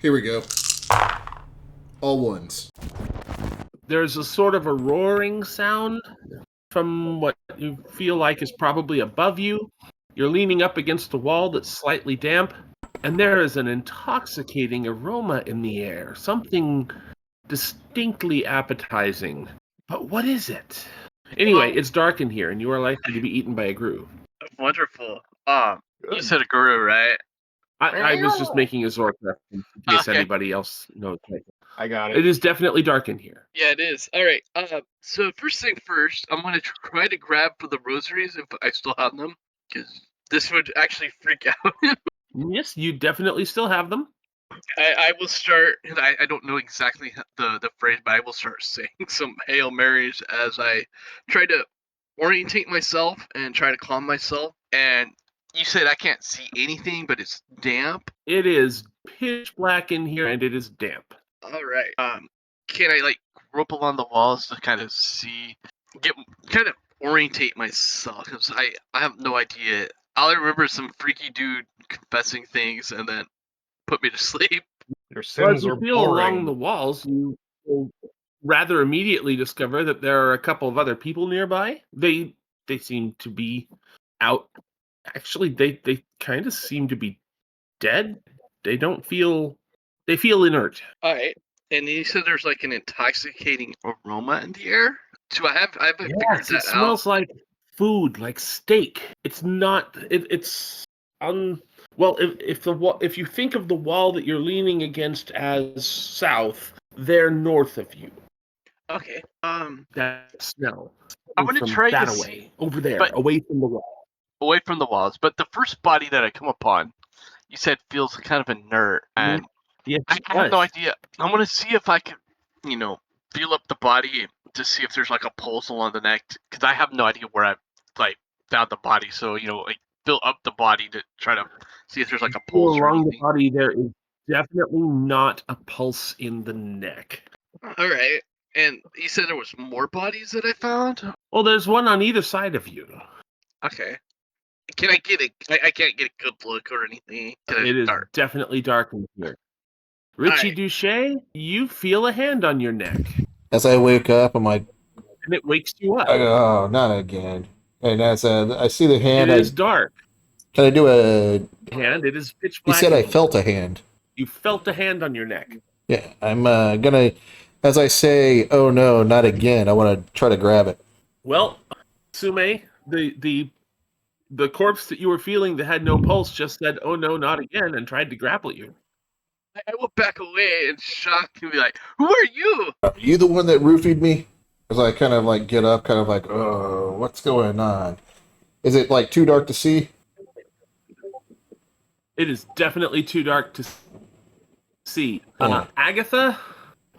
Here we go. All ones. There's a sort of a roaring sound from what you feel like is probably above you. You're leaning up against a wall that's slightly damp, and there is an intoxicating aroma in the air, something distinctly appetizing. But what is it? Anyway, it's dark in here, and you are likely to be eaten by a grue. Wonderful. You said a guru, right? I was just making a Zork reference in case Okay. anybody else knows. I got It is definitely dark in here. Yeah, it is. All right. So first thing first, I'm gonna try to grab for the rosaries if I still have them, because this would actually freak out. Yes, you definitely still have them. I will start, and I don't know exactly the phrase, but I will start saying some Hail Marys as I try to orientate myself and try to calm myself. And you said I can't see anything, but it's damp. It is pitch black in here, and it is damp. All right. Can I grope along the walls to kind of kind of orientate myself? Because I have no idea. All I remember is some freaky dude confessing things and then put me to sleep. Your As sins you are feel along the boring. walls, you will rather immediately discover that there are a couple of other people nearby. They seem to be out. Actually, they kind of seem to be dead. They feel inert. All right. And you said there's an intoxicating aroma in the air. So I haven't figured Yes, that it smells like food, like steak. It's not. It's well, if you think of the wall that you're leaning against as south, they're north of you. Okay. That smell. I'm gonna from try that to away, over there, but- away from the wall. away from the walls, but the first body that I come upon, you said feels kind of inert, and Yes, I have no idea. I'm gonna see if I can, feel up the body to see if there's a pulse along the neck, because I have no idea where I found the body. So fill up the body to try to see if there's a pulse or along the anything. body. There is definitely not a pulse in the neck. All right. And you said there was more bodies that I found. Well, there's one on either side of you. Okay. Can I get I can't get a good look or anything. It is dark. definitely dark in here. Richie Alright. Duche, you feel a hand on your neck, As I wake up, I'm like, and it wakes you up. oh, not again. And as I see the hand, It is dark. can I do a... Hand, it is pitch He black. said I felt a hand. You felt a hand on your neck. Yeah, I'm gonna... As I say, oh no, not again, I want to try to grab it. Well, Sume, the corpse that you were feeling that had no pulse just said, "Oh no, not again," and tried to grapple you. I will back away in shock and be like, "Who are you?" Are you the one that roofied me? As I kind of get up, kind of oh, what's going on? Is it too dark to see? It is definitely too dark to see. Yeah. Agatha,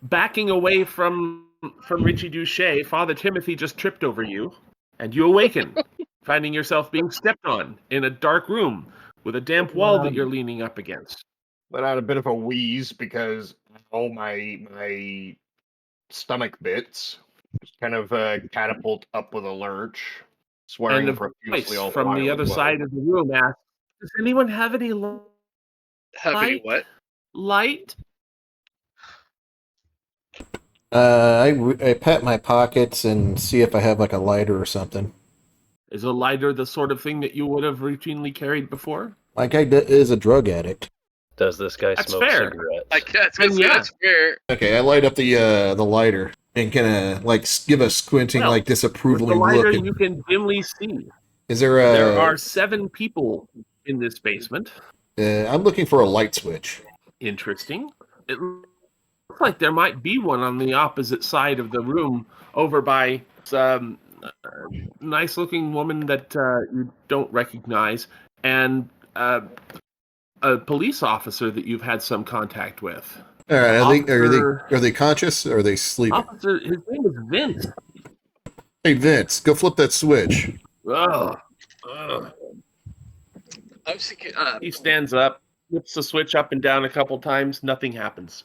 backing away from Richie Duche, Father Timothy just tripped over you, and you awaken, finding yourself being stepped on in a dark room with a damp wall that you're leaning up against. Let out a bit of a wheeze because all my stomach bits just kind of catapult up with a lurch, swearing And a profusely voice all from the while other as well. side of the room asks, "Does anyone have any Have any what? light?" I pat my pockets and see if I have a lighter or something. Is a lighter the sort of thing that you would have routinely carried before? My guy is a drug addict. Does this guy That's smoke fair. cigarettes? I guess And yeah. that's fair. Okay, I light up the lighter and kind of give a squinting, Well, With the disapproving lighter, look. you can dimly see. Is there There are 7 people in this basement. I'm looking for a light switch. Interesting. It looks like there might be one on the opposite side of the room, over by some nice-looking woman that you don't recognize, and a police officer that you've had some contact with. All right, Officer- are they conscious or are they sleeping? Officer, his name is Vince. Hey Vince, go flip that switch. Ugh. I was thinking, He stands up, flips the switch up and down a couple times. Nothing happens.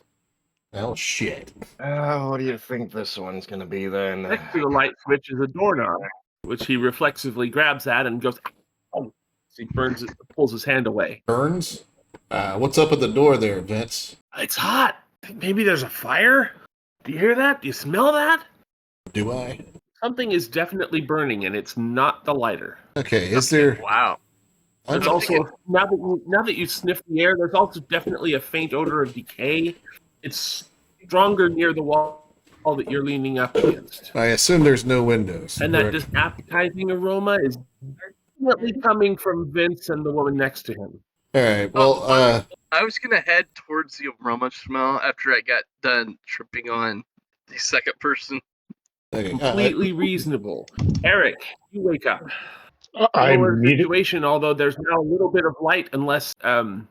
Oh shit! What do you think this one's gonna be then? Next to the light switch is a doorknob, which he reflexively grabs at and goes, "Ow!" He pulls his hand away. Burns. What's up at the door there, Vince? It's hot. Maybe there's a fire? Do you hear that? Do you smell that? Do I? Something is definitely burning, and it's not the lighter. Okay, is there... Wow. There's I'm also, thinking- now that you sniff the air, there's also definitely a faint odor of decay. It's stronger near the wall that you're leaning up against. I assume there's no windows. And that correct? appetizing aroma is definitely coming from Vince and the woman next to him. All right, well, I was gonna head towards the aroma smell after I got done tripping on the second person. okay, Completely reasonable. Eric, you wake up. I Lower immediately situation, although there's now a little bit of light, unless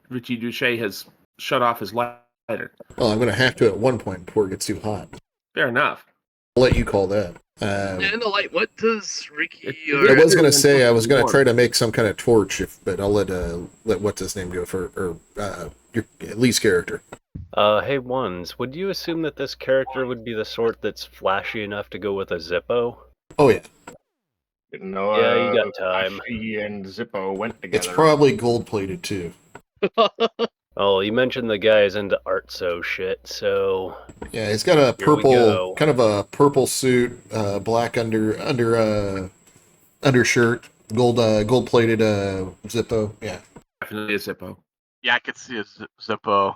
Richie Duche has shut off his lighter. well, I'm going to have to at one point before it gets too hot. Fair enough. I'll let you call that. And the light. What does Ricky? It I was going to say I was going to warm. try to make some kind of torch, but I'll let what's his name go for, or your Lee's character. Hey, Ones, would you assume that this character would be the sort that's flashy enough to go with a Zippo? Oh yeah, No, Yeah, you got time. Flashy and Zippo went together. it's probably gold plated too. Oh, you mentioned the guy's into art so shit, so Yeah, he's got a Here we purple, go. kind of a purple suit, black undershirt, gold plated Zippo. Yeah, Definitely a Zippo. Yeah, I could see a Zippo.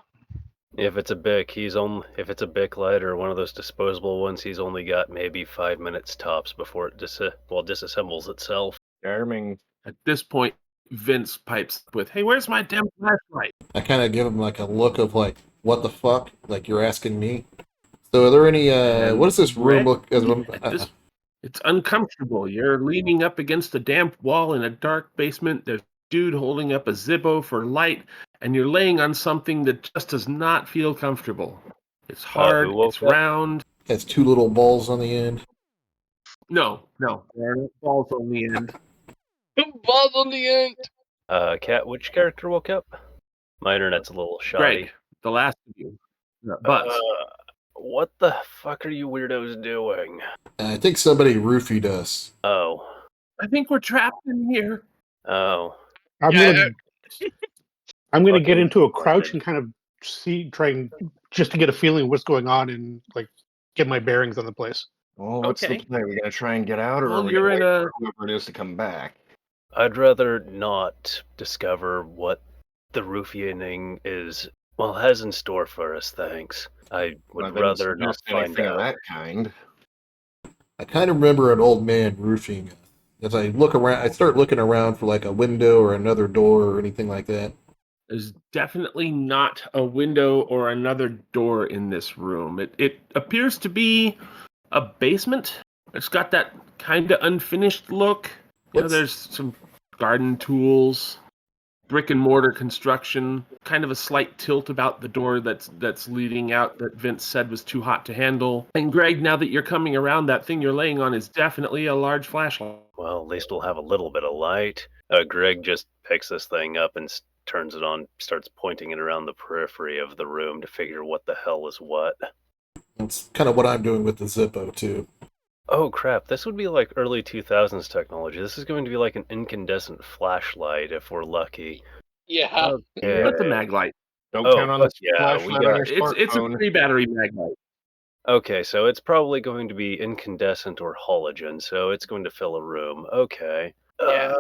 if it's a Bic light or one of those disposable ones, he's only got maybe 5 minutes tops before it disassembles itself. Charming. At this point, Vince pipes with, "Hey, where's my damn flashlight?" I kind of give him like a look of like, what the fuck? Like you're asking me. So are there any? What does this room look? It's uncomfortable. You're leaning up against a damp wall in a dark basement. There's a dude holding up a Zippo for light, and you're laying on something that just does not feel comfortable. It's hard. who woke It's up? round. Has two little balls on the end. No, there are no balls on the end. Balls on the end. Cat, which character woke up? My internet's a little shoddy. Greg, the last of you. But What the fuck are you weirdos doing? I think somebody roofied us. Oh. I think we're trapped in here. Oh. I'm Yeah, gonna I'm gonna get fucking into a crouch retarded. and kind of trying just to get a feeling of what's going on and like get my bearings on the place. Well, what's Okay. the play? Are we gonna try and get out, or Well, are we you're gonna in wait a- for whoever it is to come back? I'd rather not discover what the roofing has in store for us, thanks. I Well, would then rather not suggest find anything of out. that kind. I kind of remember an old man roofing us. As I look around, I start looking around for like a window or another door or anything like that. There's definitely not a window or another door in this room. It appears to be a basement. It's got that kind of unfinished look. What's- There's some garden tools, brick and mortar construction, kind of a slight tilt about the door that's leading out that Vince said was too hot to handle. And Greg, now that you're coming around, that thing you're laying on is definitely a large flashlight. Well, at least we'll have a little bit of light. Greg just picks this thing up and turns it on, starts pointing it around the periphery of the room to figure what the hell is what. That's kind of what I'm doing with the Zippo too. Oh crap, this would be like early 2000s technology. This is going to be like an incandescent flashlight if we're lucky. Yeah. Okay. That's a mag light. Don't Oh, count on fuck this yeah, we flashlight got- on your It's a smartphone. pre-battery mag light. Okay, so it's probably going to be incandescent or halogen, so it's going to fill a room. Okay. Yeah.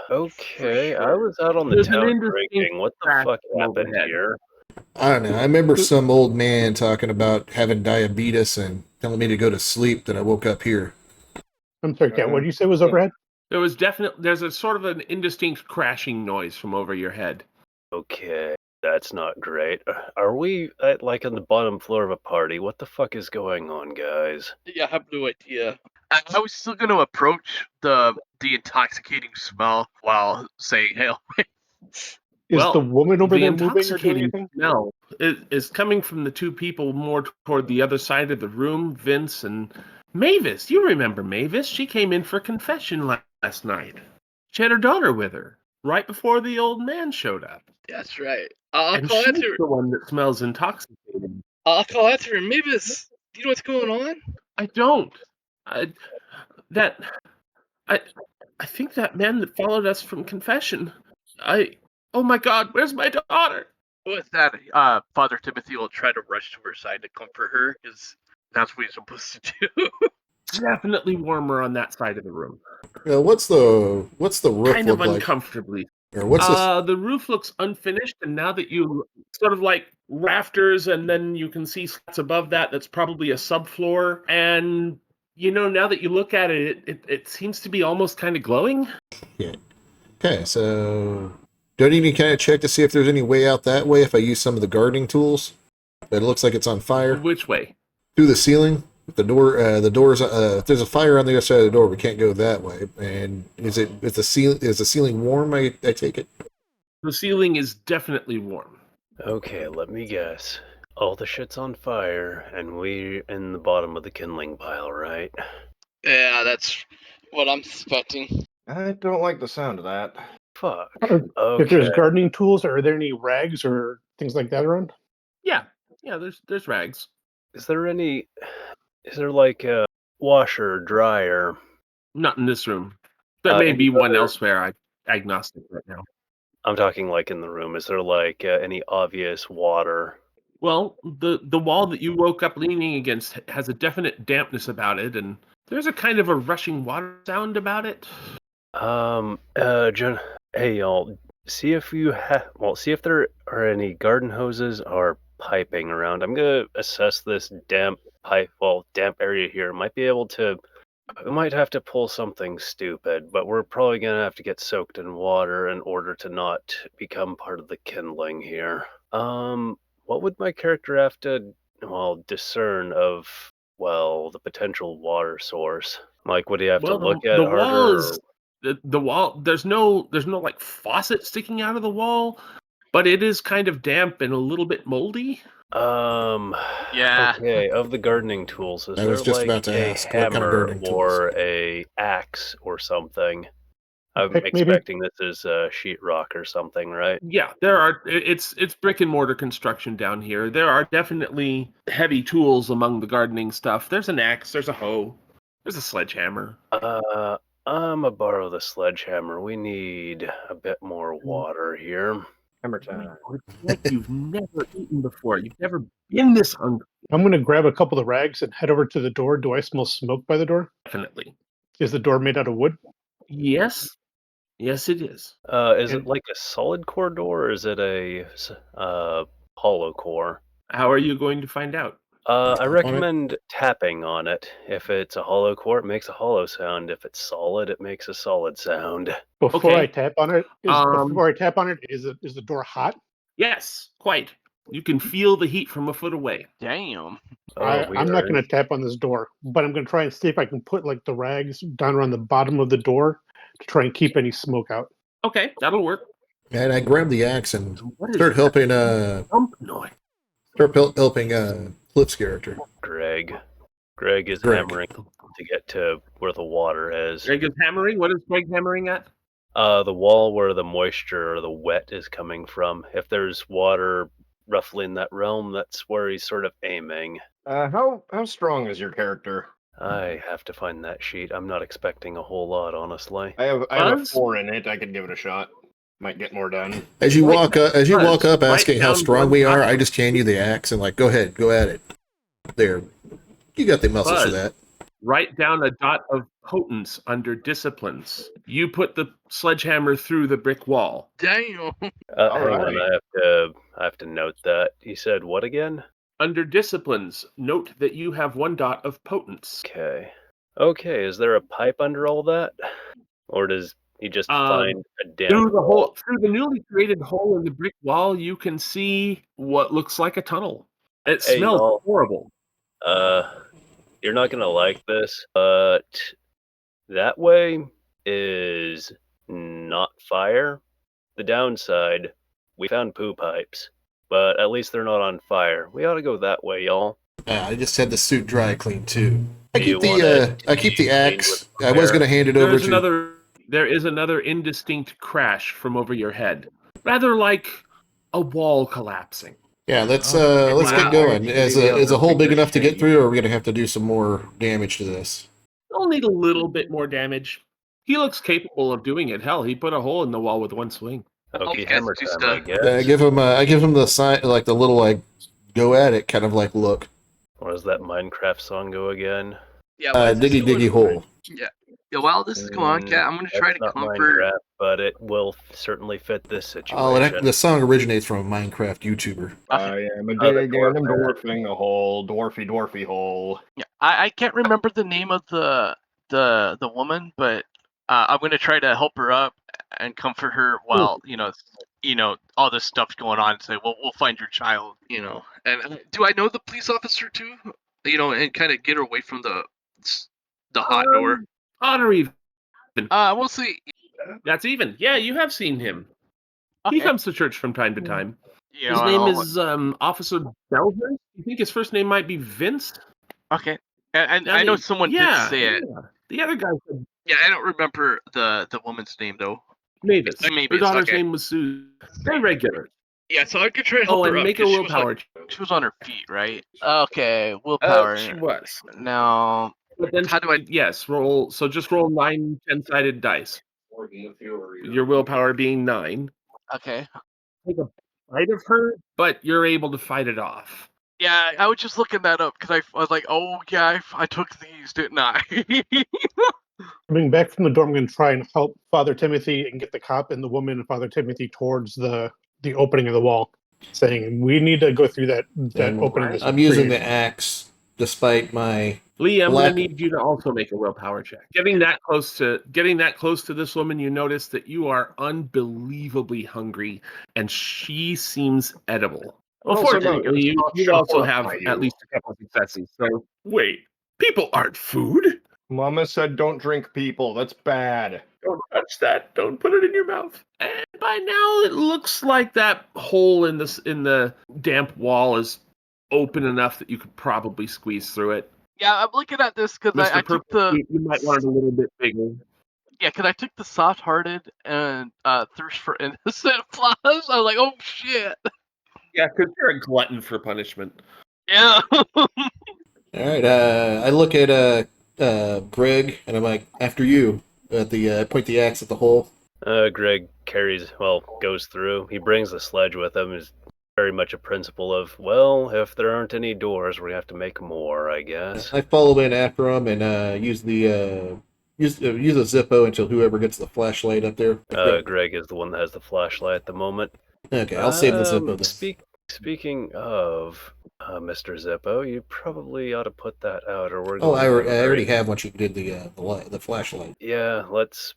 Okay. For I sure. was out on the There's an town indistinct drinking. What the crack fuck from happened overhead. here? I don't know. I remember some old man talking about having diabetes and telling me to go to sleep. That I woke up here. I'm sorry, Cat. What did you say was overhead? There's a sort of an indistinct crashing noise from over your head. Okay, that's not great. Are we at like on the bottom floor of a party? What the fuck is going on, guys? Yeah, I have no idea. I was still going to approach the intoxicating smell while saying hail. Is Well, the woman over the there moving or doing intoxicating anything? smell is coming from the two people more toward the other side of the room, Vince and Mavis. You remember Mavis? She came in for confession last night. She had her daughter with her right before the old man showed up. That's right. I'll And call she's after. the one that smells intoxicating. I'll call after him. Mavis, do you know what's going on? I don't. I think that man that followed us from confession. Oh my God, where's my daughter? With that, Father Timothy will try to rush to her side to comfort her, because that's what he's supposed to do. Definitely warmer on that side of the room. What's the roof Kind of look like? uncomfortably. Or what's this? The roof looks unfinished, and now that you sort of like rafters, and then you can see slats above that, that's probably a subfloor. And now that you look at it, it seems to be almost kind of glowing. Yeah. Okay, so do I need to kind of check to see if there's any way out that way if I use some of the gardening tools? But it looks like it's on fire. Which way? Through the ceiling. The doors. If there's a fire on the other side of the door, we can't go that way. And is the ceiling warm? I take it. The ceiling is definitely warm. Okay, let me guess. All the shit's on fire, and we're in the bottom of the kindling pile, right? Yeah, that's what I'm suspecting. I don't like the sound of that. Fuck. If there's Okay. gardening tools, are there any rags or things like that around? Yeah. There's rags. Is there like a washer or dryer? Not in this room. There may any be one other- elsewhere. I'm agnostic right now. I'm talking like in the room. Is there like any obvious water? Well, the wall that you woke up leaning against has a definite dampness about it, and there's a kind of a rushing water sound about it. John, hey y'all, see if there are any garden hoses or piping around. I'm gonna assess this damp area here. We might have to pull something stupid, but we're probably gonna have to get soaked in water in order to not become part of the kindling here. What would my character have to, discern of, the potential water source? Like, would he have to look at the harder? wall is the wall. There's no like faucet sticking out of the wall, but it is kind of damp and a little bit moldy. Yeah. Okay, of the gardening tools, is I there was just like about to a ask, what kind of hammer gardening tools? or a axe or something? I'm Pick, maybe? expecting this is sheetrock or something, right? Yeah, there are. It's brick and mortar construction down here. There are definitely heavy tools among the gardening stuff. There's an axe. There's a hoe. There's a sledgehammer. I'm gonna borrow the sledgehammer. We need a bit more water here. Hammer time. It's like you've never eaten before. You've never been this hungry. I'm going to grab a couple of rags and head over to the door. Do I smell smoke by the door? Definitely. Is the door made out of wood? Yes. Yes, it is. Is it And- like a solid core door, or is it a hollow core? How are you going to find out? I recommend tapping on it. If it's a hollow core, it makes a hollow sound. If it's solid, it makes a solid sound. Before Okay. I tap on it, is the door hot? Yes, quite. You can feel the heat from a foot away. Damn. I'm not weird. going to tap on this door, but I'm going to try and see if I can put like the rags down around the bottom of the door to try and keep any smoke out. Okay, that'll work. And I grab the axe and What is start helping. thump noise? Helping Cliff's character. Greg is Greg. hammering to get to where the water is. Greg is hammering. What is Greg hammering at? The wall where the moisture or the wet is coming from. If there's water roughly in that realm, that's where he's sort of aiming. How strong is your character? I have to find that sheet. I'm not expecting a whole lot, honestly. I have a Buzz? 4 in it. I could give it a shot. Might get more done. As you walk up, Write asking how down strong one we are, document. I just hand you the axe and go ahead, go at it. There, you got the muscles for Buzz. that. Write down a dot of potence under disciplines. You put the sledgehammer through the brick wall. Damn. Hang on, Alright. I have to note that. You said what again? Under disciplines, note that you have 1 dot of potence. Okay, is there a pipe under all that? Or does he just find a damp Through the newly created hole in the brick wall, you can see what looks like a tunnel. It Hey, smells y'all. horrible. You're not gonna like this, but that way is not fire. The downside, we found poo pipes, but at least they're not on fire. We ought to go that way, y'all. I just had the suit dry clean too. I Do you keep want it to I keep be the cleaned axe. with I was fire? going to hand it over There is another indistinct crash from over your head. Rather like a wall collapsing. Yeah, let's wow. get going. Is a hole big enough to get Shame. through, or are we going to have to do some more damage to this? You'll need a little bit more damage. He looks capable of doing it. Hell, he put a hole in the wall with one swing. Okay, you guys hammer do time, stuff. I guess. I give him the sign, like the little like go at it kind of like look. Or does that Minecraft song go again? Yeah, while this Diggy is going diggy hole. Yeah. Yeah, while this is going on, Cat, I'm gonna try That's to not comfort. Minecraft, but it will certainly fit this Oh, situation. the song originates from a Minecraft YouTuber. I am a Oh, the digging dwarf and man. dwarfing a hole, dwarfy hole. Yeah, I can't remember the name of the woman, but I'm gonna try to help her up and comfort her while all this stuff's going on. And say, well, we'll find your child. And do I know the police officer too? And kind of get her away from the hot door. Odd or even. We'll see. That's even. Yeah, you have seen him. Okay. He comes to church from time to time. You His know, name I'll- is Officer Belver. You think his first name might be Vince? Okay. And Now I know the- someone yeah, did say it. yeah. The other guy said Yeah, I don't remember the woman's name though. Mavis. Her Mavis, daughter's okay. name was Sue. They're regular. Yeah, so I could try to help Oh, her and up. make a 'cause she was, like, willpower. She was on her feet, right? Okay, willpower. She was. Now, But then how do I? Yes, roll. So just roll 9 10-sided dice. Your willpower being 9. Okay. Take a bite of her, but you're able to fight it off. Yeah, I was just looking that up because I was like, oh yeah, I took these, didn't I? Coming back from the door, I'm going to try and help Father Timothy and get the cop and the woman and Father Timothy towards the opening of the wall, saying we need to go through that And opening. I'm using the axe, despite my Lee, I'm Black- going to need you to also make a willpower check. Getting that close to this woman, you notice that you are unbelievably hungry, and she seems edible. Well, Also fortunately, not you sure also what have I at do. least a couple of successes. So wait, people aren't food. Mama said don't drink people. That's bad. Don't touch that. Don't put it in your mouth. And by now, it looks like that hole in the damp wall is open enough that you could probably squeeze through it. Yeah, I'm looking at this because I Mr. took Purple, the you might want it a little bit bigger. I took the soft-hearted and thirst for innocent plus. I was like, oh shit. Yeah, because you're a glutton for punishment. Yeah. All right. I look at Greg, and I'm like, after you. At the I point the axe at the hole. Greg goes through. He brings the sledge with him. Is very much a principle of, well, if there aren't any doors, we have to make more, I guess. I follow in after him and use a Zippo until whoever gets the flashlight up there. Greg is the one that has the flashlight at the moment. Okay, I'll save the Zippo then. Speaking of Mr. Zippo, you probably ought to put that out, or we're Oh, going I to have a already very- have once you did the flashlight. Yeah, let's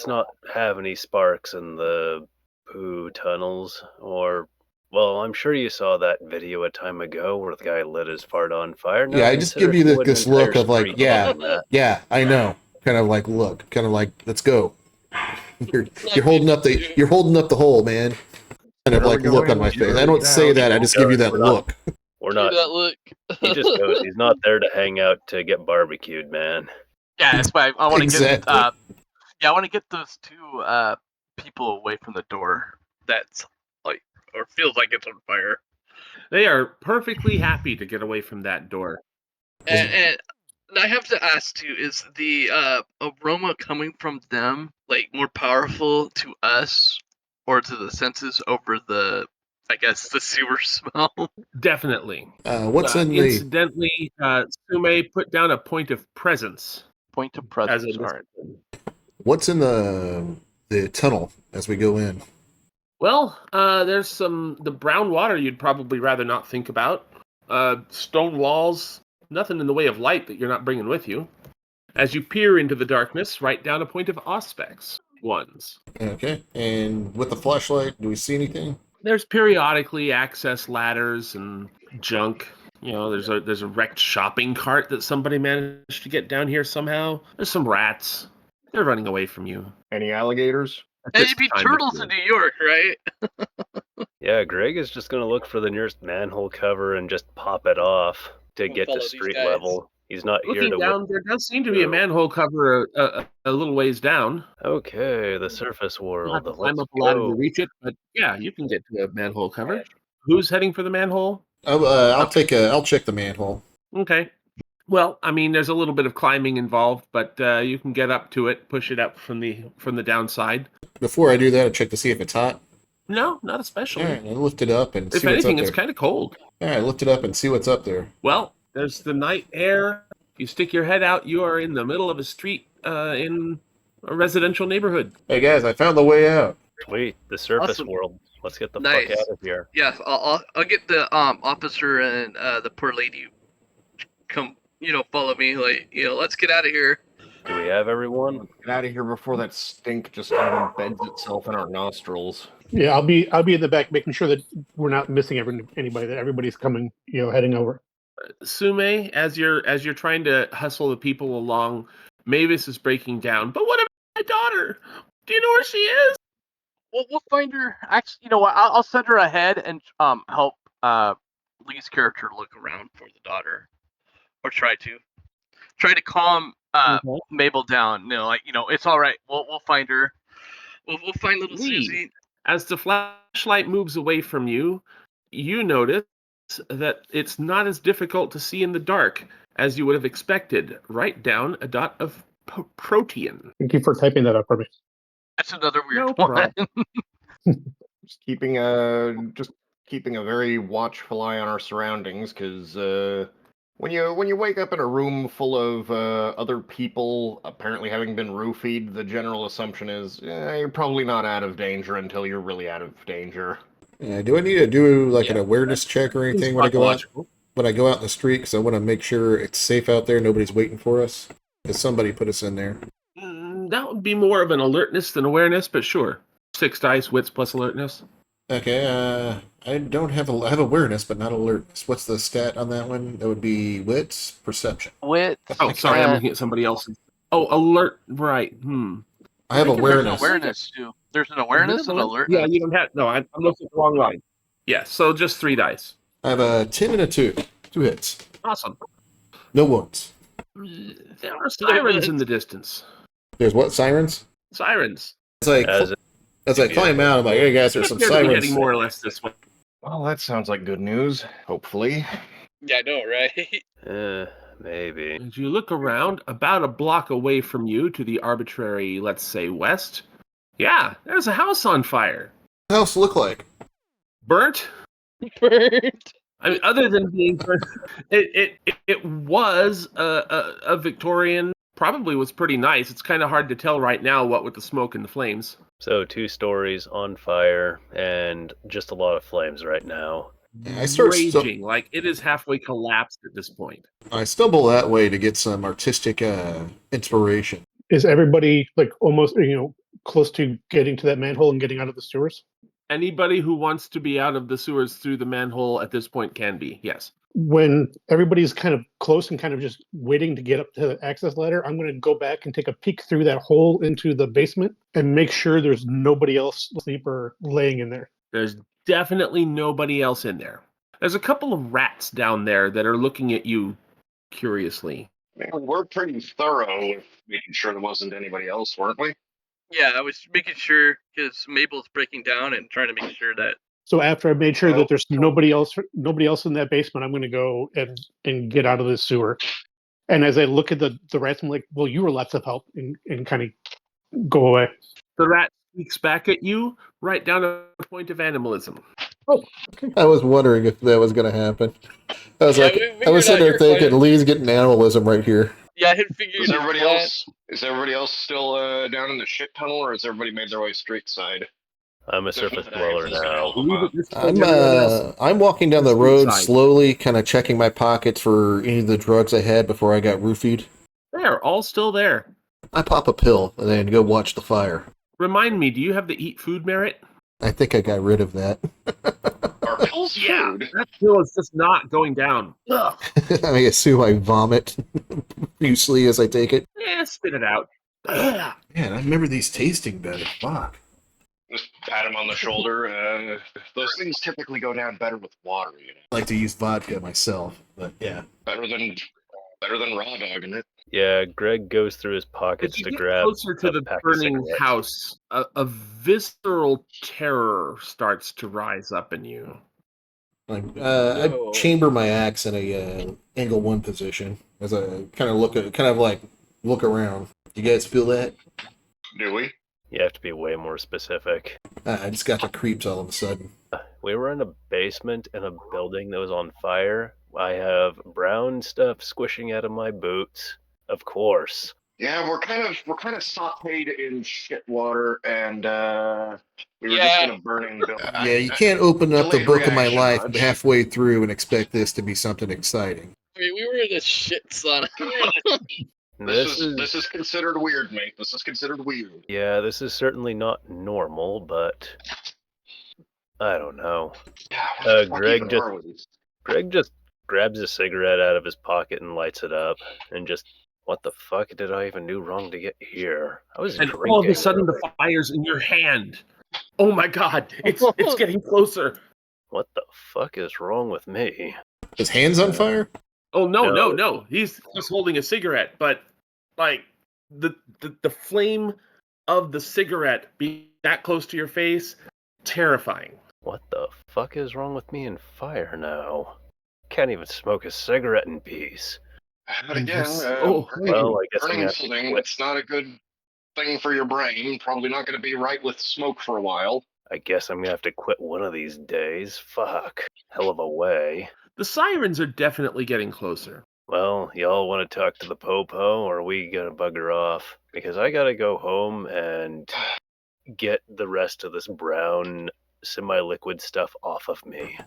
not have any sparks in the poo tunnels, or well, I'm sure you saw that video a time ago where the guy lit his fart on fire. Now Yeah, I just consider give you he lit this an entire look of like, street yeah, on that. yeah, I know. Kind of like look, kind of like, let's go. You're holding up the hole, man. Kind of Where are like we look going? on my What's face. your I don't say that. I just give you that We're not- look. We're not. that look. He just goes. He's not there to hang out to get barbecued, man. Yeah, that's why I want to Exactly. I want to get those two people away from the door. That's like, or feels like it's on fire. They are perfectly happy to get away from that door. And I have to ask too: is the aroma coming from them like more powerful to us or to the senses over the, I guess, the sewer smell? Definitely. What's in the? Incidentally, Sume put down a point of presence Point of as presence. a All right. What's in the tunnel as we go in? Well, there's the brown water you'd probably rather not think about. Stone walls, nothing in the way of light that you're not bringing with you. As you peer into the darkness, write down a point of auspex ones. Okay, and with the flashlight, do we see anything? There's periodically access ladders and junk. You know, there's a wrecked shopping cart that somebody managed to get down here somehow. There's some rats. They're running away from you. Any alligators? at And this it'd be time of turtles year. in New York, right? Yeah, Greg is just gonna look for the nearest manhole cover and just pop it off to We'll get follow to these street guys. level. He's not here Looking to down, there does seem to be a No. manhole cover a little ways down. Okay, the surface You'll world. have to Let's climb up a ladder to go. reach it, but yeah, you can get to a manhole cover. Who's heading for the manhole? I'll check the manhole. Okay. Well, I mean, there's a little bit of climbing involved, but you can get up to it, push it up from the downside. Before I do that, I check to see if it's hot. No, not All especially. right, I lift it up and If see what's anything, up it's there. kind of cold. All right, lift it up and see what's up there. Well, there's the night air. You stick your head out, you are in the middle of a street in a residential neighborhood. Hey guys, I found the way out. Sweet, the surface Awesome. world. Let's get the Nice. fuck out of here. Yes, I'll get the officer and the poor lady come, follow me. Like, let's get out of here. Do we have everyone? Get out of here before that stink just kind of embeds itself in our nostrils. Yeah, I'll be in the back making sure that we're not missing anybody. That everybody's coming, heading over. Sume, as you're trying to hustle the people along, Mavis is breaking down. But what about my daughter? Do you know where she is? We'll find her. Actually, you know what? I'll send her ahead and help Lee's character look around for the daughter, or try to calm Mhm. Mabel down. It's all right. We'll find her. We'll find little Lee. Susie. As the flashlight moves away from you, you notice that it's not as difficult to see in the dark as you would have expected. Right down a dot of protein. Thank you for typing that up for me. That's another weird No one. problem. Just keeping a very watchful eye on our surroundings, because when you wake up in a room full of other people apparently having been roofied, the general assumption is you're probably not out of danger until you're really out of danger. Yeah, do I need to do like an Yeah, awareness check or anything It's when I go out? psychological. When I go out in the street, because I want to make sure it's safe out there. Nobody's waiting for us. Because somebody put us in there. That would be more of an alertness than awareness, but sure. 6 dice, wits plus alertness. Okay, I don't have I have awareness, but not alertness. What's the stat on that one? That would be wits, perception. Wit. Oh, sorry, I'm looking at somebody else's. Oh, alert. Right. I have I think There's an awareness. awareness too. There's an awareness and alertness. Yeah, you don't have. No, I'm looking at the wrong line. Yeah, so just 3 dice. I have a 10 and a 2. 2 hits. Awesome. No wounds. There are sirens in the distance. There's what? Sirens? Sirens. As I climb out, I'm like, hey guys, there's some Appear to be sirens. heading more or less this way. Well, that sounds like good news. Hopefully. Yeah, I know, right? Maybe. As you look around, about a block away from you to the arbitrary, let's say, west, yeah, there's a house on fire. What does the house look like? Burnt? Bird. I mean, other than being burnt, it was a Victorian. Probably was pretty nice. It's kind of hard to tell right now, what with the smoke and the flames. So 2 stories on fire and just a lot of flames right now. I start Raging, like it is halfway collapsed at this point. I stumble that way to get some artistic inspiration. Is everybody like almost close to getting to that manhole and getting out of the sewers? Anybody who wants to be out of the sewers through the manhole at this point can be, yes. When everybody's kind of close and kind of just waiting to get up to the access ladder, I'm going to go back and take a peek through that hole into the basement and make sure there's nobody else asleep or laying in there. There's definitely nobody else in there. There's a couple of rats down there that are looking at you curiously. Man, we're pretty thorough with making sure there wasn't anybody else, weren't we? Yeah, I was making sure because Mabel's breaking down and trying to make sure that. So after I've made sure that there's nobody else in that basement, I'm going to go and get out of the sewer. And as I look at the rats, I'm like, well, you were lots of help, and kind of go away. The rat speaks back at you right down a point of animalism. I was wondering if that was going to happen. I was Yeah, like, we I was figured sitting out there you're thinking, fine. Lee's getting animalism right here. Yeah, I had figured. Is everybody else still down in the shit tunnel, or has everybody made their way straight side? I'm a surface dweller now. I'm walking down the road slowly, kind of checking my pockets for any of the drugs I had before I got roofied. They're all still there. I pop a pill and then go watch the fire. Remind me, do you have the eat food merit? I think I got rid of that. Are pills food? That pill is just not going down. Ugh. I assume I vomit profusely as I take it. Yeah, spit it out. Ugh. Man, I remember these tasting better. Fuck. Just pat him on the shoulder. Those things typically go down better with water, I like to use vodka myself, but yeah. Better than raw dogging it. Yeah, Greg goes through his pockets As you to get grab closer to a the pack of burning cigarettes. house, a visceral terror starts to rise up in you. I chamber my axe in a angle 1 position as I kind of look around. You guys feel that? Do we? You have to be way more specific. I just got the creeps all of a sudden. We were in a basement in a building that was on fire. I have brown stuff squishing out of my boots. Of course. Yeah, we're kind of sautéed in shit water, and we were just Yeah. in a burning building. Yeah, you can't open up the Delayed book of my reaction, life Hutch. halfway through and expect this to be something exciting. I mean, we were in a shit sauna. This is considered weird, mate. This is considered weird. Yeah, this is certainly not normal, but I don't know. Yeah, what the fuck Greg even just- are we? Greg just grabs a cigarette out of his pocket and lights it up, and just, what the fuck did I even do wrong to get here? I was And drinking. all of a sudden, the fire's in your hand. Oh my god, it's getting closer. What the fuck is wrong with me? His hands on fire? Oh no, No. no. He's just holding a cigarette, but like the flame of the cigarette being that close to your face, terrifying. What the fuck is wrong with me and fire now? Can't even smoke a cigarette in peace. But again, Oh, well, I guess I'm burning gonna have to building, quit. it's not a good thing for your brain. Probably not going to be right with smoke for a while. I guess I'm gonna have to quit one of these days. Fuck. Hell of a way. The sirens are definitely getting closer. Well, y'all want to talk to the popo, or are we gonna bugger off? Because I gotta go home and get the rest of this brown semi-liquid stuff off of me.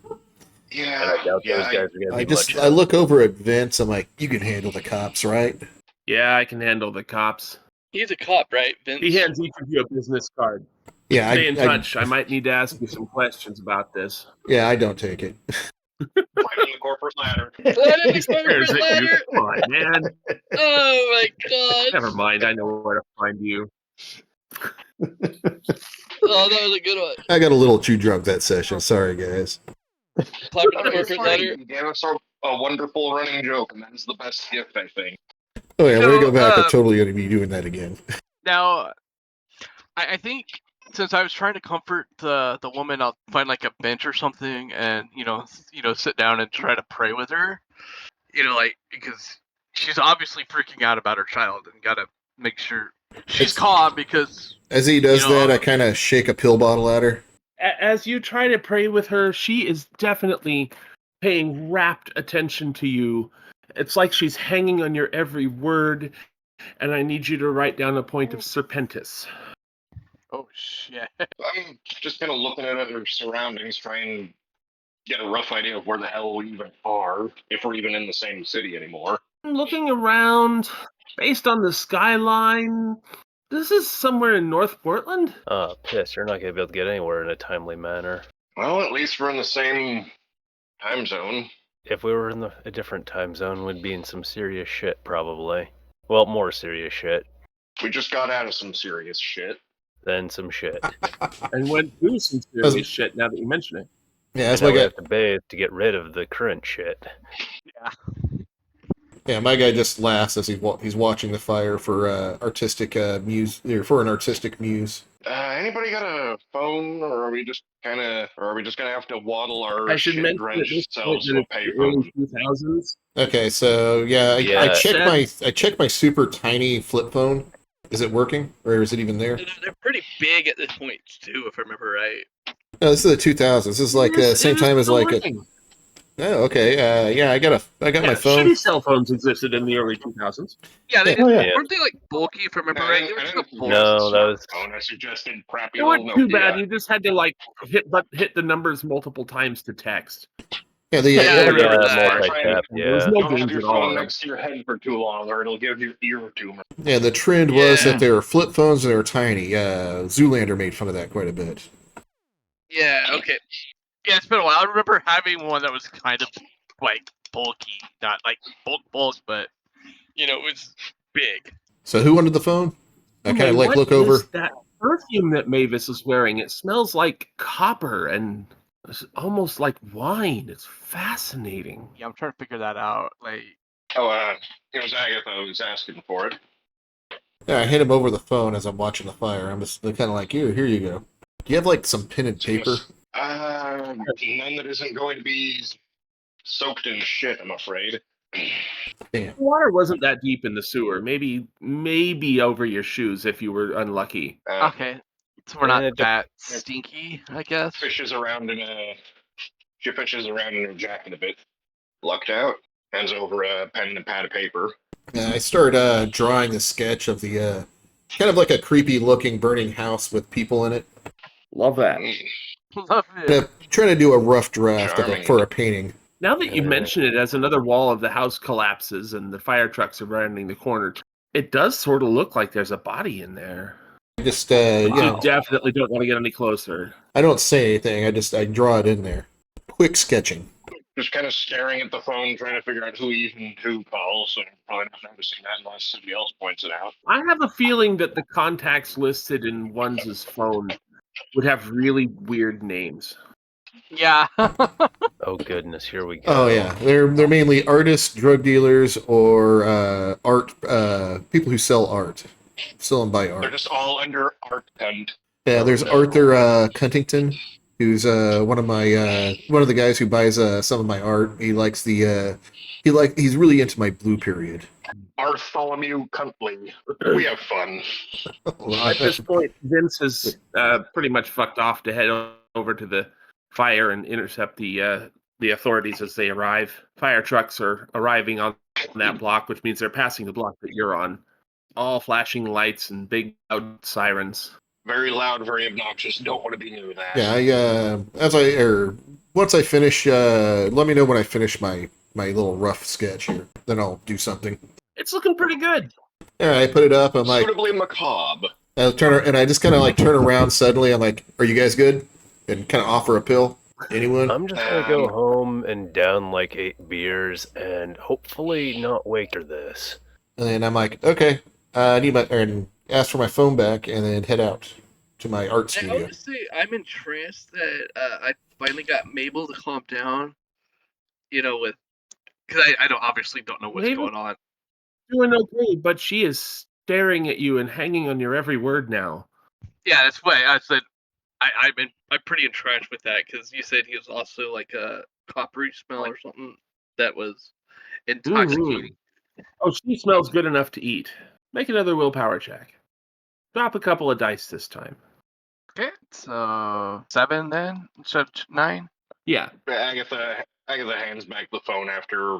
Yeah, And I doubt those guys are gonna I be much I look over at Vince. I'm like, you can handle the cops, right? Yeah, I can handle the cops. He's a cop, right, Vince? He hands each of you a business card. Yeah, Stay in touch. I might need to ask you some questions about this. Yeah, I don't take it. climbing the corporate ladder. What did He he come stares for at you. later? Come on, man. Oh my god. Never mind. I know where to find you. Oh, that was a good one. I got a little too drunk that session. Sorry, guys. Climbing the It's corporate funny. ladder. You gave us a wonderful running joke, and that is the best gift, I think. Oh yeah, when I go back, I'm So, totally going to be doing that again. Now, I think since I was trying to comfort the woman, I'll find like a bench or something, and sit down and try to pray with her. Like because she's obviously freaking out about her child, and gotta make sure she's It's- calm because As he does You know, that, I kind of shake a pill bottle at her. As you try to pray with her, she is definitely paying rapt attention to you. It's like she's hanging on your every word, and I need you to write down a point of Serpentis. oh shit. I'm just kind of looking at other surroundings, trying to get a rough idea of where the hell we even are, if we're even in the same city anymore. I'm looking around, based on the skyline. This is somewhere in North Portland? Ah, piss, you're not gonna be able to get anywhere in a timely manner. Well, at least we're in the same time zone. If we were in a different time zone, we'd be in some serious shit, probably. Well, more serious shit We just got out of some serious shit. than some shit. And went through some serious shit now that you mention it. Yeah, that's And my now we guy. have to bathe to get rid of the current shit. Yeah, my guy just laughs as he's watching the fire for artistic muse, or for an artistic muse. Anybody got a phone, or are we just gonna have to waddle our I should mention at this shit-drenched point selves that to a it's the early payphone? 2000s. Okay, so yeah, I Yeah. checked my super tiny flip phone. Is it working, or is it even there? They're pretty big at this point too, if I remember right. No, this is the 2000s. This is like It is- same it is time as still like a. working. Oh, okay. Yeah, I got my Yeah, phone. shitty cell phones existed in the early 2000s. Yeah, they Oh, yeah. Yeah. weren't they like bulky, if I remember right? They were kind of bulky. No, that was- phone. I suggested crappy They little weren't too bad. Nokia. You just had to like hit the numbers multiple times to text. Yeah, Yeah, I Yeah, remember that. multi-tap, There was yeah. no Don't have games your at all. phone next to your head for too long, or it'll give you ear tumor. yeah. The trend was Yeah. that they were flip phones and they were tiny. Zoolander made fun of that quite a bit. Yeah, okay. Yeah, it's been a while. I remember having one that was kind of like bulky, not like bulk, but it was big. So who wanted the phone? I kind Hey, of like what look is over. that perfume that Mavis is wearing? It smells like copper and it's almost like wine. It's fascinating. Yeah, I'm trying to figure that out. Like, Oh, it was Agatha who was asking for it. Yeah, I hit him over the phone as I'm watching the fire. I'm just kind of like, here you go. Do you have like some pen and paper? None that isn't going to be soaked in shit, I'm afraid. Damn. The water wasn't that deep in the sewer. Maybe over your shoes if you were unlucky. Okay, so we're not Eh, that stinky, I guess. She fishes around in her jacket a bit. Lucked out. Hands over a pen and a pad of paper. I start drawing a sketch of the kind of like a creepy looking burning house with people in it. Love that. Love it. Trying to do a rough draft Charming. for a painting. Now that you mention it, as another wall of the house collapses and the fire trucks are rounding the corner, it does sort of look like there's a body in there. Just You definitely don't want to get any closer. I don't say anything. I draw it in there. Quick sketching. Just kind of staring at the phone, trying to figure out who calls. So probably not noticing that unless somebody else points it out. I have a feeling that the contacts listed in one's phone would have really weird names. Yeah. Oh goodness, here we go. Oh yeah, they're mainly artists, drug dealers, or art people who sell art, sell and buy They're art. just all under art and. Yeah, there's Arthur Cuntington, who's one of the guys who buys some of my art. He likes he's really into my blue period. Bartholomew Cuntley. We have fun. At this point, Vince has pretty much fucked off to head over to the fire and intercept the authorities as they arrive. Fire trucks are arriving on that block, which means they're passing the block that you're on. All flashing lights and big loud sirens. Very loud, very obnoxious. Don't want to be near that. Yeah, once I finish, let me know when I finish my little rough sketch here. Then I'll do something. It's looking pretty good. All right, I put it up. I'm like, Suitably macabre. I just kind of like turn around suddenly. I'm like, "Are you guys good?" And kind of offer a pill. Anyone? I'm just gonna go home and down like 8 beers and hopefully not wake her this. And then I'm like, okay, I need and ask for my phone back, and then head out to my art I studio. would say I'm entranced that I finally got Mabel to calm down. Because I obviously don't know what's Mabel? going on. Doing okay, but she is staring at you and hanging on your every word now. Yeah, that's why I said I'm pretty entranced with that because you said he was also like a coppery smell or something that was intoxicating. Oh, she smells good enough to eat. Make another willpower check. Drop a couple of dice this time. Okay, so 7 then instead of 9. Yeah. Agatha hands back the phone after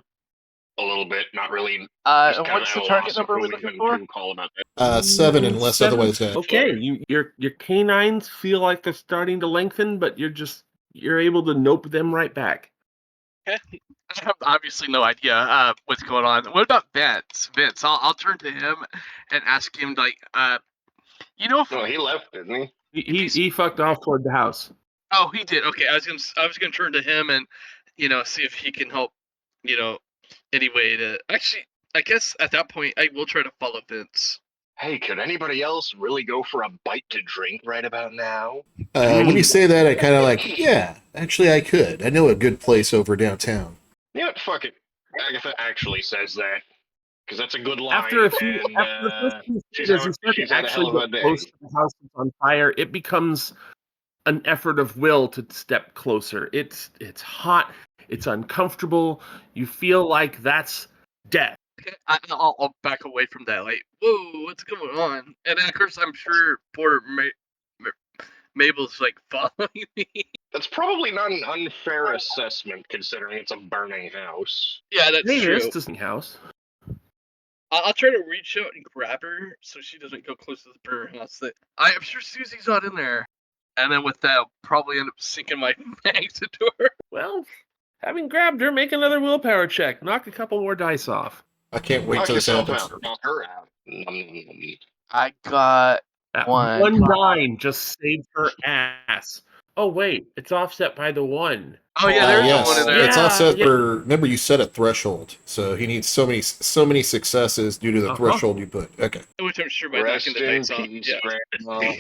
a little bit, not really. Just kind of What's at the a target loss number of we're who looking even for? to call about that. 7 unless 7? otherwise. Okay, your canines feel like they're starting to lengthen, but you're able to nope them right back. I have obviously no idea what's going on. What about Vince? I'll turn to him and ask him if No, he left, didn't he? He fucked off toward the house. Oh, he did. Okay, I was gonna turn to him and see if he can help. Anyway, actually, I guess at that point I will try to follow Vince. Hey, could anybody else really go for a bite to drink right about now? When you say that, I kind of like, yeah, actually I could. I know a good place over downtown. You know what? Fuck it. Agatha actually says that. Because that's a good line. After the first few she's as you start to actually get close to the house that's on fire, it becomes an effort of will to step closer. It's hot. It's uncomfortable. You feel like that's death. Okay, I'll back away from that. Like, whoa, what's going on? And then, of course, I'm sure poor Mabel's like following me. That's probably not an unfair assessment, considering it's a burning house. Yeah, that's Hey, true. this isn't house. I'll try to reach out and grab her so she doesn't go close to the burner house. I'm sure Susie's not in there. And then with that, I'll probably end up sinking my fangs into her. Well, having grabbed her, make another willpower check. Knock a couple more dice off. I can't wait Knock till this yourself happens. out, knock her out. I got That One. one 9 just saved her ass. Oh wait, it's offset by the 1. Oh yeah, there's yes, one in there. it's Yeah, offset yeah. for. Remember, you set a threshold, so he needs so many successes due to the threshold you put. Okay. Which I'm sure by Rest knocking the in dice off. peace, Yeah. Grandma.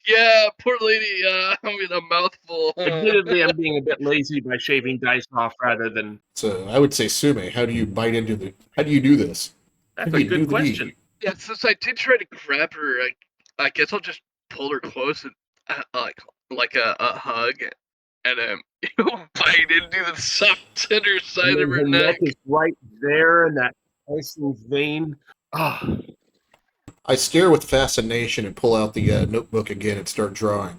Yeah, poor lady. I'm in a mouthful. Admittedly, I'm being a bit lazy by shaving dice off rather than. So I would say, Sume, how do you bite into the? How do you do this? That's How do a you do good the deed? question. Yeah, since I did try to grab her, I guess I'll just pull her close and like a hug, and bite into the soft, tender side of her The neck. neck is right there, and that nice and vein. Ah, I stare with fascination and pull out the notebook again and start drawing.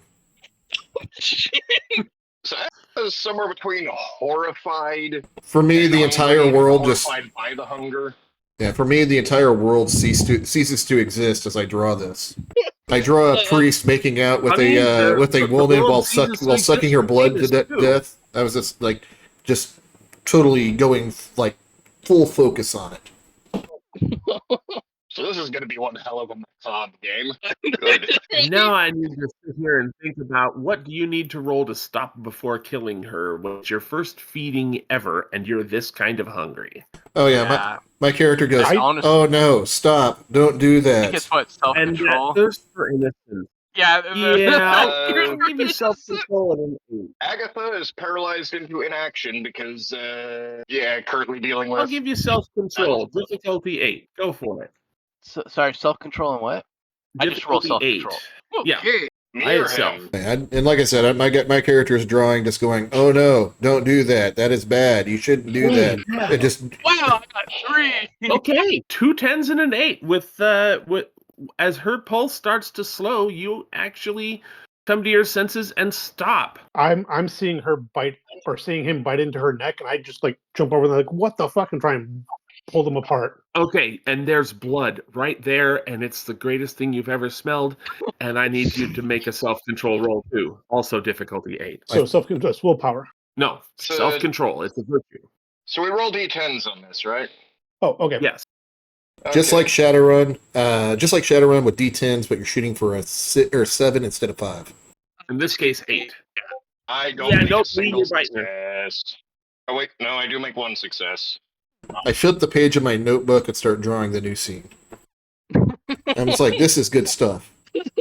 So I was somewhere between horrified. For me, and the hungry entire and world just horrified by the hunger. yeah. For me, the entire world ceases to exist as I draw this. I draw a priest making out with Honey, a the woman world while ceases to sucking exist her for blood to Davis, too. death. I was just totally going like full focus on it. So this is going to be one hell of a macabre game. Good. And now I need to sit here and think about what do you need to roll to stop before killing her when it's your first feeding ever and you're this kind of hungry. Oh yeah, my character goes, honestly, "Oh no, stop! Don't do I think that." it's what And self-control. that thirst for innocence. Yeah, I'll give you self-control at an 8. Agatha is paralyzed into inaction because, currently dealing with. I'll give you self-control. Difficulty 8. Go for it. sorry, self-control and what? I just roll Difficulty self-control. 8. Yeah. Okay. By Near itself. him. And like I said, my character is drawing, just going, "Oh no, don't do that. That is bad. You shouldn't do that." It just Wow, I got 3. Okay, 2 10s and an 8. With as her pulse starts to slow, you actually come to your senses and stop. I'm seeing her bite or seeing him bite into her neck, and I just like jump over there, like, what the fuck, and try and pull them apart. Okay, and there's blood right there, and it's the greatest thing you've ever smelled. And I need you to make a self-control roll too. Also difficulty 8. So self-control, willpower. No, So- self-control. It's a virtue. So we roll d10s on this, right? Oh, okay. Yes. just Okay. like Shadowrun with D10s, but you're shooting for a 7 instead of 5. In this case, 8. I don't Yeah, make nope, a single you're right there. success. Oh wait, no, I do make one success. I flip the page of my notebook and start drawing the new scene. I'm just like, this is good stuff.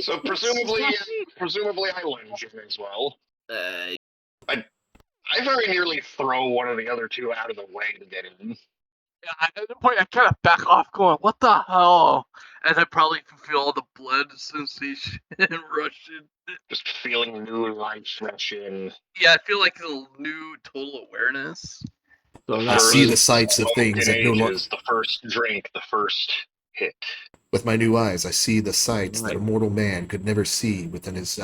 So presumably I lunge in as well. I very nearly throw one of the other two out of the way to get in. At the point, I kind of back off, going, "What the hell?" As I probably feel all the blood sensation rush in. Just feeling new life rush in. Yeah, I feel like a new total awareness. So I that see was- the sights of things that no longer. The first drink, the first hit. With my new eyes, I see the sights that a mortal man could never see within his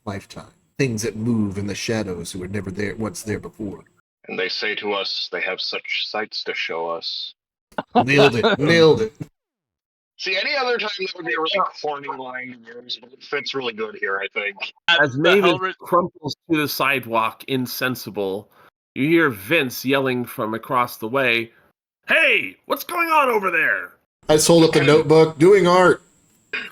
lifetime. Things that move in the shadows who were never there once there before. And they say to us, they have such sights to show us. Nailed it. Nailed it. See, any other time that would be a really corny line to use, but it fits really good here, I think. As The Mavis Hellra- crumples to the sidewalk, insensible, you hear Vince yelling from across the way, "Hey, what's going on over there?" I just hold up the notebook, doing art.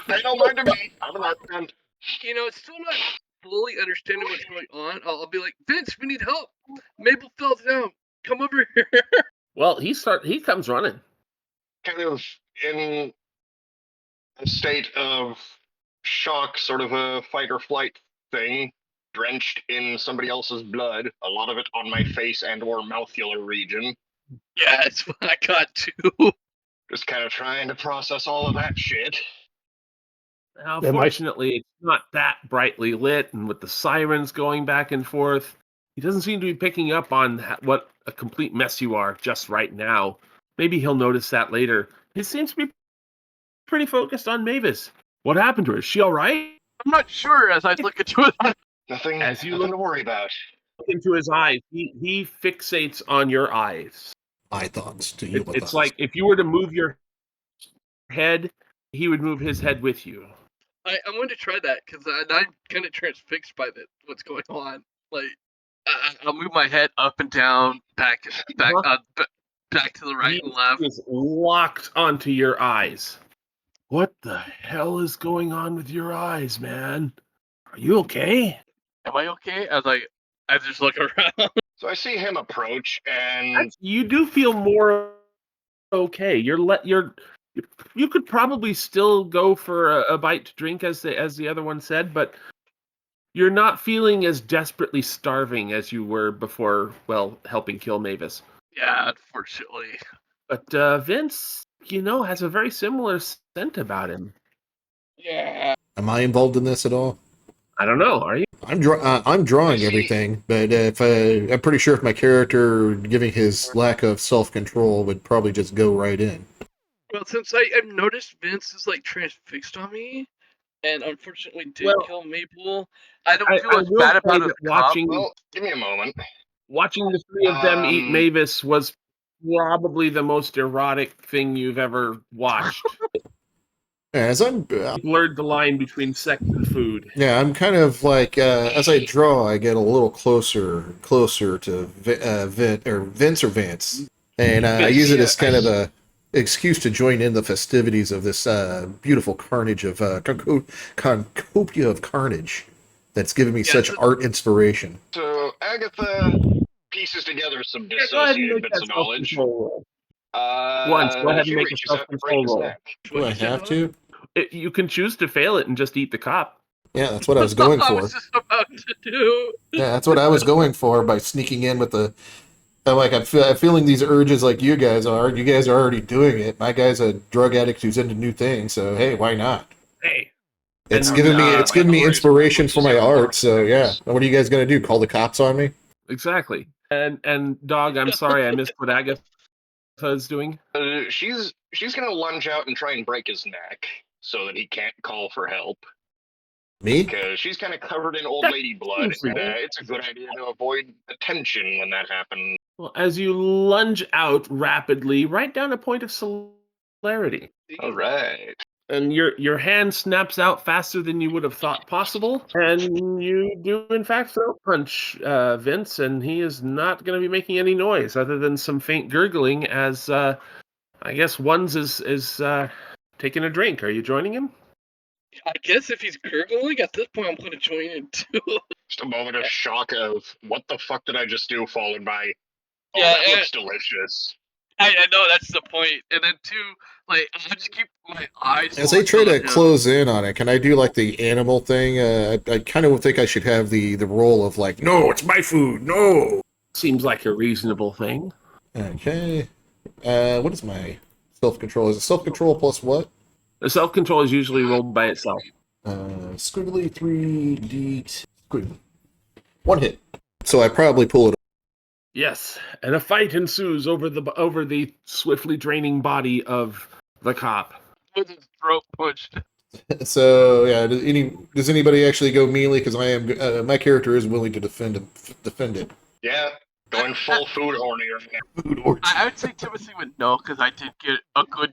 I don't mind to me. I'm an art friend. It's still not fully understanding what's going on. I'll be like, "Vince, we need help. Mabel fell down. Come over here." Well, he comes running. Kind of in a state of shock, sort of a fight or flight thing, drenched in somebody else's blood, a lot of it on my face and or mouthfular region. Yeah, it's what I got too. Just kind of trying to process all of that shit. Now, Yeah, my- fortunately, it's not that brightly lit, and with the sirens going back and forth, he doesn't seem to be picking up on what a complete mess you are just right now. Maybe he'll notice that later. He seems to be pretty focused on Mavis. What happened to her? Is she all right? I'm not sure as I look into it. Nothing, As you nothing look- to worry about. Look into his eyes. He fixates on your eyes. My thoughts to you. It's like if you were to move your head, he would move his head with you. I want to try that because I'm kind of transfixed by what's going on. Like, I'll move my head up and down, back to the right and left. He is locked onto your eyes. What the hell is going on with your eyes, man? Are you okay? Am I okay? I just look around. So I see him approach, and You do feel more okay. You could probably still go for a bite to drink, as the other one said, but you're not feeling as desperately starving as you were before. Well, helping kill Mavis. Yeah, unfortunately. But Vince, has a very similar scent about him. Yeah. Am I involved in this at all? I don't know. Are you? I'm drawing everything, but I'm pretty sure if my character, giving his lack of self-control, would probably just go right in. since I've noticed Vince is like transfixed on me, and unfortunately did Well, kill Maple, I don't I feel as will bad say about his that cop. Well, give me a moment. watching the three of them eat Um, Mavis was probably the most erotic thing you've ever watched. As I'm Blurred the line between sex and food. Yeah, I'm kind of like as I draw, I get a little closer to Vince or Vance, and I Vince, use it yeah, as kind of a excuse to join in the festivities of this beautiful carnage of concopia of carnage that's given me Yeah, such so- art inspiration. So Agatha pieces together some Yeah, go ahead and dissociated make bits that of knowledge. self-control roll. Once, go ahead and He make a reaches out to break self-control his roll. neck. Do I have to? You can choose to fail it and just eat the cop. Yeah, that's what I was going I for. was just about to do. Yeah, that's what I was going for by sneaking in with the. I'm feeling these urges like you guys are. You guys are already doing it. My guy's a drug addict who's into new things, so hey, why not? Hey. It's And, giving me uh, it's giving me Minorities, inspiration for which is my even more art. So yeah, things. what are you guys gonna do? Call the cops on me? Exactly. And dog, I'm sorry I missed what Agatha's doing. She's gonna lunge out and try and break his neck so that he can't call for help. Me? Because she's kind of covered in old That lady blood, seems and reasonable. it's a good idea to avoid attention when that happens. Well, as you lunge out rapidly, right down a point of celerity. All right. And your hand snaps out faster than you would have thought possible, and you do in fact throat punch Vince, and he is not going to be making any noise other than some faint gurgling as I guess Ones is taking a drink. Are you joining him? I guess if he's gurgling at this point, I'm going to join in too. Just a moment of shock of what the fuck did I just do, followed by, oh, Yeah, that looks delicious. I know that's the point. And then two, like I just keep my eyes. As they locked try on to him. close in on it, can I do like the animal thing? I kind of think I should have the role of like, no, it's my food, no. Seems like a reasonable thing. Okay. What is my self-control? Is it self-control plus what? The self-control is usually rolled by itself. Squiggly 3D squiggly. One hit. So I probably pull it. Yes, and a fight ensues over the swiftly draining body of the cop. With his throat pushed. So yeah, does anybody actually go melee? Because I am my character is willing to defend it. Yeah, going full food horny right now. Food orgy. I would say Timothy would know because I did get a good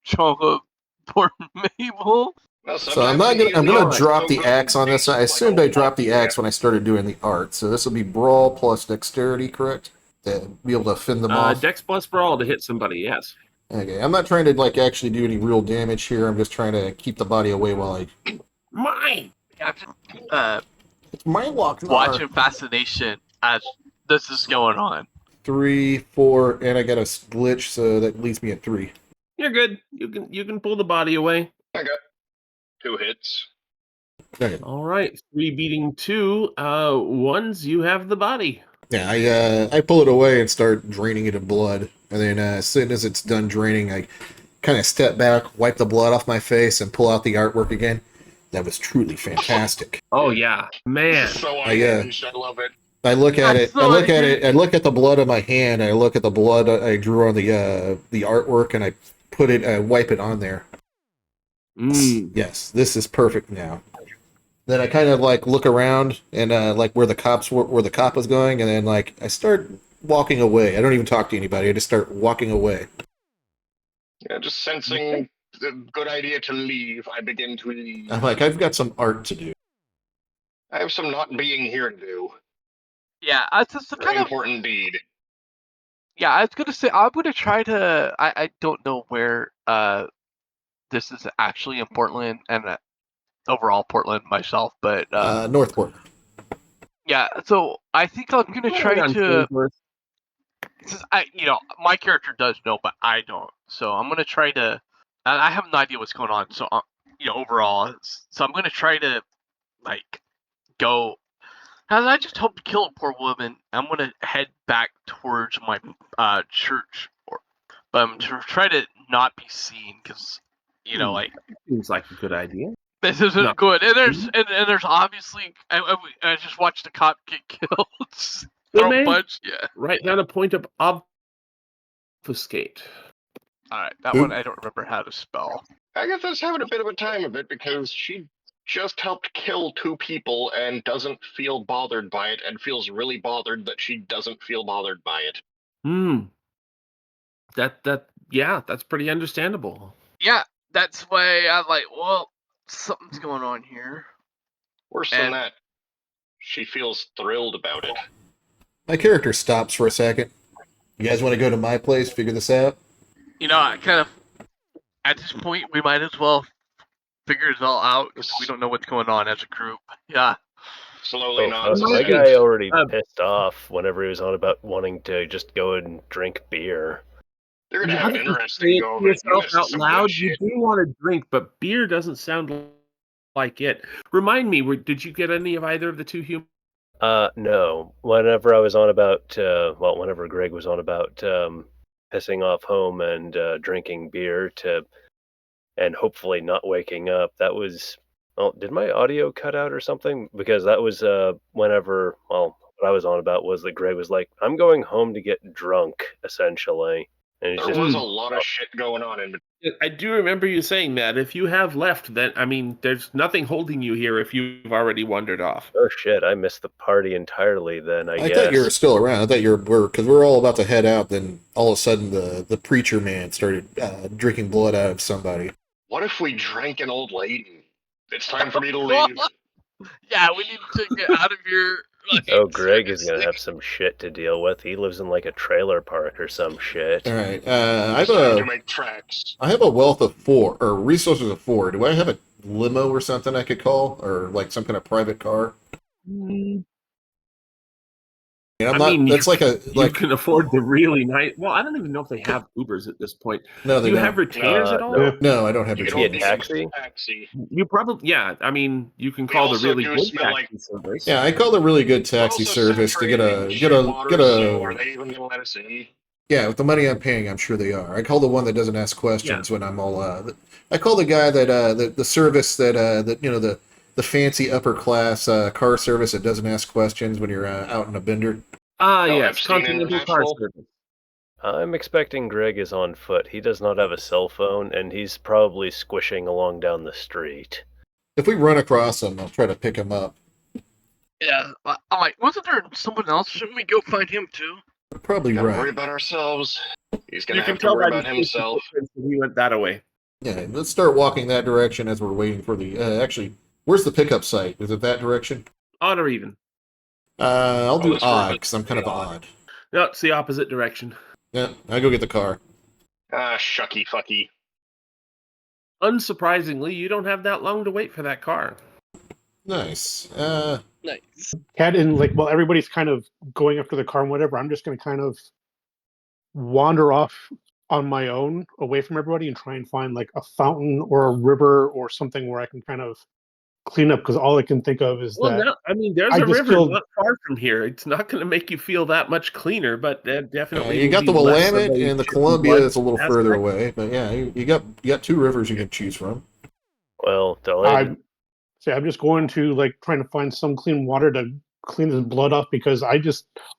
chunk of poor Mabel. Well, So I'm sometimes not you gonna I'm need gonna to drop go the good axe on this. I tastes assumed like I dropped the a axe when I started doing the art. So this will be brawl plus dexterity, correct? To be able to fend them off. Dex plus brawl to hit somebody. Yes. Okay, I'm not trying to like actually do any real damage here. I'm just trying to keep the body away while I. Mine. I'm just It's my walk. watching fascination as this is going on. 3, 4, and I got a glitch, so that leaves me at 3. You're good. You can pull the body away. I got 2 hits. Okay. All right. 3 beating 2. Ones, you have the body. Yeah, I pull it away and start draining it of blood, and then as soon as it's done draining, I kind of step back, wipe the blood off my face, and pull out the artwork again. That was truly fantastic. Oh yeah, man. So I unhinged, I love it. I look at it. That's I so look at it. I look at the blood on my hand. I look at the blood I drew on the artwork, and I put it. I wipe it on there. Yes, this is perfect now. Then I kind of like look around and like where the cop was going, and then like I start walking away. I don't even talk to anybody. I just start walking away. Yeah, just sensing a good idea to leave, I begin to leave. I'm like, I've got some art to do. I have some not being here to do. Yeah, it's just a Very kind of. important deed. Yeah, I was gonna say I'm gonna try to. I don't know where this is actually in Portland and overall Portland myself, but Northport. yeah. So I think I'm gonna try On to. Farnsworth. Since my character does know, but I don't. So I'm gonna try to. And I have no idea what's going on. So overall, so I'm gonna try to like go. And I just hope to kill a poor woman. I'm gonna head back towards my church, but I'm try to not be seen because like Seems like a good idea. this isn't No. good. And there's obviously I just watched the cop get killed. Good Throw man. punch. Yeah. Write down a point of obfuscate. Alright, that Oop. one I don't remember how to spell. Agatha's having a bit of a time of it because she just helped kill 2 people and doesn't feel bothered by it, and feels really bothered that she doesn't feel bothered by it. Yeah, that's pretty understandable. Yeah, that's why I'm like, well, something's going on here. Worse than And- that, she feels thrilled about it. My character stops for a second. You guys want to go to my place, figure this out? You know, I kind of, at this point, we might as well figure it all out because we don't know what's going on as a group. Yeah. Slowly Oh, nods fuck, his my head. guy already Uh, pissed off whenever he was on about wanting to just go and drink beer. They're gonna You have an haven't interesting say it go to of it. You yourself missed out some loud. good You shit. do want to drink, but beer doesn't sound like it. Remind me, did you get any of either of the two humans? No. Whenever I was on about, whenever Greg was on about pissing off home and drinking beer and hopefully not waking up, that was, did my audio cut out or something? Because that was whenever, what I was on about was that Greg was like, I'm going home to get drunk, essentially. And he's There just, was a lot of shit going on in between. I do remember you saying that. If you have left, then I mean, there's nothing holding you here if you've already wandered off. oh shit, I missed the party entirely then, I I guess. thought you were still around. I thought because we're all about to head out. Then all of a sudden, the preacher man started drinking blood out of somebody. What if we drank an old lady? It's time for me to leave. Yeah, we need to get out of here. Like, Oh, Greg is gonna seriously. have some shit to deal with. He lives in like a trailer park or some shit. All right. It's time to make tracks. I have a wealth of 4 or resources of 4. Do I have a limo or something I could call, or like some kind of private car? And I mean, that's you can afford the really nice. Well, I don't even know if they have Ubers at this point. No, Do they you don't. have retainers at all? No. No, I don't have You a can get only taxi. taxi? use taxi. You probably, yeah. I mean, you can We call the also really do good smell like- taxi service. Yeah, I called a really good taxi Also service to get saturated a so are they even gonna let us in? Yeah, with the money I'm paying, I'm sure they are. I call the one that doesn't ask questions when I'm all. I call the guy that the service that the fancy upper class car service that doesn't ask questions when you're out in a bender. Yes, Epstein Continental and Car Axel? Service. I'm expecting Greg is on foot. He does not have a cell phone, and he's probably squishing along down the street. If we run across him, I'll try to pick him up. Yeah, I'm like, wasn't there someone else? Shouldn't we go find him too? Probably Gotta worry right. about ourselves. He's gonna You can have to tell worry by about the himself. footprints that he went that way. Yeah, let's start walking that direction as we're waiting for the. Actually, where's the pickup site? Is it that direction? Odd or even? I'll do that's odd right. because I'm kind of odd. No, it's the opposite direction. Yeah, I go get the car. Ah, shucky fucky. Unsurprisingly, you don't have that long to wait for that car. Nice. Nice. Cat and like, while everybody's kind of going after the car and whatever, I'm just going to kind of wander off on my own away from everybody and try and find like a fountain or a river or something where I can kind of clean up, because all I can think of is Well, that no, I mean, there's I a just river feel- not far from here. It's not going to make you feel that much cleaner, but definitely you will got the be less of Willamette a and the chicken Columbia blood is a little further aspect. away, but yeah, you got 2 rivers you can choose from. Well, Delaney, I'm just going to like trying to find some clean water to clean his blood off, because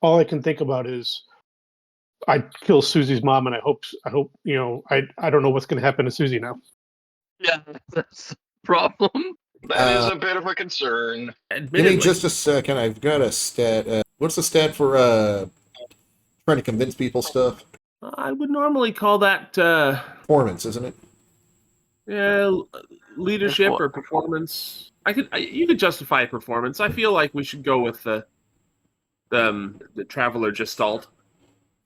all I can think about is I kill Susie's mom, and I hope I don't know what's going to happen to Susie now. Yeah, that's the problem. That is a bit of a concern. Give me Admittedly, just a second. I've got a stat. What's the stat for trying to convince people stuff? I would normally call that Performance, isn't it? leadership What? or performance. You could justify performance. I feel like we should go with the traveler gestalt.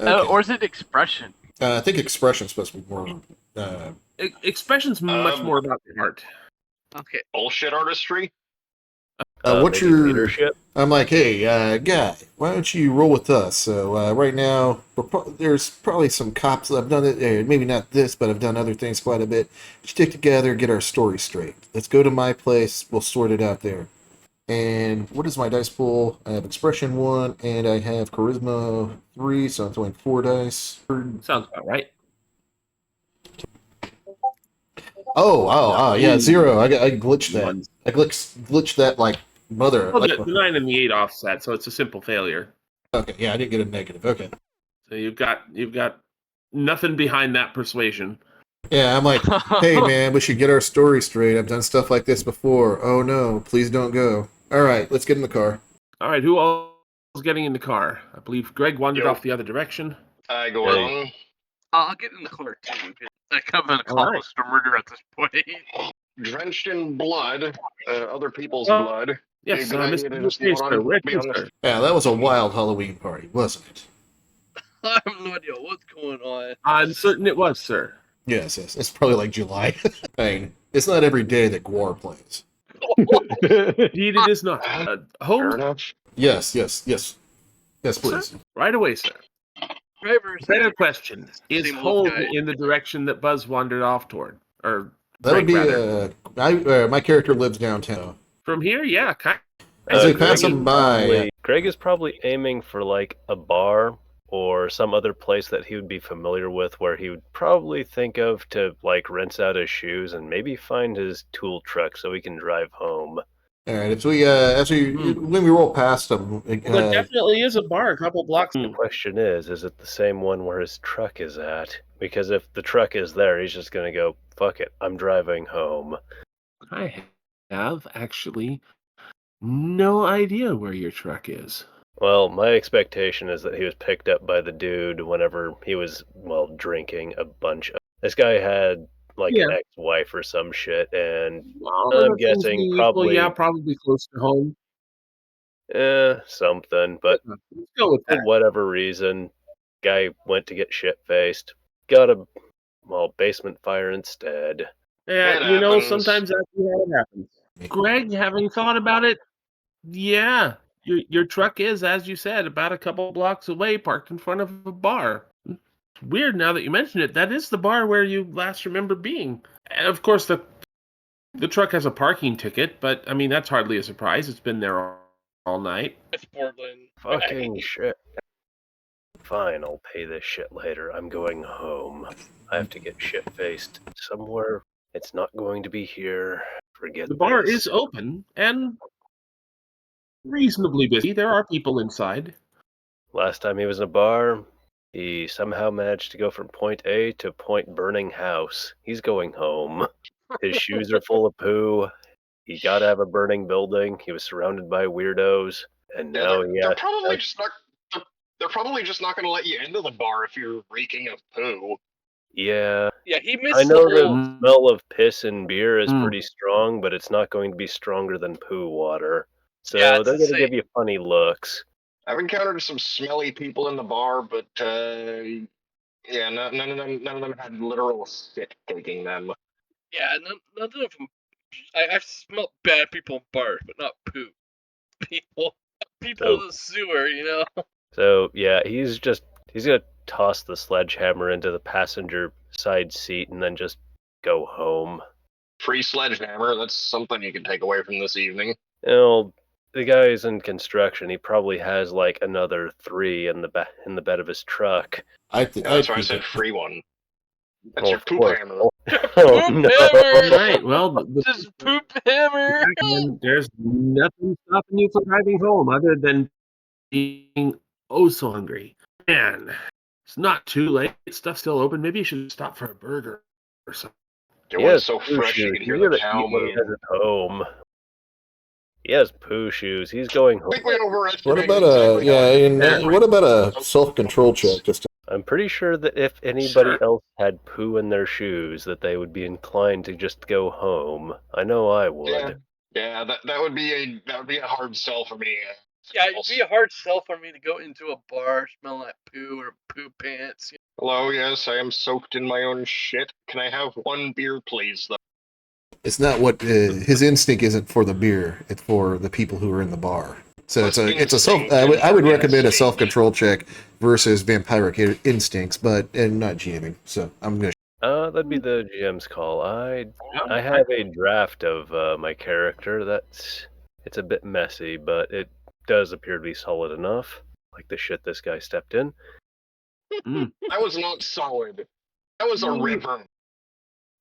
Okay. Or is it expression? I think expression's supposed to be more. Expression's much more about the heart. Okay. Bullshit artistry? What's maybe your leadership? I'm like, hey, guy, why don't you roll with us? So right now, there's probably some cops that have done it. Maybe not this, but I've done other things quite a bit. Stick together, get our story straight. Let's go to my place. We'll sort it out there. And what is my dice pool? I have expression 1, and I have charisma 3, so I'm throwing 4 dice. Sounds about right. Oh, yeah, 0. I glitched that. Ones. I glitched that like mother. Well, like- the 9 and the 8 offset, so it's a simple failure. okay, yeah, I didn't get a negative. Okay. So you've got nothing behind that persuasion. Yeah, I'm like, hey man, we should get our story straight. I've done stuff like this before. Oh no, please don't go. All right, let's get in the car. All right, who else is getting in the car? I believe Greg wandered Yo. off the other direction. I go Hey. along. I'll get in the car too. I haven't All right. accomplished a murder at this point. Drenched in blood, other people's Well, blood. Yes, Be a good idea Mr. to just Mystery, not sir. on, Where be to, on the sir? Yeah, that was a wild Halloween party, wasn't it? I have no idea what's going on. I'm certain it was, sir. Yes. It's probably like July. I mean, it's not every day that Gwar plays. Indeed, it is not. Fair Home? enough. Yes, please. Sir? Right away, sir. Drivers. Better question. Is Same old home guy. in the direction that Buzz wandered off toward? Or That would Greg, be rather. my character lives downtown. From here? Yeah, kind As we Greg pass is him by, probably- Greg is probably aiming for like a bar or some other place that he would be familiar with, where he would probably think of to like rinse out his shoes and maybe find his tool truck so he can drive home. all right. When we roll past him, there definitely is a bar a couple blocks. The question is it the same one where his truck is at? Because if the truck is there, he's just gonna go, fuck it, I'm driving home. I have actually no idea where your truck is. Well, my expectation is that he was picked up by the dude whenever he was, well, drinking a bunch of... This guy had, like, an ex-wife or some shit, and I'm guessing probably... probably close to home. Something, but Let's go with for that. whatever reason, guy went to get shit-faced, got a, well, basement fire instead. Yeah, It you know, happens. sometimes that's how it happens. Greg, having thought about it, yeah, your truck is, as you said, about a couple blocks away, parked in front of a bar. Weird now that you mention it. That is the bar where you last remember being. And of course, the truck has a parking ticket, but I mean, that's hardly a surprise. It's been there all night. It's Portland. Fucking shit. Fine, I'll pay this shit later. I'm going home. I have to get shit-faced somewhere. It's not going to be here. Forget The bar this. is open and reasonably busy. There are people inside. Last time he was in a bar, he somehow managed to go from point A to point burning house. He's going home. His shoes are full of poo. He gotta have a burning building. He was surrounded by weirdos. And now They're probably just not. They're probably just not going to let you into the bar if you're reeking of poo. Yeah. Yeah, he missed I know the the whole... smell of piss and beer is Mm. pretty strong, but it's not going to be stronger than poo water. So Yeah, it's they're the going to same. give you funny looks. I've encountered some smelly people in the bar, but yeah, none of them had literal shit taking them. Yeah, none of them... I've smelled bad people in bars, but not poo. People in the sewer, you know? So yeah, he's gonna toss the sledgehammer into the passenger side seat and then just go home. Free sledgehammer, that's something you can take away from this evening. You know, the guy's in construction. He probably has like another 3 in the bed of his truck. That's why I said free one. That's Well, your of poop course. hammer. Oh Poop no! hammer! Right. Well, Just poop hammer! there's nothing stopping you from driving home other than being oh so hungry. Man, it's not too late. Stuff's still open. Maybe you should stop for a burger or something. Your He one's has so poo fresh you shoes. can hear He's the gonna cow eat when he moo. has it home. He has poo shoes. He's going I home. think we What overestimated about a self-control check? Just I'm pretty sure that if anybody else had poo in their shoes, that they would be inclined to just go home. I know I would. Yeah, that would be a hard sell for me. Yeah, it'd be a hard sell for me to go into a bar smelling like poo or poo pants. Hello, yes, I am soaked in my own shit. Can I have one beer, please? Though. it's not what his instinct isn't for the beer; it's for the people who are in the bar. So it's a self. I would recommend a self-control check versus vampiric instincts, but not GMing. So I'm gonna. That'd be the GM's call. I have a draft of my character. It's a bit messy, but it does appear to be solid enough. Like the shit this guy stepped in. That was not solid. That was a river.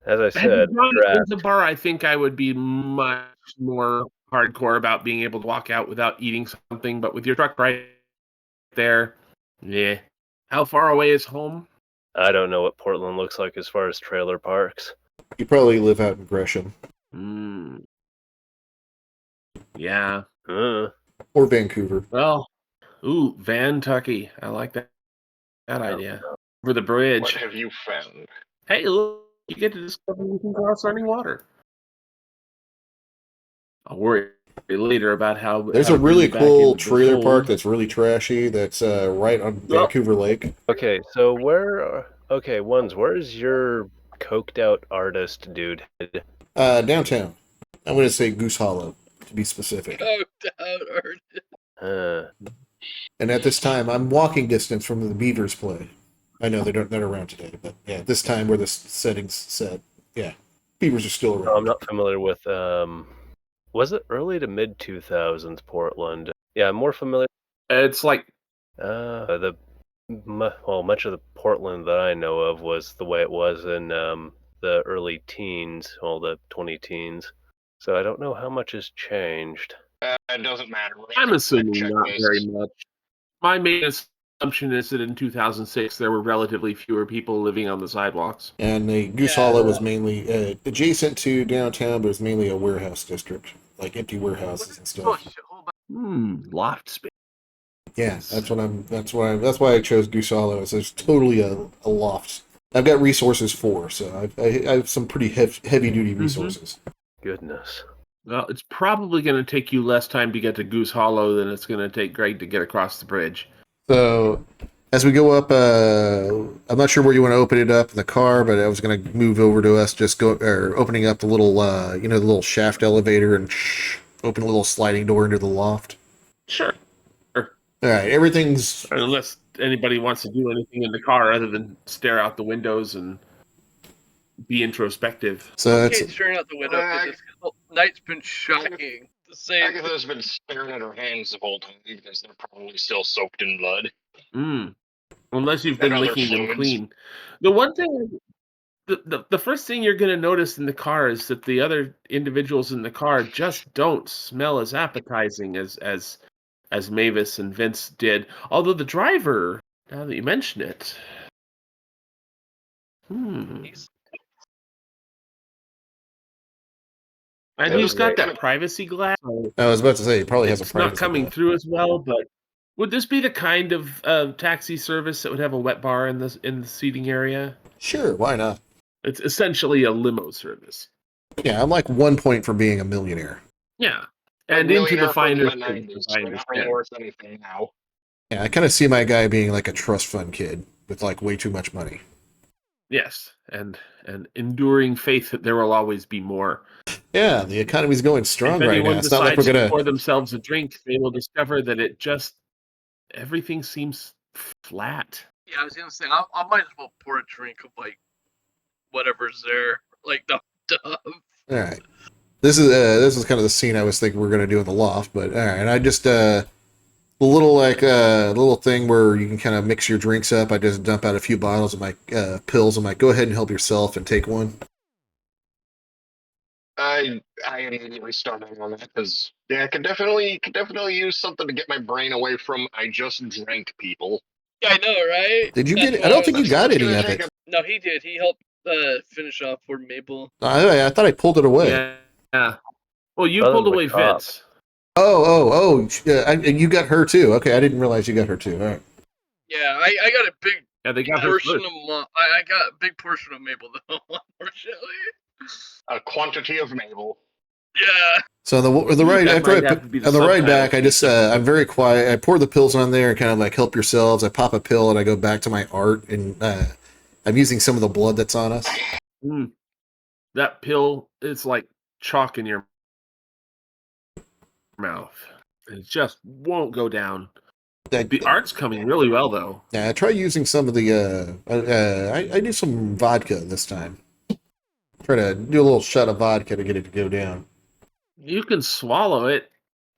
As I Had you said, gone draft. into the bar, I think I would be much more hardcore about being able to walk out without eating something. But with your truck right there, yeah. How far away is home? I don't know what Portland looks like as far as trailer parks. You probably live out in Gresham. Yeah. Or Vancouver. Well, Vantucky. I like that idea. For the What bridge. have you found? Hey, look, you get to discover you can cross running water. I'll worry later about how. There's how a to bring really you back cool into the trailer park fold. that's really trashy. That's right on Vancouver Lake. Okay, so where is your coked out artist dude headed? Downtown. I'm going to say Goose Hollow, to be specific. And at this time, I'm walking distance from the Beavers play. I know they're not around today, but yeah, at this time where the setting's set, yeah, Beavers are still around. I'm not familiar with, was it early to mid 2000s Portland? Yeah, I'm more familiar. It's like much of the Portland that I know of was the way it was in the early teens, the 20 teens. So I don't know how much has changed. It doesn't matter. I'm assuming not very much. My main assumption is that in 2006 there were relatively fewer people living on the sidewalks. And the Goose Hollow was mainly adjacent to downtown, but it was mainly a warehouse district, like empty warehouses and stuff. Loft space. Yeah, that's why I chose Goose Hollow. It's totally a loft. I've got resources so I have some pretty heavy duty resources. Goodness. Well, it's probably going to take you less time to get to Goose Hollow than it's going to take Greg to get across the bridge. So, as we go up, I'm not sure where you want to open it up in the car, but I was going to move over to us, opening up the little, the little shaft elevator and open a little sliding door into the loft. Sure. All right, everything's... Unless anybody wants to do anything in the car other than stare out the windows and be introspective. So I can't staring out the window because this night's been shocking. Agatha's been staring at her hands the whole time because they're probably still soaked in blood. Unless you've been licking them clean. The one thing, the first thing you're going to notice in the car is that the other individuals in the car just don't smell as appetizing as Mavis and Vince did. Although the driver, now that you mention it, and he's got that privacy glass. I was about to say, he probably has a privacy glass. It's not coming through as well, but would this be the kind of taxi service that would have a wet bar in the seating area? Sure, why not? It's essentially a limo service. Yeah, I'm like 1 point for being a millionaire. Yeah, and into the finer things. Not really worth anything now. Yeah, I kind of see my guy being like a trust fund kid with like way too much money. Yes, and enduring faith that there will always be more. Yeah, the economy's going strong right now. It's not like we're to gonna pour themselves a drink. They will discover that everything seems flat. Yeah, I was gonna say I might as well pour a drink of like whatever's there, like the stuff. All right, this is kind of the scene I was thinking we're gonna do in the loft, but all right, and I just the little thing where you can kind of mix your drinks up. I just dump out a few bottles of my pills. I'm like, go ahead and help yourself and take one. I immediately started on that because I could definitely use something to get my brain away from I just drank people. Yeah, I know, right? Did you get it? I don't think you got any of it. No, he did. He helped finish off for Mabel. I thought I pulled it away. Yeah. Well, you pulled away Vince. Oh! You got her too. Okay, I didn't realize you got her too. All right. Yeah, I got a big portion of I got a big portion of Mabel though, unfortunately. A quantity of Mabel. Yeah. So on the ride back, I just I'm very quiet. I pour the pills on there and kind of like help yourselves. I pop a pill and I go back to my art and I'm using some of the blood that's on us. That pill is like chalk in your mouth. It just won't go down. The art's coming really well though. Yeah, I try using some of the I do some vodka this time. Try to do a little shot of vodka to get it to go down. You can swallow it.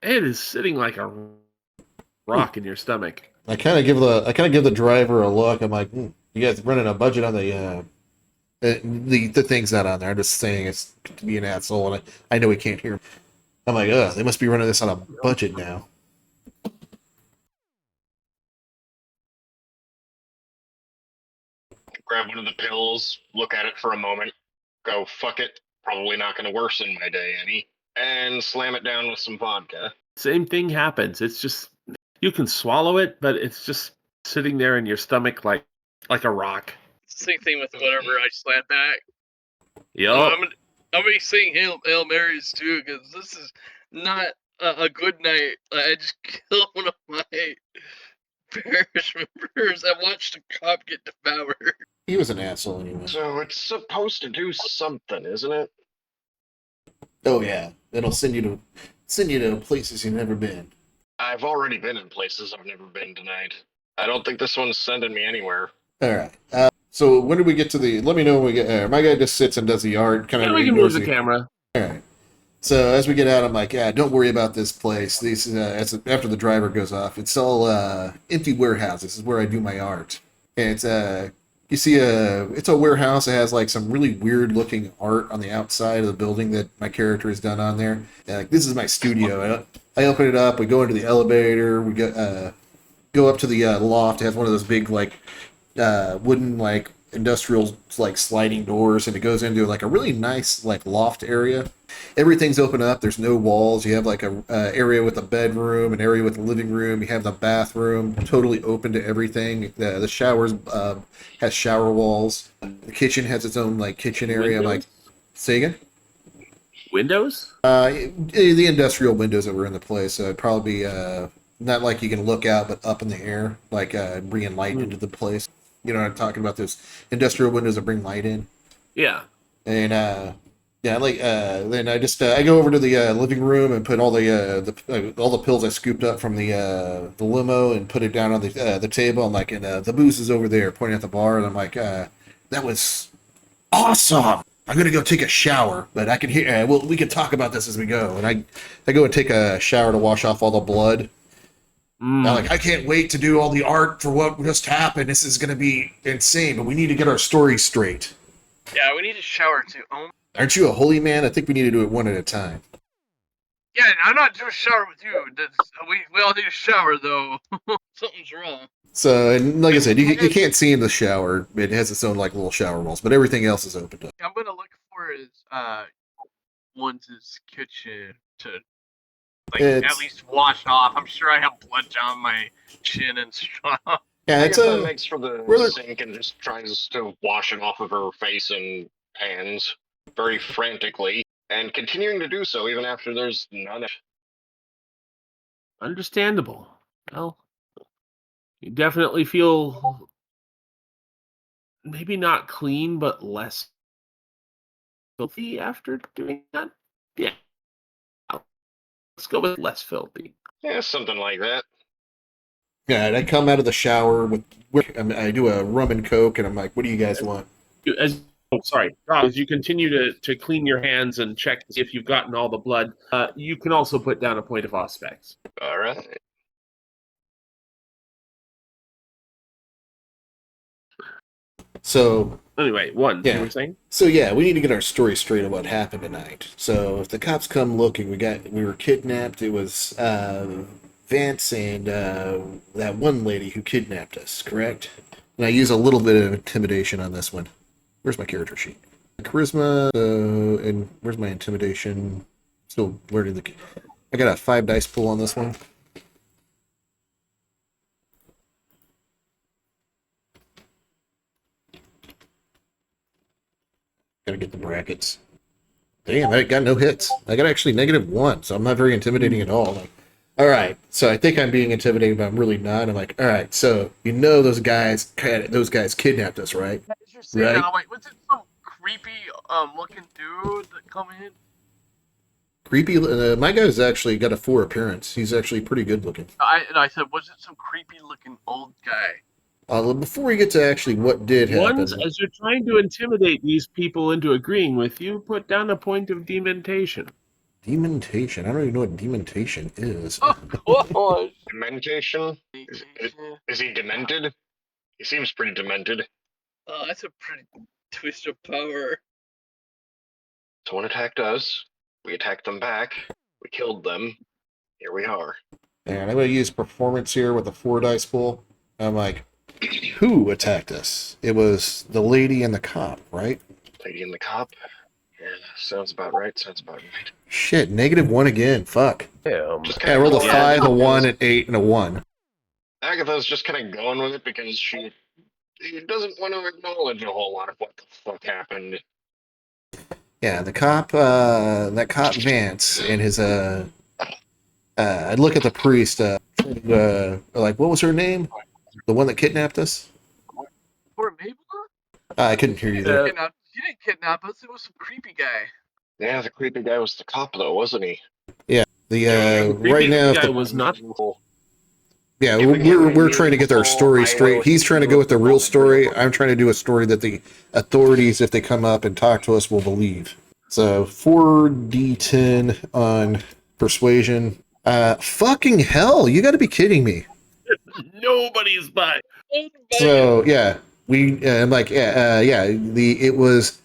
It is sitting like a rock in your stomach. I kind of give the driver a look. I'm like, you guys running a budget on the thing's not on there. I'm just saying it's to be an asshole, and I know he can't hear. I'm like, they must be running this on a budget now. grab one of the pills, look at it for a moment, go, fuck it, probably not going to worsen my day any, and slam it down with some vodka. Same thing happens. It's just you can swallow it, but it's just sitting there in your stomach like a rock. Same thing with whatever I slap back. Yup. I'm gonna be saying Hail Marys too, because this is not a good night. I just killed one of my parish members. I watched a cop get devoured. He was an asshole anyway. So it's supposed to do something, isn't it? Oh yeah, it'll send you to places you've never been. I've already been in places I've never been tonight. I don't think this one's sending me anywhere. All right. So when do we get to the? Let me know when we get. My guy just sits and does the art. Kind of. We can move the camera. All right. So as we get out, I'm like, yeah, don't worry about this place. These after the driver goes off, it's all empty warehouses. This is where I do my art. And it's you see it's a warehouse. It has like some really weird looking art on the outside of the building that my character has done on there. And, like, this is my studio. I open it up. We go into the elevator. We go up to the loft. It has one of those big like wooden like industrial like sliding doors, and it goes into like a really nice like loft area. Everything's open up. There's no walls. You have like a area with a bedroom, an area with a living room. You have the bathroom, totally open to everything. The showers has shower walls. The kitchen has its own like kitchen area. Like, say again. Windows? The industrial windows that were in the place. So it'd probably be not like you can look out, but up in the air, like bringing light into the place. You know what I'm talking about? Those industrial windows that bring light in. Yeah. And yeah, like then I just I go over to the living room and put all the pills I scooped up from the limo and put it down on the table. I'm like, and the booze is over there, pointing at the bar, and I'm like, that was awesome. I'm gonna go take a shower, but I can hear. We can talk about this as we go. And I go and take a shower to wash off all the blood. I'm like, I can't wait to do all the art for what just happened. This is going to be insane, but we need to get our story straight. Yeah, we need to shower too. Aren't you a holy man? I think we need to do it one at a time. Yeah, I'm not doing a shower with you. We all need a shower, though. Something's wrong. So, and like I said, you can't see in the shower. It has its own like little shower walls, but everything else is opened up. I'm gonna look for his kitchen to at least wash off. I'm sure I have blood down my chin and stuff. Yeah, it's makes for the sink and just tries to wash it off of her face and hands very frantically, and continuing to do so even after there's none. Understandable. Well, you definitely feel maybe not clean, but less filthy after doing that. Yeah. Let's go with less filthy. Yeah, something like that. Yeah, I come out of the shower I do a rum and coke, and I'm like, "What do you guys want?" As you continue to clean your hands and check to see if you've gotten all the blood, you can also put down a point of auspex. All right. So anyway, you were saying? So yeah, we need to get our story straight of what happened tonight. So if the cops come looking, we were kidnapped. It was Vance and that one lady who kidnapped us, correct? And I use a little bit of intimidation on this one. Where's my character sheet? Charisma, and where's my intimidation? Still learning I got a 5 dice pool on this one. Gotta get the brackets. Damn, I got no hits. I got actually -1, so I'm not very intimidating at all. Like, all right, so I think I'm being intimidating, but I'm really not. I'm like, all right, so those guys kidnapped us, right? Right. Like, was it some creepy looking dude that come in? Creepy. My guy's actually got a 4 appearance. He's actually pretty good looking. I said, was it some creepy looking old guy? Before we get to actually what did happen. As you're trying to intimidate these people into agreeing with you, put down a point of dementation. Dementation? I don't even know what dementation is. Oh, gosh. Dementation? Is he demented? He seems pretty demented. Oh, that's a pretty twist of power. Someone attacked us. We attacked them back. We killed them. Here we are. And I'm going to use performance here with a 4 dice pool. I'm like, Who attacked us? It was the lady and the cop, right? Lady and the cop. Yeah, sounds about right. Shit, -1 again. Fuck. Damn. Just Yeah, I rolled a 5, a 1, an 8, and a 1. Agatha's just kind of going with it because she doesn't want to acknowledge a whole lot of what the fuck happened. Yeah, the cop, that cop Vance and his, I'd look at the priest, like, what was her name? The one that kidnapped us? Poor Mabel? I couldn't hear you there. She didn't kidnap us. It was some creepy guy. Yeah, the creepy guy was the cop, though, wasn't he? Yeah, right now, guy was not. Yeah, we're trying to get our story straight. He's trying to go with the real story. I'm trying to do a story that the authorities, if they come up and talk to us, will believe. So 4d10 on persuasion. Fucking hell! You got to be kidding me. Nobody's by. So yeah, I'm like, it was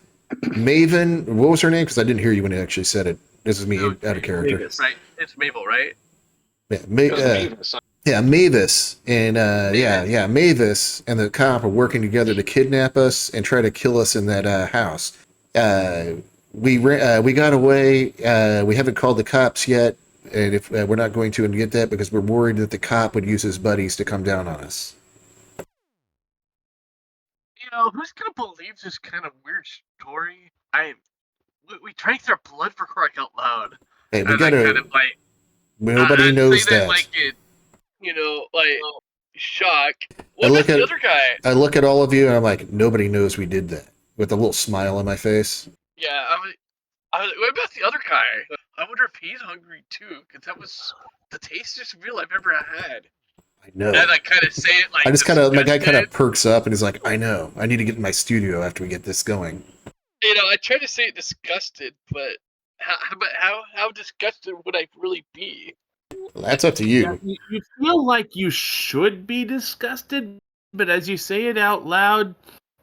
Maven. What was her name? Because I didn't hear you when you actually said it. This is me out of character. Mavis, right? It's Mabel, right? Yeah, Mavis and Mavis and the cop are working together to kidnap us and try to kill us in that house. We got away. We haven't called the cops yet, and if we're not going to get that because we're worried that the cop would use his buddies to come down on us. You know, who's gonna believe this kind of weird story? We drank their blood for crying out loud. Hey, we And gotta. kind of like, Nobody knows say that. like it, like shock. What about the other guy? I look at all of you and I'm like, nobody knows we did that. With a little smile on my face. Yeah, what about the other guy? I wonder if he's hungry too, because that was the tastiest meal I've ever had. I know. And I kind of say it like I just kind of, my guy kind of disgusted. perks up and he's like, I know. I need to get in my studio after we get this going. I try to say it disgusted, but how disgusted would I really be? Well, that's up to you. Yeah, you feel like you should be disgusted, but as you say it out loud,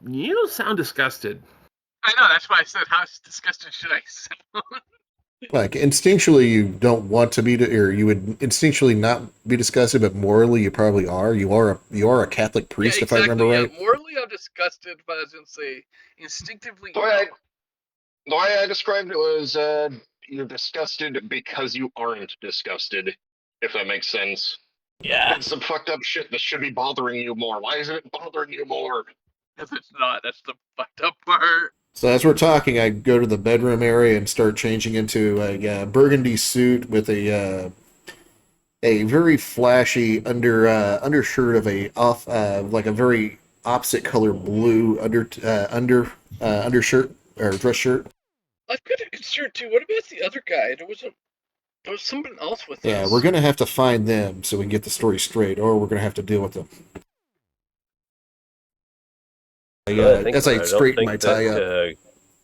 you don't sound disgusted. I know, that's why I said, how disgusted should I sound? Like, instinctually, you don't want to be, or you would instinctually not be disgusted, but morally, you probably are. You are a Catholic priest, Yeah, if I remember right. Yeah, morally, I'm disgusted, but I was going to say, instinctively, The way I described it was, you're disgusted because you aren't disgusted, if that makes sense. yeah. It's some fucked up shit that should be bothering you more. Why isn't it bothering you more? Because it's not. That's the fucked up part. So as we're talking, I go to the bedroom area and start changing into a burgundy suit with a very flashy undershirt of like a very opposite color blue undershirt or dress shirt. I've got a concern too. What about the other guy? There was someone else with us. Yeah, we're gonna have to find them so we can get the story straight, or we're gonna have to deal with them. As I straighten my tie up.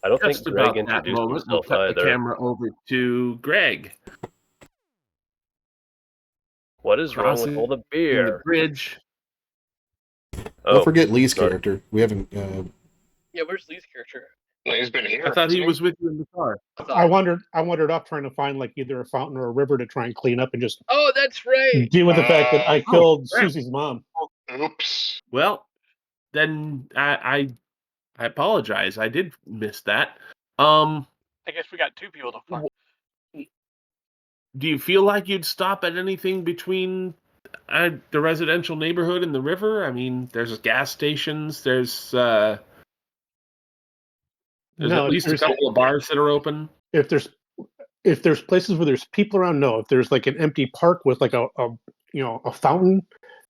I don't Just think Greg about that introduced moment, we'll himself cut the either. camera over to Greg. What is wrong with all the In the beer? bridge. Don't forget Lee's sorry. character. We haven't. Yeah, where's Lee's character? Well, he's been here. I thought he hasn't was with you in the car. I wandered off trying to find like either a fountain or a river to try and clean up and just Oh, that's right. deal with the fact that I killed crap. Susie's mom. Oops. Well, then I apologize. I did miss that. I guess we got two people to find. Do you feel like you'd stop at anything between the residential neighborhood and the river? I mean, there's gas stations. There's No, at least a there's- couple of bars that are open. If there's places where there's people around, no. If there's like an empty park with like a fountain,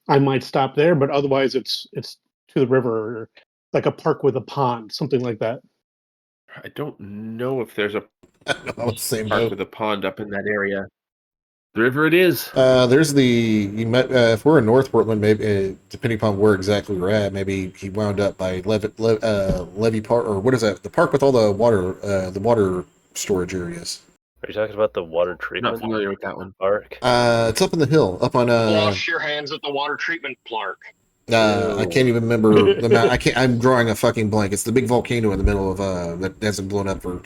I might stop there. But otherwise, it's to the river or like a park with a pond, something like that. I don't know if there's a Same park boat. with a pond up in that area. The river it is. There's if we're in North Portland, maybe depending upon where exactly we're at, maybe he wound up by Levy Park, or what is that? The park with all the water storage areas. Are you talking about the water treatment Not familiar with that one. park? It's up in the hill, up on Wash your hands at the water treatment park. I can't even remember the mount. I'm drawing a fucking blank. It's the big volcano in the middle of that hasn't blown up for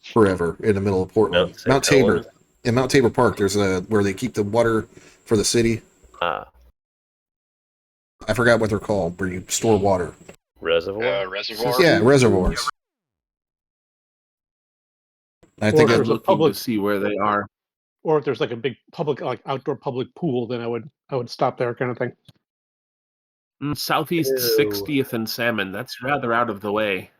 forever in the middle of Portland. St. Mount Tabor. Helens? In Mount Tabor Park, there's where they keep the water for the city. Ah, I forgot what they're called, where you store water. Reservoir? Reservoir. Yeah, reservoirs. I Or think if I'm there's a looking public, to see where they are. or if there's like a big public, like outdoor public pool, then I would stop there, kind of thing. Southeast Ew. 60th and Salmon. That's rather out of the way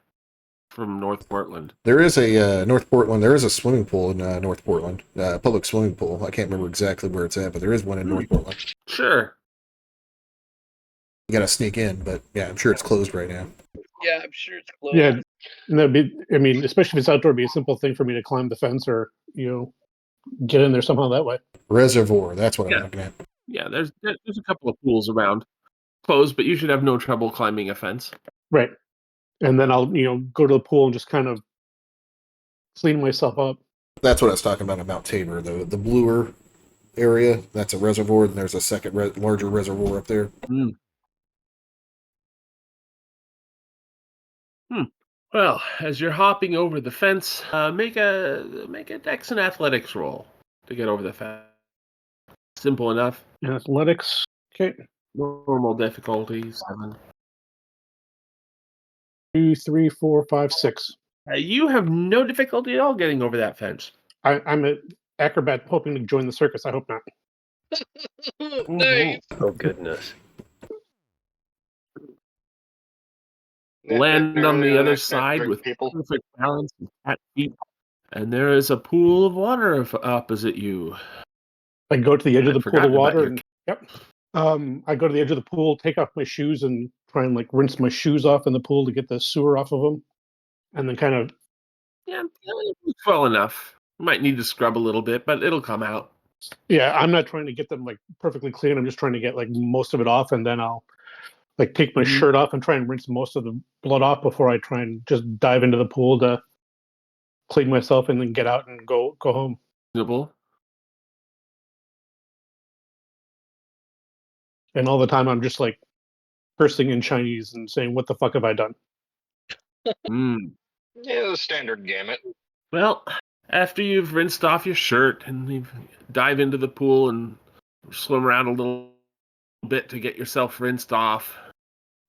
from North Portland. there is a North Portland. There is a swimming pool in North Portland, public swimming pool. I can't remember exactly where it's at, but there is one in North Portland. Sure. You got to sneak in, but yeah, I'm sure it's closed right now. Yeah, I'm sure it's close. Yeah, and that'd be. I mean, especially if it's outdoor, it'd be a simple thing for me to climb the fence or get in there somehow that way. Reservoir. That's what Yeah. I'm looking at. Yeah, there's a couple of pools around. Closed, but you should have no trouble climbing a fence. Right. And then I'll go to the pool and just kind of clean myself up. That's what I was talking about at Mount Tabor. The bluer area. That's a reservoir, and there's a second larger reservoir up there. Well, as you're hopping over the fence, make a Dex and Athletics roll to get over the fence. Simple enough. And athletics. Okay. Normal difficulty 7. 2, 3, 4, 5, 6. You have no difficulty at all getting over that fence. I'm an acrobat hoping to join the circus. I hope not. Nice. Oh, goodness. Land on the other side with perfect balance and flat feet, and there is a pool of water opposite you. I go to the edge of the pool of water. Your... Yep. I go to the edge of the pool, take off my shoes, and try and rinse my shoes off in the pool to get the sewer off of them, and then kind of. Yeah, well enough. You might need to scrub a little bit, but it'll come out. Yeah, I'm not trying to get them perfectly clean. I'm just trying to get most of it off, and then I'll take my shirt off and try and rinse most of the blood off before I try and just dive into the pool to clean myself and then get out and go home. And all the time I'm just cursing in Chinese and saying, "What the fuck have I done?" Yeah, the standard gamut. Well, after you've rinsed off your shirt and you dive into the pool and swim around a little bit to get yourself rinsed off,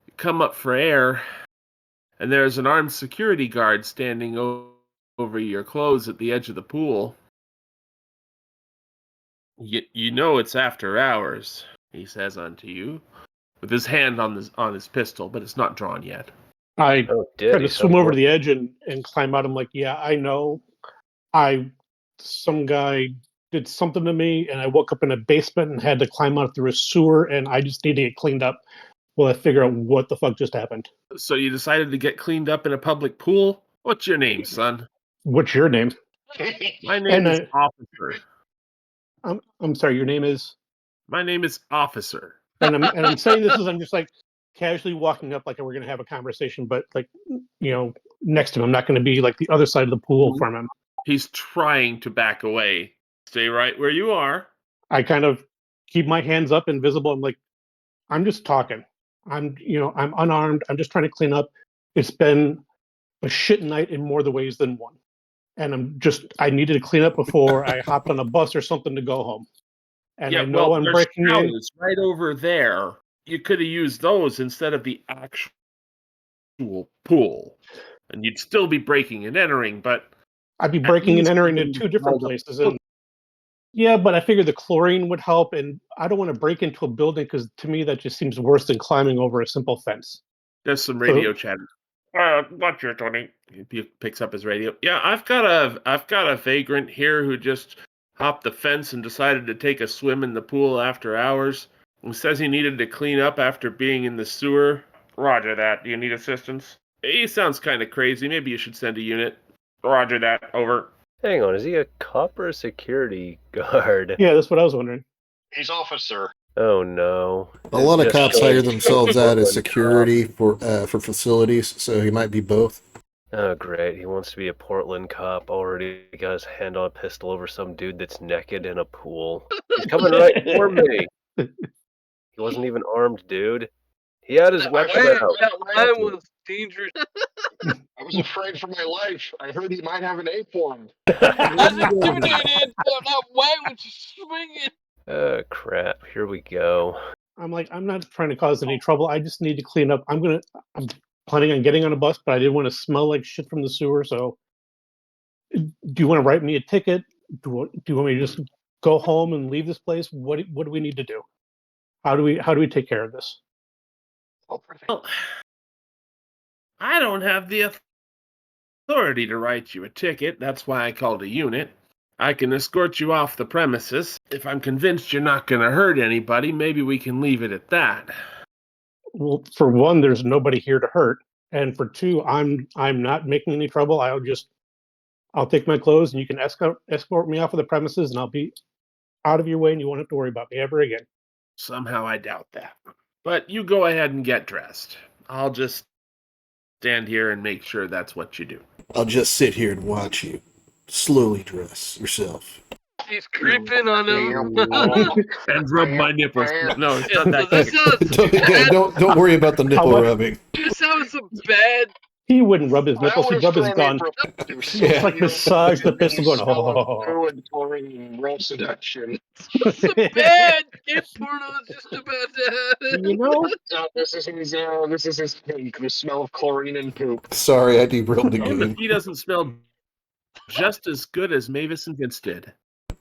you come up for air, and there's an armed security guard standing over your clothes at the edge of the pool. You know it's after hours, he says unto you, with his hand on his pistol, but it's not drawn yet. I try to swim over to the edge and climb out. I'm like, yeah, I know. Some guy did something to me, and I woke up in a basement and had to climb out through a sewer, and I just need to get cleaned up while I figure out what the fuck just happened. So you decided to get cleaned up in a public pool? What's your name, son? What's your name? My name is Officer. I'm sorry, your name is? My name is Officer. And I'm saying this as I'm just casually walking up like we're going to have a conversation, but next to him. I'm not going to be the other side of the pool from him. He's trying to back away. Stay right where you are. I kind of keep my hands up, invisible. I'm I'm just talking. I'm unarmed. I'm just trying to clean up. It's been a shit night in more the ways than one. And I needed to clean up before I hopped on a bus or something to go home. And I know I'm breaking in. Right over there. You could have used those instead of the actual pool. And you'd still be breaking and entering, but... I'd be breaking and entering in two different places. And yeah, but I figured the chlorine would help, and I don't want to break into a building because to me that just seems worse than climbing over a simple fence. There's some radio chatter. What's your Tony? He picks up his radio. Yeah, I've got a vagrant here who just hopped the fence and decided to take a swim in the pool after hours. He says he needed to clean up after being in the sewer. Roger that. Do you need assistance? He sounds kind of crazy. Maybe you should send a unit. Roger that. Over. Hang on, is he a cop or a security guard? Yeah, that's what I was wondering. He's officer. Oh no. A lot of cops hire themselves out as security for facilities, so he might be both. Oh great, he wants to be a Portland cop. Already got his hand on a pistol over some dude that's naked in a pool. He's coming right for me. He wasn't even armed, dude. He had his weapon out. That line was dangerous. I was afraid for my life. I heard he might have an acorn. I was intimidated. That line was just swinging. Oh crap, here we go. I'm like, I'm not trying to cause any trouble. I just need to clean up. I'm planning on getting on a bus, but I didn't want to smell like shit from the sewer. So, do you want to write me a ticket? Do you want me to just go home and leave this place? What do we need to do? How do we take care of this? Well, I don't have the authority to write you a ticket. That's why I called a unit. I can escort you off the premises. If I'm convinced you're not going to hurt anybody, maybe we can leave it at that. Well, for one, there's nobody here to hurt, and for two, I'm not making any trouble. I'll take my clothes, and you can escort me off of the premises, and I'll be out of your way, and you won't have to worry about me ever again. Somehow I doubt that. But you go ahead and get dressed. I'll just stand here and make sure that's what you do. I'll just sit here and watch you slowly dress yourself. He's creeping on him. And rub my nipples. No, it's not that This good. Don't worry about the nipple rubbing. This sounds some bad. He wouldn't rub his nipples. He'd rub his gun. It's like massage the pistol going, oh. Real seduction. Some bad kid porno is just about to happen. You know? This is his pink. The smell of chlorine and poop. Sorry, I derailed the Even if game. he doesn't smell just as good as Mavis and Vince did.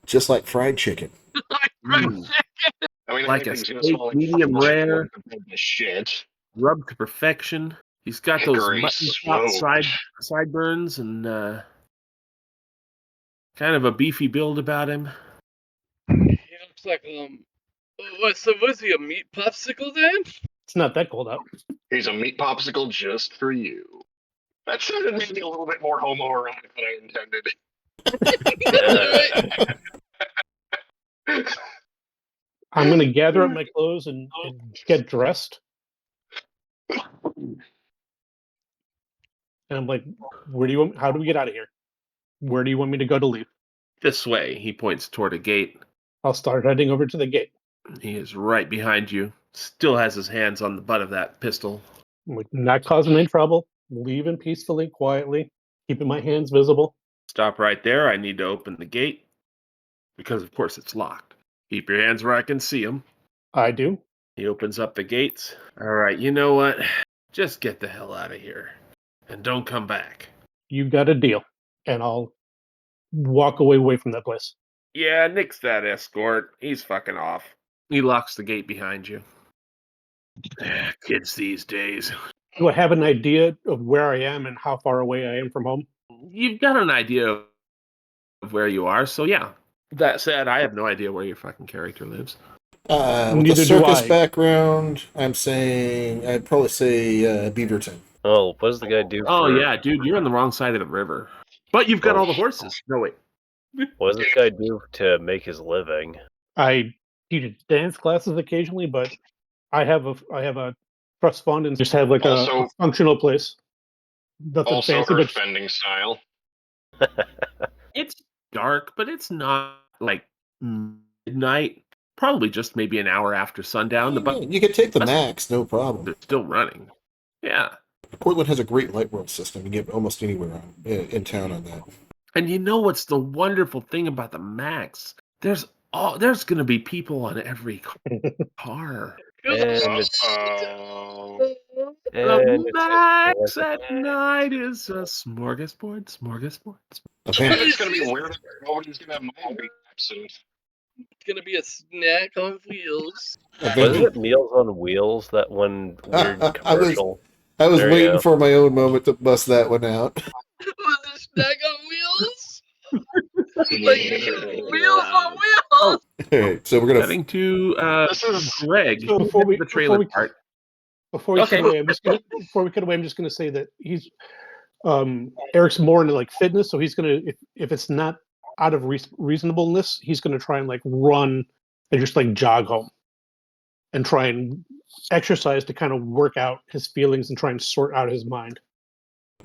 Just like fried chicken. Mm. I mean, Like a anything's gonna steak, smell like medium fucking rare. shit. Rubbed to perfection. He's got those Hickory mutton chop smoked. sideburns and kind of a beefy build about him. He looks like what's he, a meat popsicle then? It's not that cold out. He's a meat popsicle just for you. That sounded maybe a little bit more homoerotic than I intended. I'm going to gather up my clothes and get dressed. And I'm like, how do we get out of here? Where do you want me to go to leave? This way, he points toward a gate. I'll start heading over to the gate. He is right behind you. Still has his hands on the butt of that pistol. I'm like, not causing any trouble. Leaving peacefully, quietly, keeping my hands visible. Stop right there. I need to open the gate. Because, of course, it's locked. Keep your hands where I can see them. I do. He opens up the gates. All right, you know what? Just get the hell out of here. And don't come back. You got a deal. And I'll walk away from that place. Yeah, nix that escort. He's fucking off. He locks the gate behind you. Kids these days. Do I have an idea of where I am and how far away I am from home? You've got an idea of where you are, so yeah. That said, I have no idea where your fucking character lives. With the Neither do circus I. background, I'd probably say Beaverton. Oh, what does the guy do? Oh, yeah, dude, you're on the wrong side of the river. But you've got all the horses. No, wait. What does this guy do to make his living? I teach dance classes occasionally, but I have a trust fund and just have like a functional place. Nothing Also, fancy, but earthbending style. It's dark, but it's not like midnight. Probably just maybe an hour after sundown. You can take the max, no problem. They're still running. Yeah. Portland has a great light world system. You can get almost anywhere in town on that. And you know what's the wonderful thing about the Max? There's going to be people on every car. And The Max at night is a smorgasbord. It's gonna be weird. Nobody's gonna have my accent. It's gonna be a snack on wheels. Was it Meals on Wheels? That one weird commercial. I was There you waiting go. for my own moment to bust that one out. Was it snack on wheels? Like wheels on wheels. All right, so we're gonna. Cutting to Greg. So before we- the trailer before we- part. before we Okay. cut away, I'm just gonna say that he's Eric's more into like fitness, so he's gonna if it's not out of reasonableness, he's gonna try and like run and just like jog home and try and exercise to kind of work out his feelings and try and sort out his mind.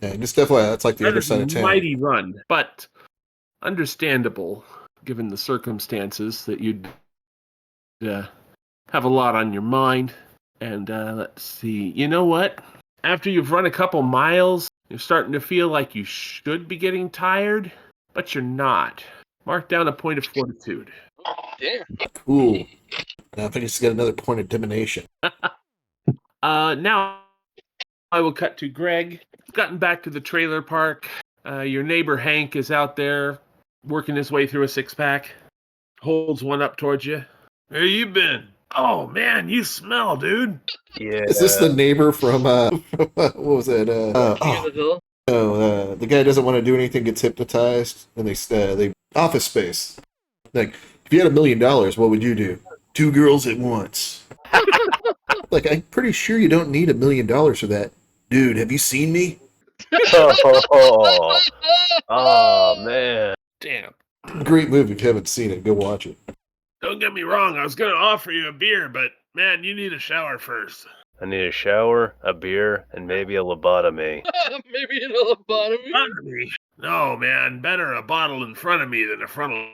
Yeah, just definitely, that's like the That other is side a of town. mighty run, but understandable given the circumstances that you'd have a lot on your mind. And let's see. You know what? After you've run a couple miles, you're starting to feel like you should be getting tired, but you're not. Mark down a point of fortitude. Damn. Cool. I think he's got another point of divination. Now I will cut to Greg. Gotten back to the trailer park. Your neighbor Hank is out there working his way through a six-pack. Holds one up towards you. Where you been? Oh, man, you smell, dude. Yeah. Is this the neighbor from, what was it? King of the Hill? The guy doesn't want to do anything, gets hypnotized, and they Office Space. Like, if you had $1 million, what would you do? 2 girls at once. Like, I'm pretty sure you don't need $1 million for that. Dude, have you seen me? Oh, man. Damn. Great movie. If you haven't seen it, go watch it. Don't get me wrong, I was going to offer you a beer, but, man, you need a shower first. I need a shower, a beer, and maybe a lobotomy. Maybe an lobotomy? Lobotomy? No, man, better a bottle in front of me than a frontal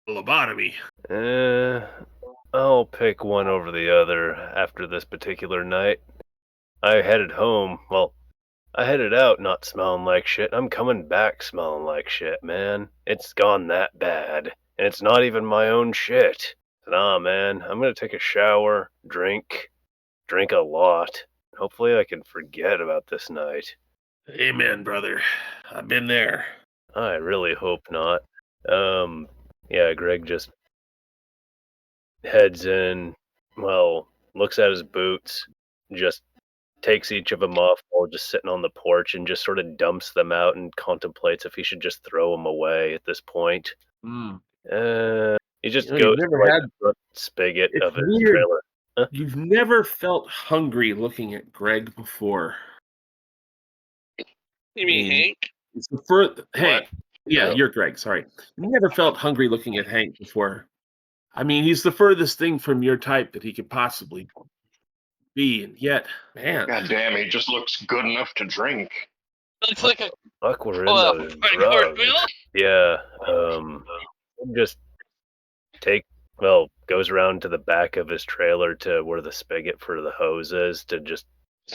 lobotomy. I'll pick one over the other after this particular night. I headed home. Well, I headed out not smelling like shit. I'm coming back smelling like shit, man. It's gone that bad. And it's not even my own shit. Nah, man, I'm gonna take a shower, drink a lot. Hopefully I can forget about this night. Amen, brother. I've been there. I really hope not. Yeah, Greg just heads in, well, looks at his boots, just takes each of them off while just sitting on the porch and just sort of dumps them out and contemplates if he should just throw them away at this point. He just You know, goes you've to never like had- the front spigot It's of his weird. trailer. You've never felt hungry looking at Greg before. You mean Hank? It's the first Hank. Yeah, Oh. you're Greg. Sorry, you never felt hungry looking at Hank before. I mean, he's the furthest thing from your type that he could possibly be, and yet, man, God damn, he just looks good enough to drink. Looks like a Fuck, we're in those fine drugs. cornmeal. Yeah, just goes around to the back of his trailer to where the spigot for the hose is to just,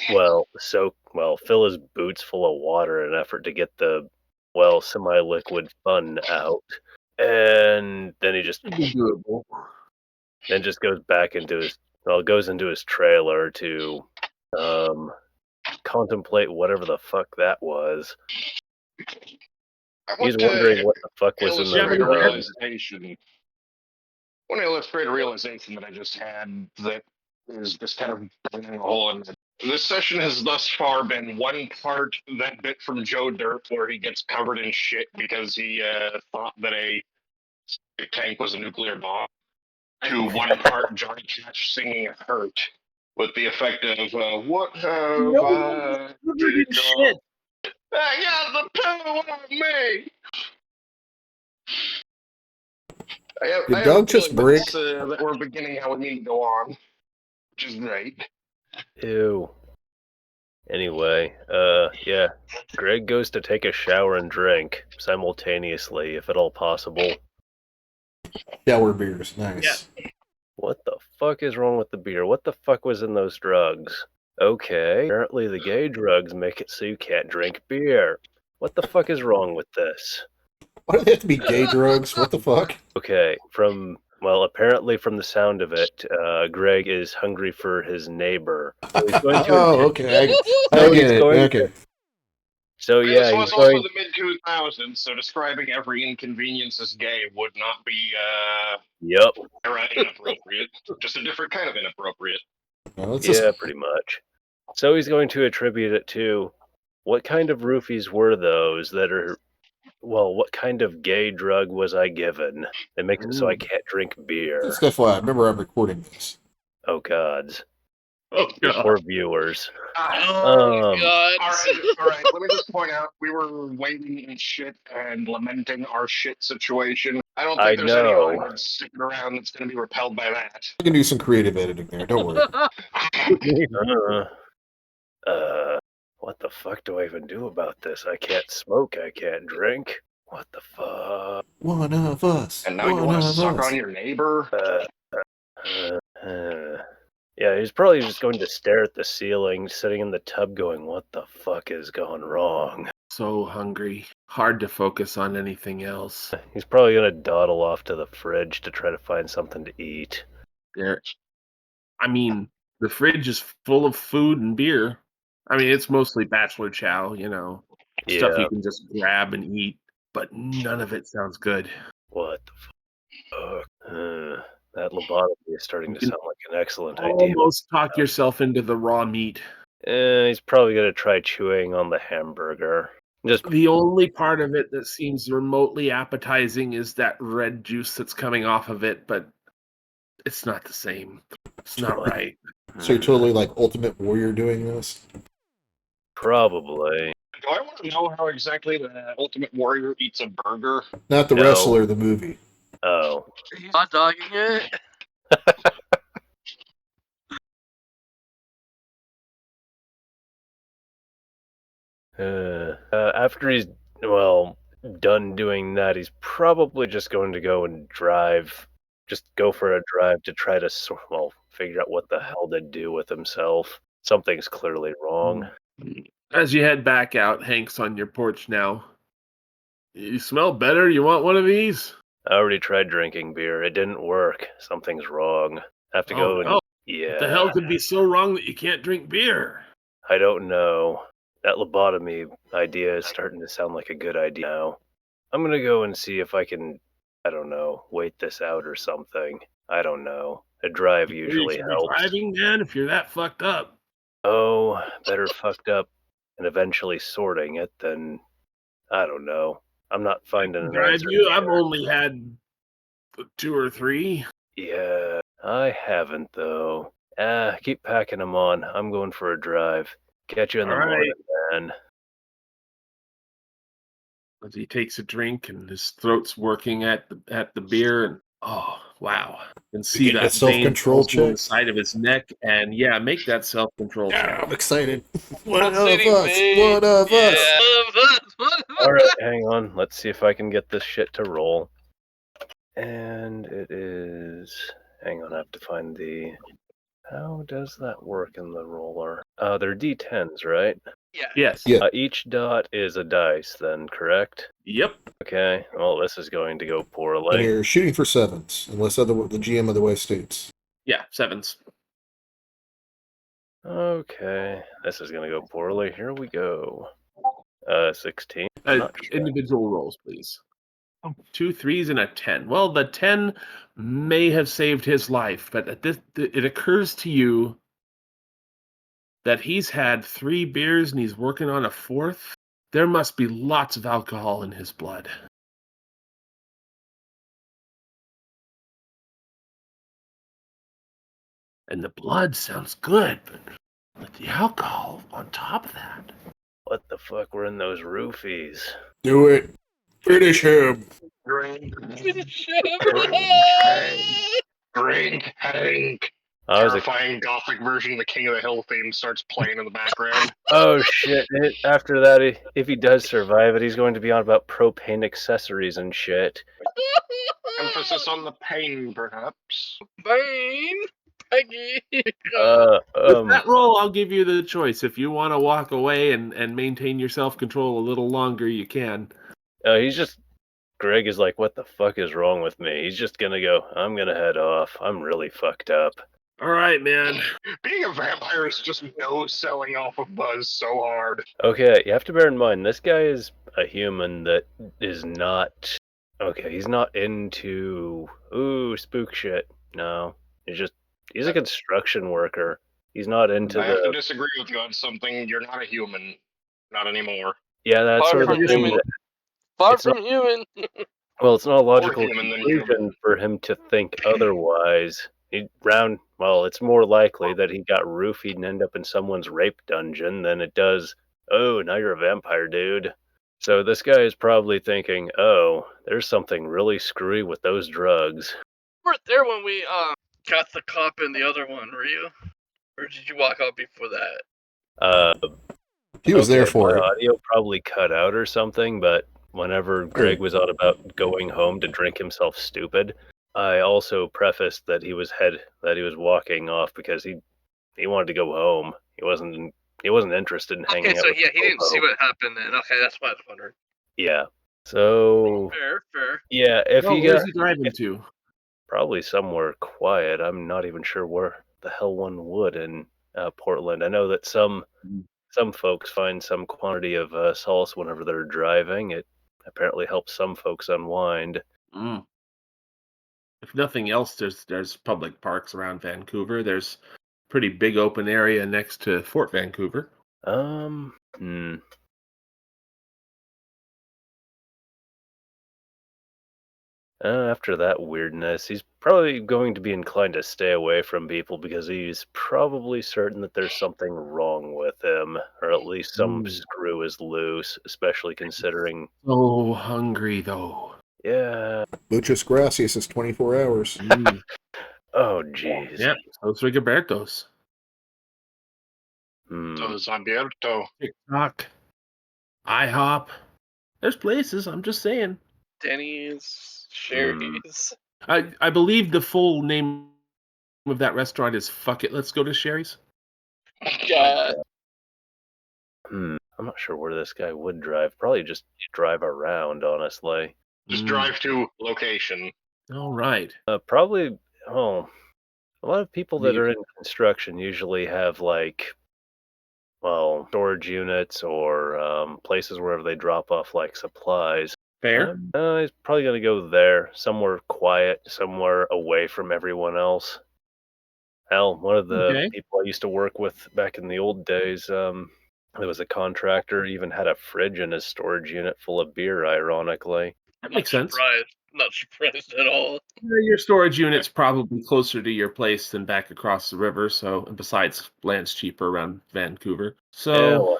fill his boots full of water in an effort to get the, semi-liquid fun out. And then he just doable. goes back into his trailer to, contemplate whatever the fuck that was. I He's want to wondering what the fuck was in illustrate the a realization. I want to illustrate a realization that I just had that is just kind of burning a hole in it. This session has thus far been one part that bit from Joe Dirt where he gets covered in shit because he thought that a tank was a nuclear bomb, to one part Johnny Cash singing Hurt with the effect of what have I become? I got the power of me. I Did have Doug a just feeling break? that we're beginning how we need to go on, which is great. Ew. Anyway, yeah. Greg goes to take a shower and drink simultaneously, if at all possible. Shower beers, nice. What the fuck is wrong with the beer? What the fuck was in those drugs? Okay, apparently the gay drugs make it so you can't drink beer. What the fuck is wrong with this? Why do they have to be gay drugs? What the fuck? Okay, apparently from the sound of it, Greg is hungry for his neighbor. So he's going to Okay. I So get he's it. going Okay. So yeah, this was he's also going. the mid-2000s, so describing every inconvenience as gay would not be Yep. inappropriate. Just a different kind of inappropriate. Well, it's Yeah, just, pretty much. So he's going to attribute it to what kind of roofies were those that are. Well, what kind of gay drug was I given that makes it so I can't drink beer? just FYI, remember I'm recording this. Oh gods, Oh, your God. poor viewers. Oh, God. All right. Let me just point out, we were waiting and shit and lamenting our shit situation. I don't think I there's know. any audience sticking around that's going to be repelled by that. I can do some creative editing there. Don't worry. What the fuck do I even do about this? I can't smoke. I can't drink. What the fuck? One of us. And now you One want to of suck us. on your neighbor? Yeah, he's probably just going to stare at the ceiling, sitting in the tub going, what the fuck has gone wrong? So hungry. Hard to focus on anything else. He's probably going to dawdle off to the fridge to try to find something to eat. I mean, the fridge is full of food and beer. I mean, it's mostly bachelor chow, stuff Yeah. you can just grab and eat, but none of it sounds good. What the fuck? That lobotomy is starting You to can sound like an excellent idea. almost talk yourself into the raw meat. He's probably gonna try chewing on the hamburger. Just The only part of it that seems remotely appetizing is that red juice that's coming off of it, but it's not the same. It's not right. So you're totally like Ultimate Warrior doing this? probably. Do I want to know how exactly the Ultimate Warrior eats a burger? Not the No. wrestler, the movie. Oh. He's hot dogging it. After he's done doing that, he's probably just going to go and drive. Just go for a drive to try to figure out what the hell to do with himself. Something's clearly wrong. As you head back out, Hank's on your porch now. You smell better? You want one of these? I already tried drinking beer. It didn't work. Something's wrong. I have to go and no. yeah. What the hell could be so wrong that you can't drink beer? I don't know. That lobotomy idea is starting to sound like a good idea now. I'm gonna go and see if I can, I don't know, wait this out or something. I don't know. A drive usually You should be helps. driving, man, if you're that fucked up. Oh, better fucked up and eventually sorting it than, I don't know. I'm not finding an Drive answer. you? I've only had 2 or 3. Yeah, I haven't though. Keep packing them on. I'm going for a drive. Catch you in the All right. morning, man. As he takes a drink and his throat's working at the beer, and oh wow, you can see get a that self-control vein on the check? side of his neck, and yeah, make that self-control Yeah, check. I'm excited. One of City, us. man. One of us. All right, hang on. Let's see if I can get this shit to roll. And it is. Hang on, I have to find the. How does that work in the roller? They're D10s, right? Yeah. Yes. Yeah. Each dot is a dice, then, correct? Yep. Okay. Well, this is going to go And poorly. you're shooting for 7s, unless the GM otherwise states. Yeah. 7s. Okay, this is going to go poorly. Here we go. 16. Not sure. Individual rolls, please. 2 3s and a 10. Well, the 10 may have saved his life, but it occurs to you that he's had 3 beers and he's working on a 4th. There must be lots of alcohol in his blood. And the blood sounds good, but with the alcohol on top of that. What the fuck were in those roofies? Do it. Finish him. Drink, Drink. Hank. I was Terrifying gothic version of the King of the Hill theme starts playing in the background. Oh shit! After that, if he does survive it, he's going to be on about propane accessories and shit. Emphasis on the pain, perhaps. Bane. Peggy. With that roll, I'll give you the choice. If you want to walk away and maintain your self-control a little longer, you can. Greg is like, what the fuck is wrong with me? He's just gonna go, I'm gonna head off. I'm really fucked up. All right, man. Being a vampire is just no selling off of Buzz so hard. Okay, you have to bear in mind, this guy is a human that is not... Okay, he's not into... Ooh, spook shit. No. He's a construction worker. He's not into I have to disagree with you on something. You're not a human. Not anymore. Yeah, that's Far sort of from the thing human. that... Far It's from human. Well, it's not a logical human than conclusion human. for him to think otherwise. It's more likely that he got roofied and end up in someone's rape dungeon than it does, oh, now you're a vampire, dude. So this guy is probably thinking, oh, there's something really screwy with those drugs. You weren't there when we got the cop in the other one, were you? Or did you walk out before that? He was there for my it. audio probably cut out or something, but whenever Greg was on about going home to drink himself stupid, I also prefaced that he was walking off because he wanted to go home. He wasn't interested in hanging Okay, out so with yeah, he didn't Popo. see what happened then. Okay, that's what I was wondering. Yeah. So Fair. yeah, if Well, he where's got he driving to? Probably somewhere quiet. I'm not even sure where the hell one would in Portland. I know that some folks find some quantity of solace whenever they're driving. It apparently helps some folks unwind. Mm. If nothing else, there's public parks around Vancouver. There's pretty big open area next to Fort Vancouver. Hmm. After that weirdness, he's probably going to be inclined to stay away from people because he's probably certain that there's something wrong with him, or at least some screw is loose, especially considering. So hungry, though. Yeah. Muchas gracias is 24 hours. Oh, jeez. Yeah, those Rigobertos. Those Alberto. TikTok. IHOP. There's places, I'm just saying. Denny's, Sherry's. I believe the full name of that restaurant is Fuck It, Let's Go to Sherry's. God. I'm not sure where this guy would drive. Probably just drive around, honestly. Just drive to location. All right. Probably, a lot of people that are in construction usually have, like, well, storage units or places wherever they drop off, like, supplies. Fair. He's probably going to go there, somewhere quiet, somewhere away from everyone else. Hell, one of the people I used to work with back in the old days, there was a contractor, even had a fridge in his storage unit full of beer, ironically. That makes sense. Not surprised at all. Your storage unit's probably closer to your place than back across the river, so, and besides, land's cheaper around Vancouver. So,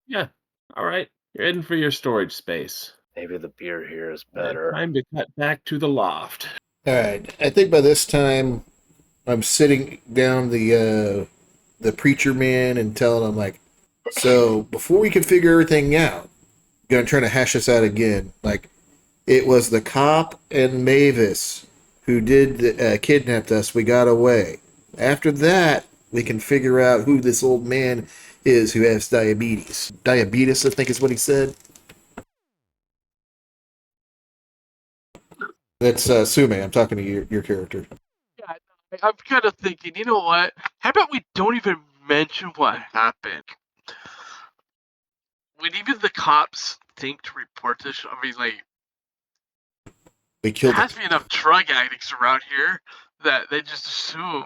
yeah. All right. You're heading for your storage space. Maybe the beer here is better. Time to cut back to the loft. All right. I think by this time, I'm sitting down the preacher man and telling him, like, so before we can figure everything out, I'm going to try to hash this out again. Like, it was the cop and Mavis who did kidnapped us. We got away. After that, we can figure out who this old man is who has diabetes. Diabetes, I think is what he said. That's Sume. I'm talking to your character. Yeah, I'm kind of thinking, you know what? How about we don't even mention what happened? Would even the cops think to report this? I mean, like, We killed there has to be enough drug addicts around here that they just assume.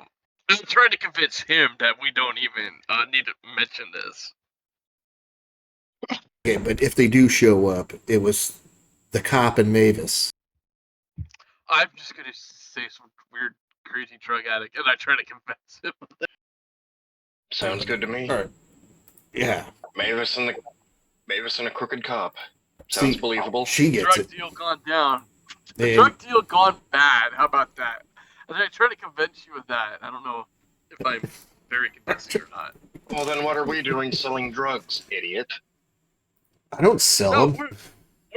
I'm trying to convince him that we don't even need to mention this. Okay, but if they do show up, it was the cop and Mavis. I'm just gonna say some weird, crazy drug addict, and I try to convince him. Sounds good to me. All right. Yeah. Mavis and a crooked cop. Sounds believable. She gets Drug it. deal gone down. The And- drug deal gone bad. How about that? And I try to convince you of that. I don't know if I'm very convincing or not. Well, then what are we doing selling drugs, idiot? I don't sell No, them.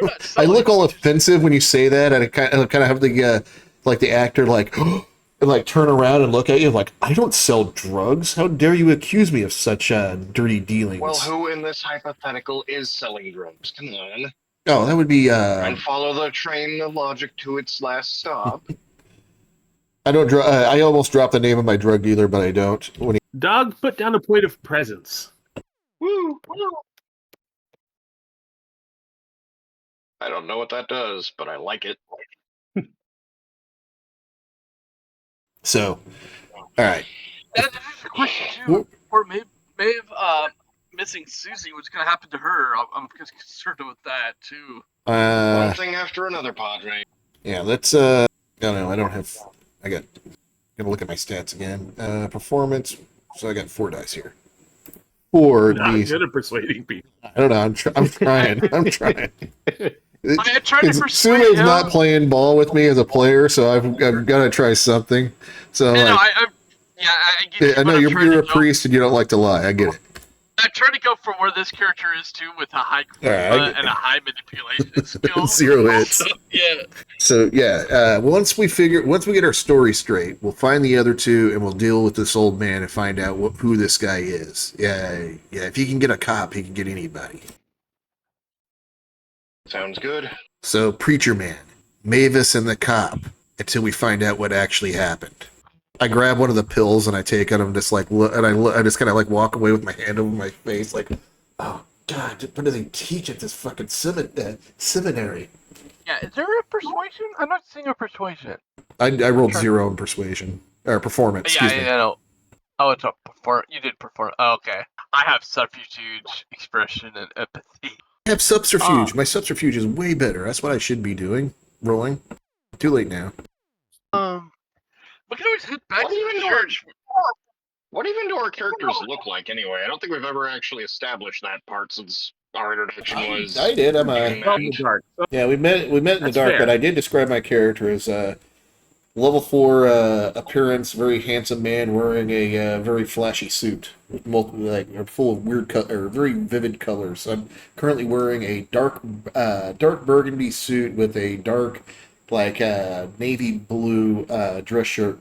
we're not I selling. look all offensive when you say that, and I kind of have the like the actor like and like turn around and look at you like, I don't sell drugs. How dare you accuse me of such dirty dealings? Well, who in this hypothetical is selling drugs? Come on. Oh, that would be And follow the train of logic to its last stop. I don't. I almost dropped the name of my drug dealer, but I don't. When he... Dog, put down a point of presence. Woo! I don't know what that does, but I like it. So, all right. That's a question too. Or maybe missing Susie. What's gonna happen to her? I'm concerned with that too. One thing after another, Padre. Yeah, let's. No, I don't have. I got. Gonna look at my stats again. Performance. So I got 4 dice here. 4 Not d. good at persuading people. I don't know. I'm trying. I'm trying. I tried to persuade Sume's him. not playing ball with me as a player, so I've got to try something. So I know, like, I get I know but I'm you're trying a to go- priest and you don't like to lie. I get it. I'm trying to go for where this character is too, with a high charisma Alright, and a high manipulation skill. 0 hits. So, yeah. So yeah, once we get our story straight, we'll find the other 2 and we'll deal with this old man and find out who this guy is. Yeah. If he can get a cop, he can get anybody. Sounds good. So preacher man, Mavis, and the cop. until we find out what actually happened. I grab one of the pills and I take it. I'm just like, I just kind of like walk away with my hand over my face, like, oh God, what do they teach at this fucking seminary? Yeah, is there a persuasion? I'm not seeing a persuasion. I rolled 0 in persuasion or performance. Yeah, Excuse me. no. Oh, it's a perform. You did perform. Oh, okay. I have subterfuge, expression, and empathy. I have subterfuge. My subterfuge is way better. That's what I should be doing. Rolling. Too late now. We can always head back to the church. What even do our characters look like anyway? I don't think we've ever actually established that part since our introduction was. I did. I'm In the dark. Yeah, we met in the That's dark, fair. but I did describe my character as level 4 appearance, very handsome man wearing a very flashy suit, with full of weird or very vivid colors. I'm currently wearing a dark burgundy suit with a dark navy blue dress shirt.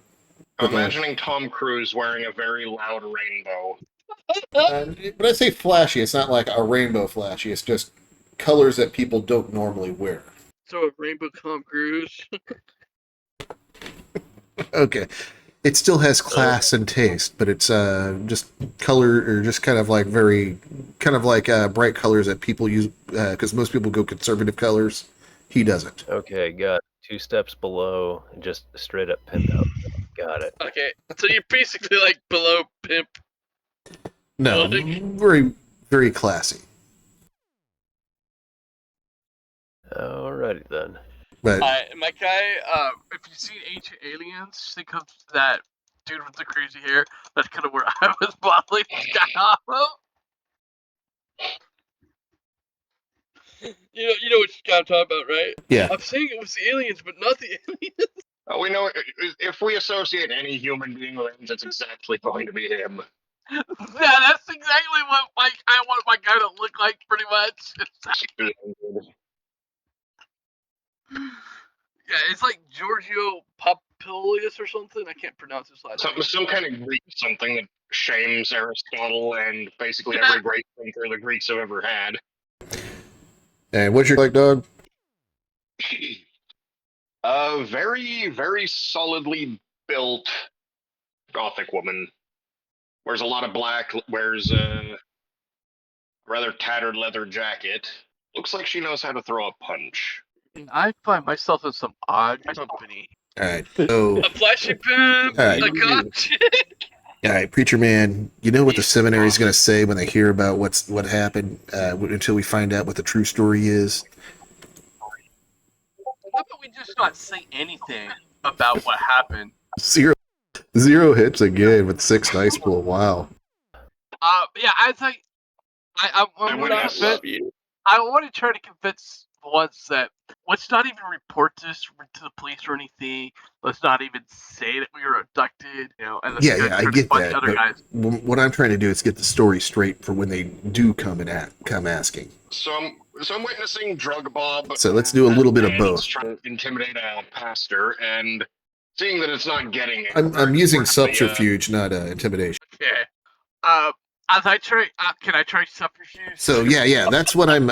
I'm imagining Tom Cruise wearing a very loud rainbow. When I say flashy, it's not like a rainbow flashy. It's just colors that people don't normally wear. So a rainbow Tom Cruise. Okay. It still has class and taste, but it's just color, or just kind of like bright colors that people use, because most people go conservative colors. He doesn't. Okay, got it. 2 steps below, just straight up pimp out. Got it. Okay, so you're basically like below pimp. No, very, very classy. Alrighty then. But My guy, if you've seen Ancient Aliens, think of that dude with the crazy hair. That's kind of where I was modeling this guy off of. You know what I'm talking about, right? yeah, I'm saying it was the aliens, but not the aliens. We know if we associate any human being with aliens, it's exactly going to be him. Yeah, that's exactly what I want my guy to look like, pretty much. Yeah, it's like Giorgio Papulius or something. I can't pronounce his last name. Some kind of Greek something that shames Aristotle and basically every great thinker the Greeks have ever had. and what's your dog? Very, very solidly built Gothic woman. Wears a lot of black, wears a rather tattered leather jacket. Looks like she knows how to throw a punch. I find myself in some odd company. All right, so A flashy pimp, All right. a god chick. all right, preacher man, you know what the seminary is going to say when they hear about what happened until we find out what the true story is. How about we just not say anything about what happened? Zero hits again with 6 dice pool. Wow. Yeah, I think I want to try to convince the ones that let's not even report this to the police or anything. Let's not even say that we were abducted. And let's Yeah, I get that. Other But guys. what I'm trying to do is get the story straight for when they do come asking. So I'm witnessing Drug Bob. So let's do a little bit of and both. he's trying to intimidate a pastor, and seeing that it's not getting it. I'm using we're having, subterfuge, not intimidation. Okay. As I try, can I try subterfuge? So yeah, that's what I'm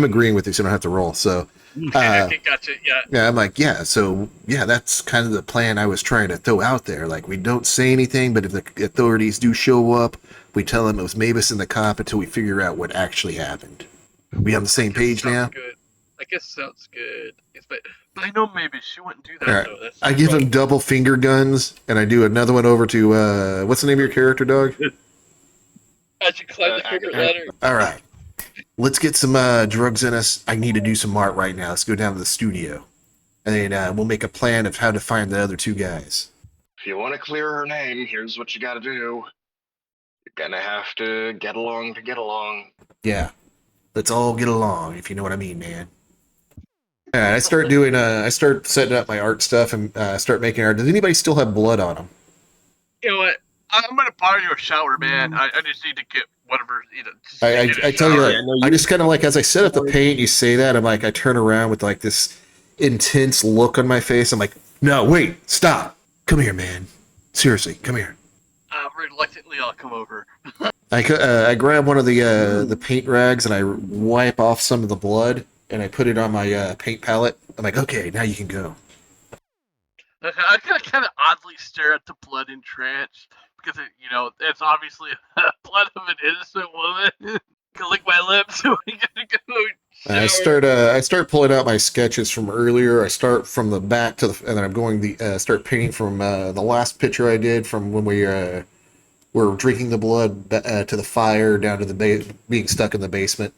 agreeing with you, so I don't have to roll. So Okay, gotcha. Yeah. I'm like, that's kind of the plan I was trying to throw out there. Like, we don't say anything, but if the authorities do show up, we tell them it was Mavis and the cop until we figure out what actually happened. We on the same page now? Good. I guess sounds good. But I know maybe she wouldn't do that All right. though. That's I give them double finger guns, and I do another one over to what's the name of your character, dog? As you climb the corporate ladder. All right. Let's get some drugs in us. I need to do some art right now. Let's go down to the studio. And then we'll make a plan of how to find the other 2 guys. If you want to clear her name, here's what you got to do. You're gonna have to get along to get along. Yeah. Let's all get along, if you know what I mean, man. All right, I start setting up my art stuff and start making art. Does anybody still have blood on them? You know what? I'm gonna borrow you a shower, man. I just need to get whatever. I tell you, I just kind of like, as I set up the paint, you say that, I'm like, I turn around with like this intense look on my face. I'm like, no, wait, stop. Come here, man. Seriously, come here. Reluctantly, I'll come over. I grab one of the paint rags and I wipe off some of the blood and I put it on my paint palette. I'm like, okay, now you can go. I kind of oddly stare at the blood in trance because it's obviously blood of an innocent woman. Can lick my lips. So I gotta go. I start pulling out my sketches from earlier. I start from the back to and then I'm going start painting from the last picture I did from when we were drinking the blood to the fire down to the being stuck in the basement.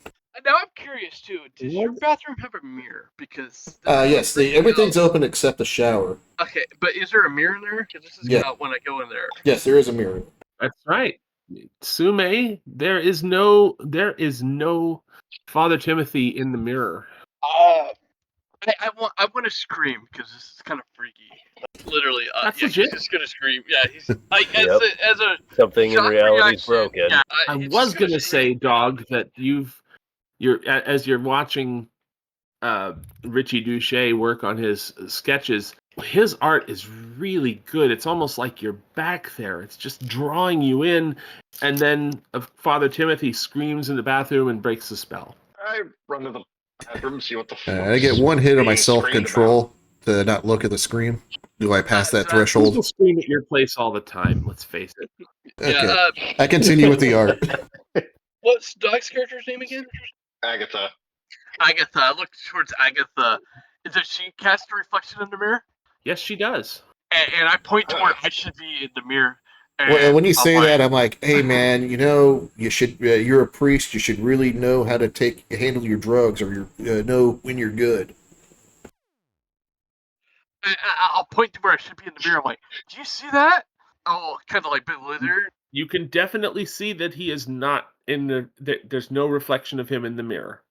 Now I'm curious too. Does your bathroom have a mirror? Because yes, everything's open except the shower. Okay, but is there a mirror in there? Because this is not when I go in there. Yes, there is a mirror. That's right, Sume. There is no Father Timothy in the mirror. I want to scream because this is kind of freaky. Literally, That's he's legit. just gonna scream. Yeah, he's like as a Something in shock reality is reaction, broken. Yeah, I he's was just gonna say, scream. dog, that as you're watching Richie Duche work on his sketches, his art is really good. It's almost like you're back there. It's just drawing you in, and then Father Timothy screams in the bathroom and breaks the spell. I run to the bathroom, see what the fuck. I get one hit on my being screamed self-control to not look at the scream. Do I pass that People threshold? scream at your place all the time. Let's face it. Okay. Yeah, I continue with the art. what's Doc's character's name again? Agatha. Agatha. I look towards Agatha. Does she cast a reflection in the mirror? Yes, she does. And I point to where I should be in the mirror. Well, when you I'm say like, that, I'm like, hey man, you should. You're a priest. You should really know how to handle your drugs, or know when you're good. I'll point to where I should be in the mirror. I'm like, do you see that? Oh, kind of like bewildered. You can definitely see that he is not in there's no reflection of him in the mirror.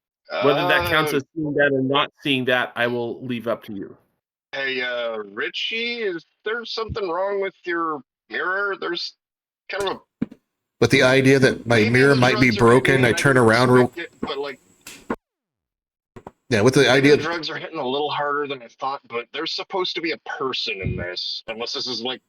Whether that counts as seeing that or not seeing that, I will leave up to you. Hey, Richie, is there something wrong with your mirror? There's kind of a... But the idea that my Maybe mirror the might be drugs are broken, hitting I and turn didn't around real. expect it, but like, Yeah, with the maybe idea. the drugs are hitting a little harder than I thought, but there's supposed to be a person in this, unless this is like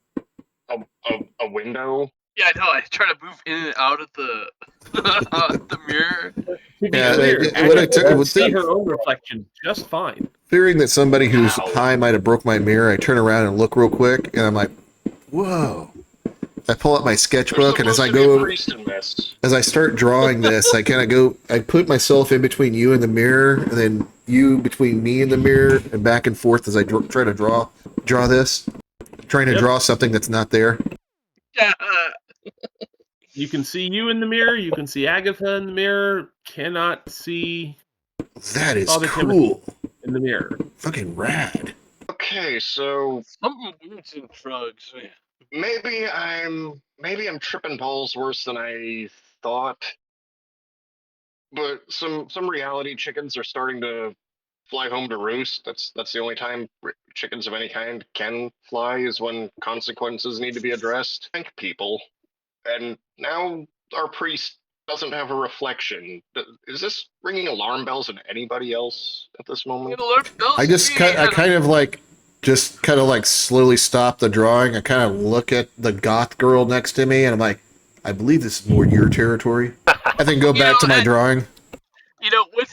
a window. Yeah, I know. I try to move in and out of the the mirror. To be Yeah, clear, what I Agatha took- can what see the- her own reflection just fine. Fearing that somebody who's Ow. high might have broke my mirror, I turn around and look real quick, and I'm like, "Whoa!" I pull out my There's sketchbook, and as I supposed to be go a over, priest in this. as I start drawing this, I kind of go. I put myself in between you and the mirror, and then you between me and the mirror, and back and forth as I try to draw this, trying to Yep. draw something that's not there. Yeah. You can see you in the mirror. You can see Agatha in the mirror. Cannot see That is Father cool. in the mirror. Fucking rad. Okay, so Something weird's in drugs. maybe I'm tripping balls worse than I thought. But some reality chickens are starting to fly home to roost. That's the only time chickens of any kind can fly, is when consequences need to be addressed. Thank people. And now our priest doesn't have a reflection. Is this ringing alarm bells in anybody else at this moment? I kind of like slowly stop the drawing. I kind of look at the goth girl next to me, and I'm like, I believe this is more your territory. I then go back to my drawing.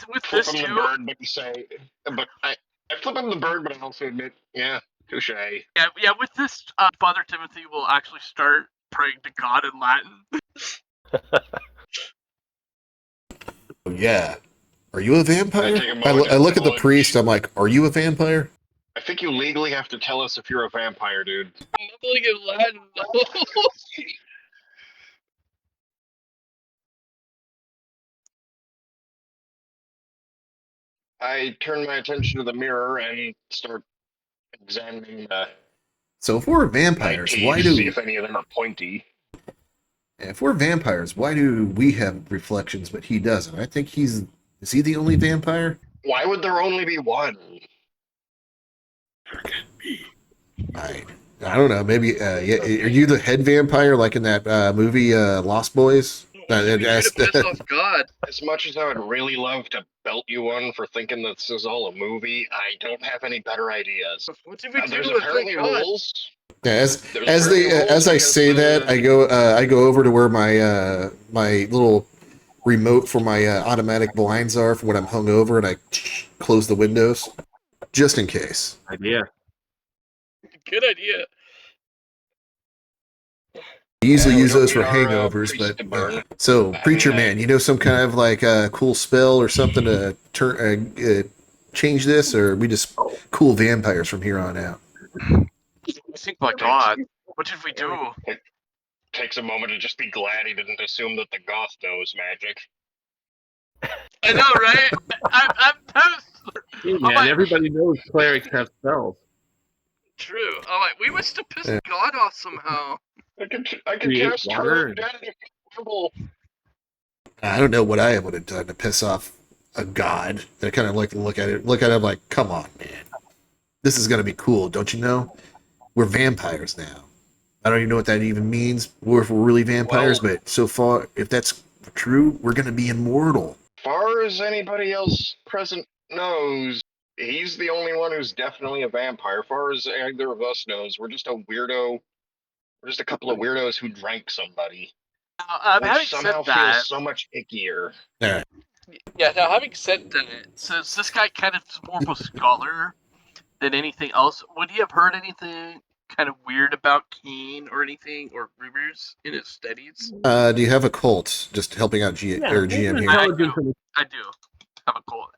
With Flip this him the too. bird, but I flip him the bird, but I also admit, yeah, touche. Yeah. With this, Father Timothy will actually start praying to God in Latin. Yeah. Are you a vampire? I take a moment I look to at the acknowledge- priest. I'm like, are you a vampire? I think you legally have to tell us if you're a vampire, dude. Mumbling in Latin. I turn my attention to the mirror and start examining So if we're my vampires, teeth, why see do if any of them are pointy. we have reflections but he doesn't? I think is he the only vampire? Why would there only be one? I don't know. Maybe are you the head vampire like in that movie Lost Boys? You piss off God. As much as I would really love to belt you one for thinking that this is all a movie, I don't have any better ideas. What did we do There's with apparently God? rules. Yeah, as There's I because say that, I go over to where my my little remote for my automatic blinds are for when I'm hungover, and I close the windows just in case. Idea. Good idea. We usually Yeah, we use don't those for need our, hangovers, priest to burn. but so I preacher mean, man, you know some kind of like cool spell or something to change this, or we just cool vampires from here on out. I think, my God, what did we do? It takes a moment to just be glad he didn't assume that the goth knows magic. I know, right? I'm pissed. Hey, I'm man, like, everybody knows clerics have spells. True. I'm like, we must have pissed Yeah. God off somehow. I could Create cast water her and- dead if I don't know what I would have done to piss off a god. I kind of like look at it like, come on, man, this is gonna be cool, don't you know? We're vampires now. I don't even know what that even means. If we're really vampires, Well- but so far, if that's true, we're gonna be immortal. far as anybody else present knows, he's the only one who's definitely a vampire. Far as either of us knows, we're just a weirdo. We're just a couple of weirdos who drank somebody, having which said somehow that, feels so much ickier. All right. yeah. Now, having said that, since this guy kind of is more of a scholar than anything else, would he have heard anything kind of weird about Keen or anything, or rumors in his studies? Do you have a cult just helping out GM here? Intelligence and I do have a cool.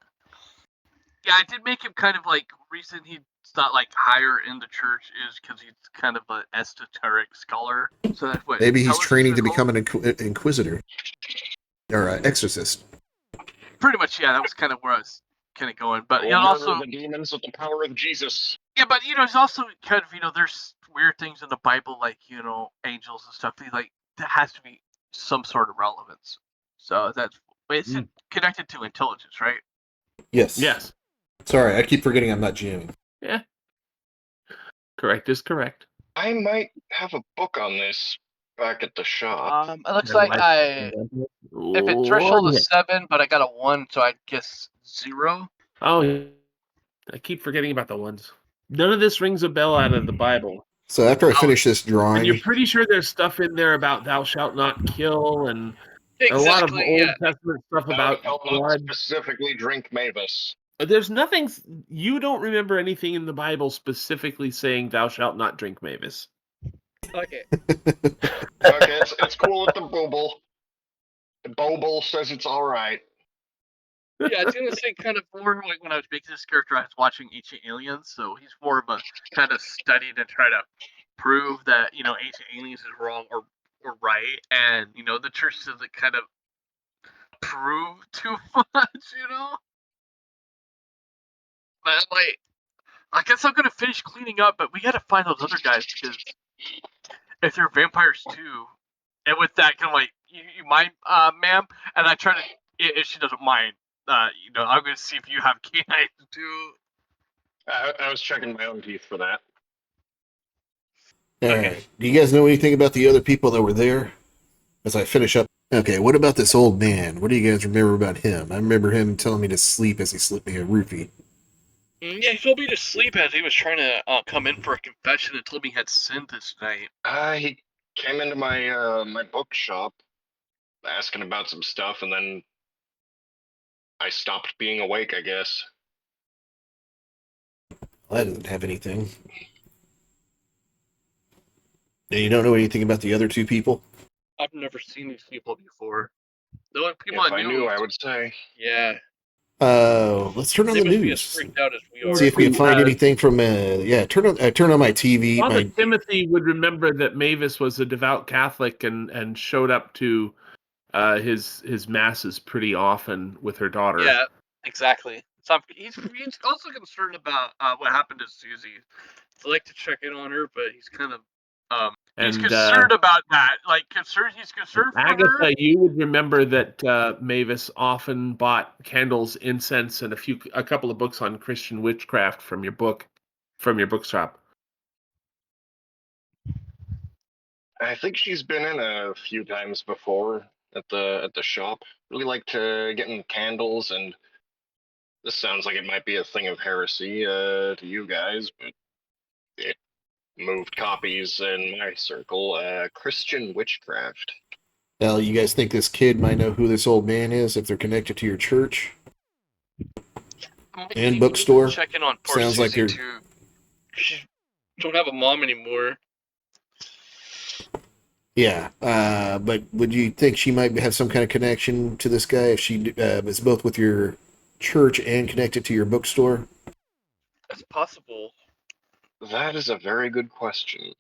Yeah, I did make him kind of like reason he's not like higher in the church is because he's kind of an esoteric scholar. So that's what Maybe he's intelligence training to and become an inquisitor or exorcist. pretty much, yeah. That was kind of where I was kind of going, but We'll you know, murder also the demons with the power of Jesus. yeah, but you know, it's also kind of there's weird things in the Bible like angels and stuff. Like that has to be some sort of relevance. So that's it's connected to intelligence, right? Yes. yes, Sorry, I keep forgetting I'm not GMing. yeah. Correct is correct. I might have a book on this back at the shop. It looks like if it threshold is 7, but I got a 1, so I guess 0. Oh, I keep forgetting about the ones. None of this rings a bell out of the Bible. So after I finish this And you're drawing, pretty sure there's stuff in there about thou shalt not kill and a lot of Exactly, Old yeah. Testament stuff Thou about shalt not blood. specifically drink Mavis. There's nothing. You don't remember anything in the Bible specifically saying thou shalt not drink Mavis. Okay. Okay, it's cool with the booble. The Boble says it's all right. Yeah, I was gonna say kind of more like when I was making this character, I was watching Ancient Aliens, so he's more of a kind of study to try to prove that Ancient Aliens is wrong or right, and the church doesn't kind of prove too much. But I'm like, I guess I'm gonna finish cleaning up, but we gotta find those other guys because if they're vampires too, and with that kind of like, you mind, ma'am? And I try to, if she doesn't mind, I'm gonna see if you have canines too. I was checking my own teeth for that. all right. Do you guys know anything about the other people that were there? As I finish up. Okay, what about this old man? What do you guys remember about him? I remember him telling me to sleep as he slipped me a roofie. Yeah, he told me to sleep as he was trying to come in for a confession and told me he had sinned this night. He came into my my bookshop asking about some stuff, and then I stopped being awake, I guess. Well, I didn't have anything. And you don't know anything about the other two people? I've never seen these people before. The only people If I I knew, knew, I would say. yeah, Let's turn on they the must be as news. freaked out as we are. See if we can find anything from. Turn on my TV. Father Timothy would remember that Mavis was a devout Catholic and showed up to his masses pretty often with her daughter. Yeah, exactly. So he's also concerned about what happened to Susie. I'd like to check in on her, but he's kind of He's And concerned about that. Like, he's concerned for her. Agatha, you would remember that Mavis often bought candles, incense, and a couple of books on Christian witchcraft from your bookshop. I think she's been in a few times before at the shop. Really liked getting candles, and this sounds like it might be a thing of heresy to you guys, but it moved copies in my circle. Christian witchcraft. Now, you guys think this kid might know who this old man is if they're connected to your church? And bookstore? Check in on poor Sounds like Susie you're- too. She's don't have a mom anymore. Yeah, but would you think she might have some kind of connection to this guy if she is both with your church and connected to your bookstore? That's possible. That is a very good question.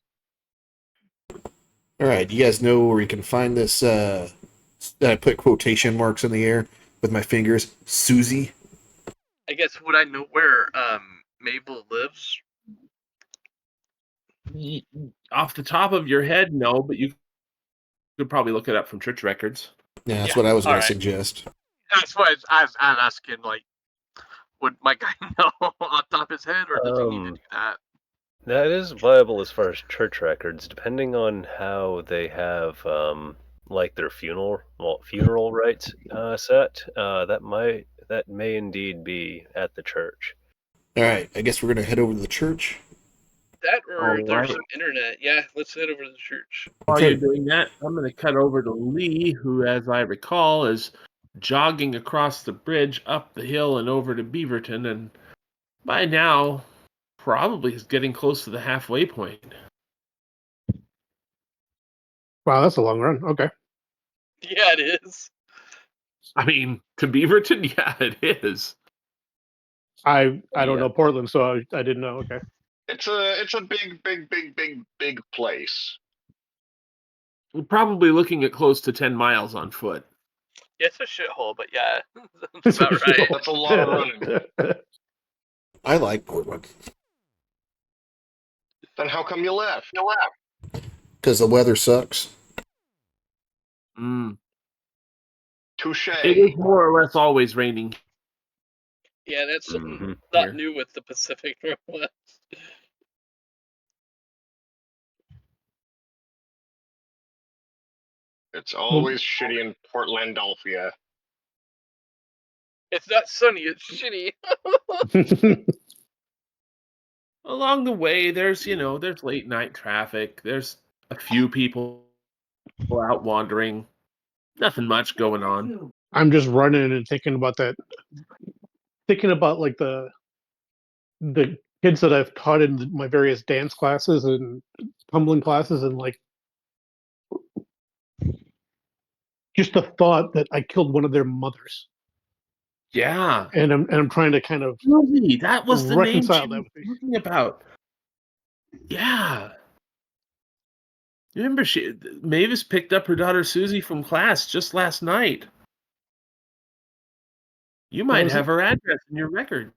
All right, you guys know where you can find this? I put quotation marks in the air with my fingers. Susie. I guess would I know where Mabel lives? Off the top of your head, no, but you could probably look it up from church records. Yeah, that's Yeah, what I was going to alright. suggest. That's why I was asking, like, would my guy know on top of his head, or does he need to do that? That is viable as far as church records, depending on how they have like their funeral rites set. That may indeed be at the church. All right, I guess we're going to head over to the church. That, or All there's right. some internet. Yeah, let's head over to the church. While Okay. you're doing that, I'm going to cut over to Lee, who, as I recall, is jogging across the bridge, up the hill, and over to Beaverton, and by now, probably is getting close to the halfway point. Wow, that's a long run. Okay. Yeah, it is. I mean, to Beaverton, yeah, it is. I don't Yeah. know Portland, so I didn't know. Okay. It's a big place. We're probably looking at close to 10 miles on foot. Yeah, it's a shithole, but yeah, that's about right. That's a lot of running. I like Portland Then how come you left? because the weather sucks. Mm. Touche. It is more or less always raining. Yeah, that's something Mhm. not Here. new with the Pacific Northwest. It's always shitty in Portlandelphia. It's not sunny, it's shitty. Along the way, there's late night traffic. There's a few people out wandering. Nothing much going on. I'm just running and thinking about that. Thinking about like the kids that I've taught in my various dance classes and tumbling classes, and like just the thought that I killed one of their mothers, Yeah. and I'm trying to kind of Susie, that was the name she reconcile that was with me. talking about. Yeah. Remember, Mavis picked up her daughter Susie from class just last night. You might have her address in your record.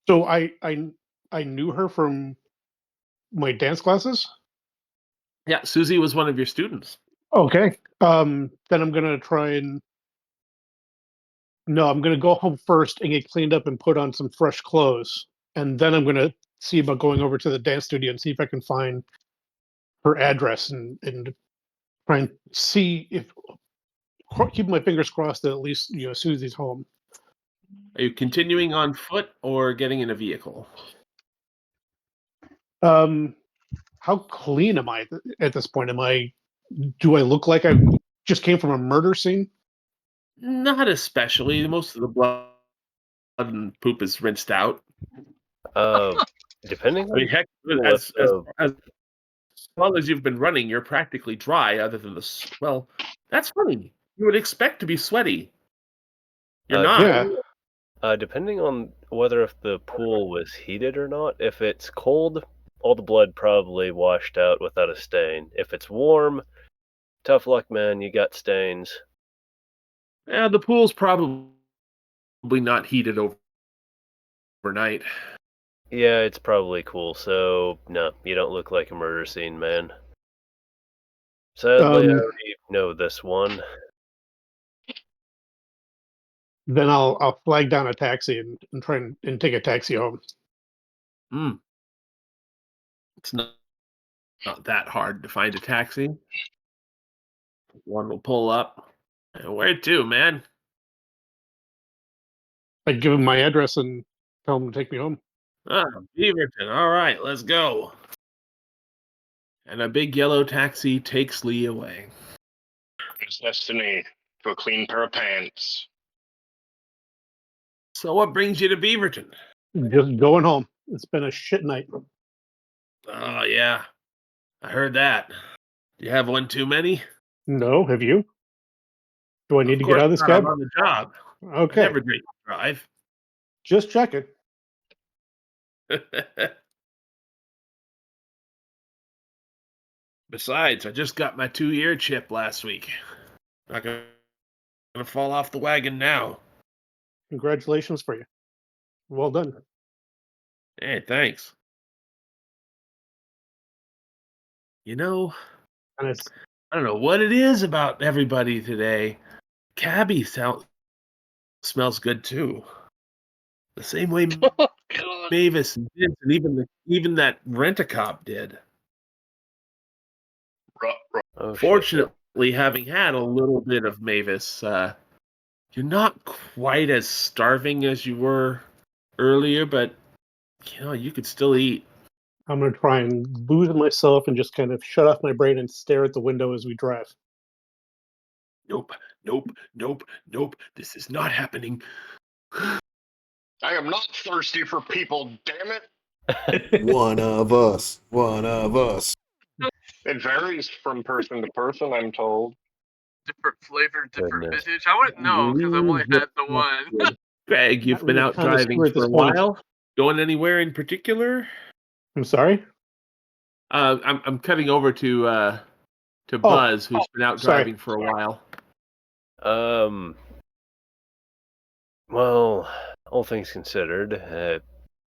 So I knew her from my dance classes. Yeah, Susie was one of your students. Okay. Then I'm gonna try and no, I'm gonna go home first and get cleaned up and put on some fresh clothes, and then I'm gonna see about going over to the dance studio and see if I can find her address and try and see if keep my fingers crossed that at least Susie's home. Are you continuing on foot or getting in a vehicle? How clean am I at this point? Do I look like I just came from a murder scene? Not especially. Most of the blood and poop is rinsed out. Depending I mean, on heck, as long as you've been running, you're practically dry, other than well, that's funny. You would expect to be sweaty. You're not. Yeah. depending on whether if the pool was heated or not. If it's cold, all the blood probably washed out without a stain. If it's warm, tough luck, man. You got stains. Yeah, the pool's probably not heated overnight. Yeah, it's probably cool. So no, you don't look like a murder scene, man. Sadly, I already know this one. Then I'll flag down a taxi and try and take a taxi home. It's not that hard to find a taxi. One will pull up. Where to, man? I give him my address and tell him to take me home. Beaverton. All right, let's go. And a big yellow taxi takes Lee away. His destiny to a clean pair of pants. So what brings you to Beaverton? Just going home. It's been a shit night. Oh, yeah. I heard that. Do you have one too many? No, have you? Do I need Of to get course out of this not, I'm cab? on the job. I Okay, never drink and drive. just checking. Besides, I just got my 2-year chip last week. Not gonna fall off the wagon now. Congratulations for you. Well done. Hey, thanks. You know, And it's I don't know what it is about everybody today. Cabby smells good too. The same way Oh god. Mavis and Vince and even that Rent-A-Cop did. Oh, shit. Fortunately, having had a little bit of Mavis, you're not quite as starving as you were earlier, but you could still eat. I'm going to try and lose myself and just kind of shut off my brain and stare at the window as we drive. Nope, nope, nope, nope. This is not happening. I am not thirsty for people, damn it. One of us. One of us. It varies from person to person, I'm told. Different flavor, different Goodness. vintage. I wouldn't know because I've only had the one. Greg, you've Not been really out connoisseur driving at this for a point. while. Going anywhere in particular? I'm sorry? I'm cutting over to Buzz, who's been out sorry. driving for a while. Well, all things considered,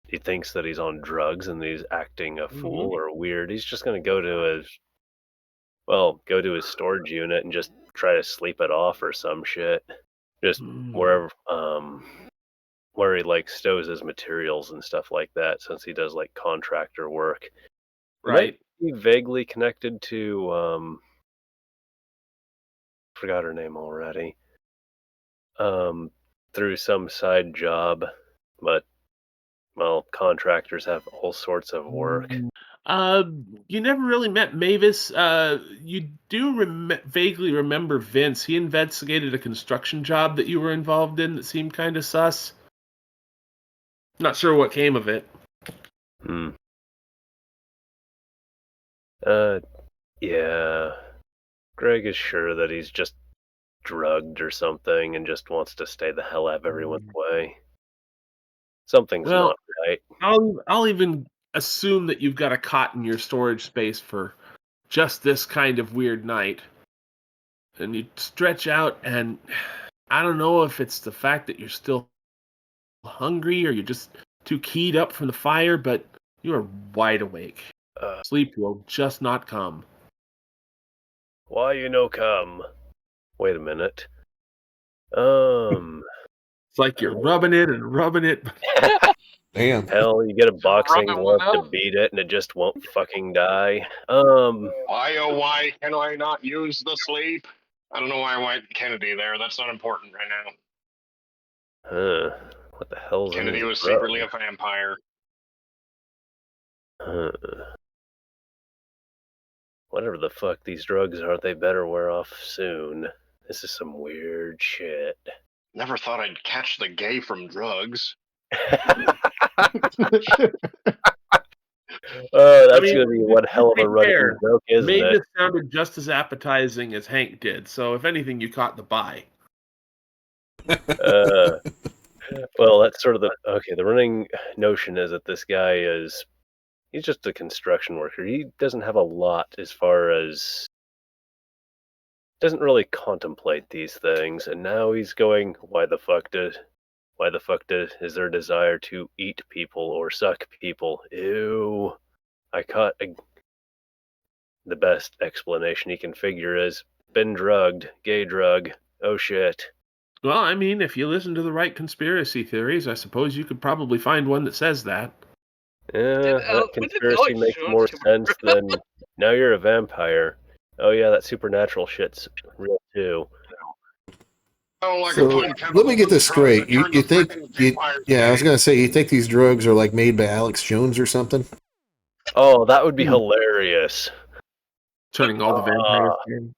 he thinks that he's on drugs and he's acting a fool or weird. He's just gonna go to his storage unit and just try to sleep it off or some shit. Just wherever, where he like stows his materials and stuff like that, since he does like contractor work. Right. He might be vaguely connected to forgot her name already. Through some side job, but well, contractors have all sorts of work. You never really met Mavis. You do vaguely remember Vince. He investigated a construction job that you were involved in that seemed kind of sus. Not sure what came of it. Yeah. Greg is sure that he's just drugged or something and just wants to stay the hell out of everyone's way. Something's not right. I'll even assume that you've got a cot in your storage space for just this kind of weird night. And you stretch out, and I don't know if it's the fact that you're still hungry or you're just too keyed up from the fire, but you are wide awake. Sleep will just not come. Why you no come? Wait a minute. It's like you're rubbing it and rubbing it. Damn. Hell, you get a boxing rubbing one glove to out? beat it and it just won't fucking die. Why, oh, why can I not use the sleep? I don't know why I went Kennedy there. That's not important right now. What the hell's Kennedy in was his drug? secretly a vampire. Whatever the fuck these drugs are, they better wear off soon. This is some weird shit. Never thought I'd catch the gay from drugs. That's gonna be one hell of a running joke, isn't Mavis it? sounded just as appetizing as Hank did, so if anything, you caught the bye. Well, that's sort of the running notion is that this guy he's just a construction worker. He doesn't have a lot as far as doesn't really contemplate these things, and now he's going, why the fuck is there a desire to eat people or suck people? Ew. I caught the best explanation he can figure is been drugged, gay drug. Oh shit. Well, I mean, if you listen to the right conspiracy theories, I suppose you could probably find one that says that. Yeah, that when did conspiracy Alex makes Jones more come sense than now you're a vampire. Oh yeah, that supernatural shit's real too. So let me get this straight. You think I was gonna say you think these drugs are like made by Alex Jones or something? Oh, that would be hilarious. Turning all the vampires gay.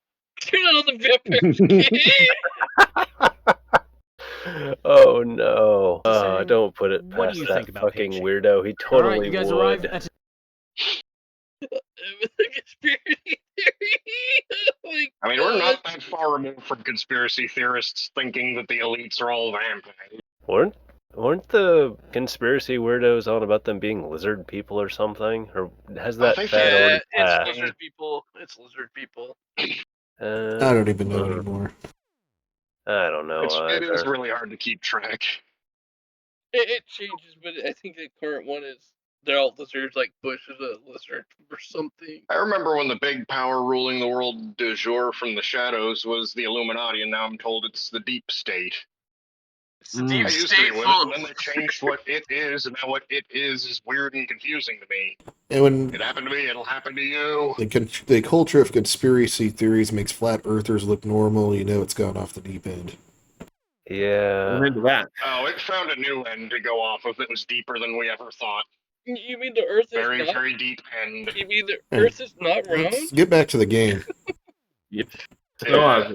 Turn on the vampires gay. Oh Oh no! Say, Don't put it what do past you that think about fucking pink weirdo. He All right, totally you guys would. arrived at. Conspiracy theory. Oh my I mean, we're God. not that far removed from conspiracy theorists thinking that the elites are all vampires. Weren't the conspiracy weirdos on about them being lizard people or something? Or has that think fad so. already It's passed? lizard people. It's lizard people. I don't even know anymore. I don't know It is either. really hard to keep track. It changes, but I think the current one is they're all lizards. Like Bush is a lizard or something. I remember when the big power ruling the world du jour from the shadows was the Illuminati, and now I'm told it's the deep state. It's the deep I used to state be with it, full and then they changed what it is, and now what it is weird and confusing to me. And when It happened to me, it'll happen to you. the culture of conspiracy theories makes flat earthers look normal, you know it's gone off the deep end. Yeah. I'm into that. Oh, it found a new end to go off of that was deeper than we ever thought. You mean the Earth Very, is not? very deep end. You mean the Hey, Earth is not round? Let's get back to the game. So Yeah.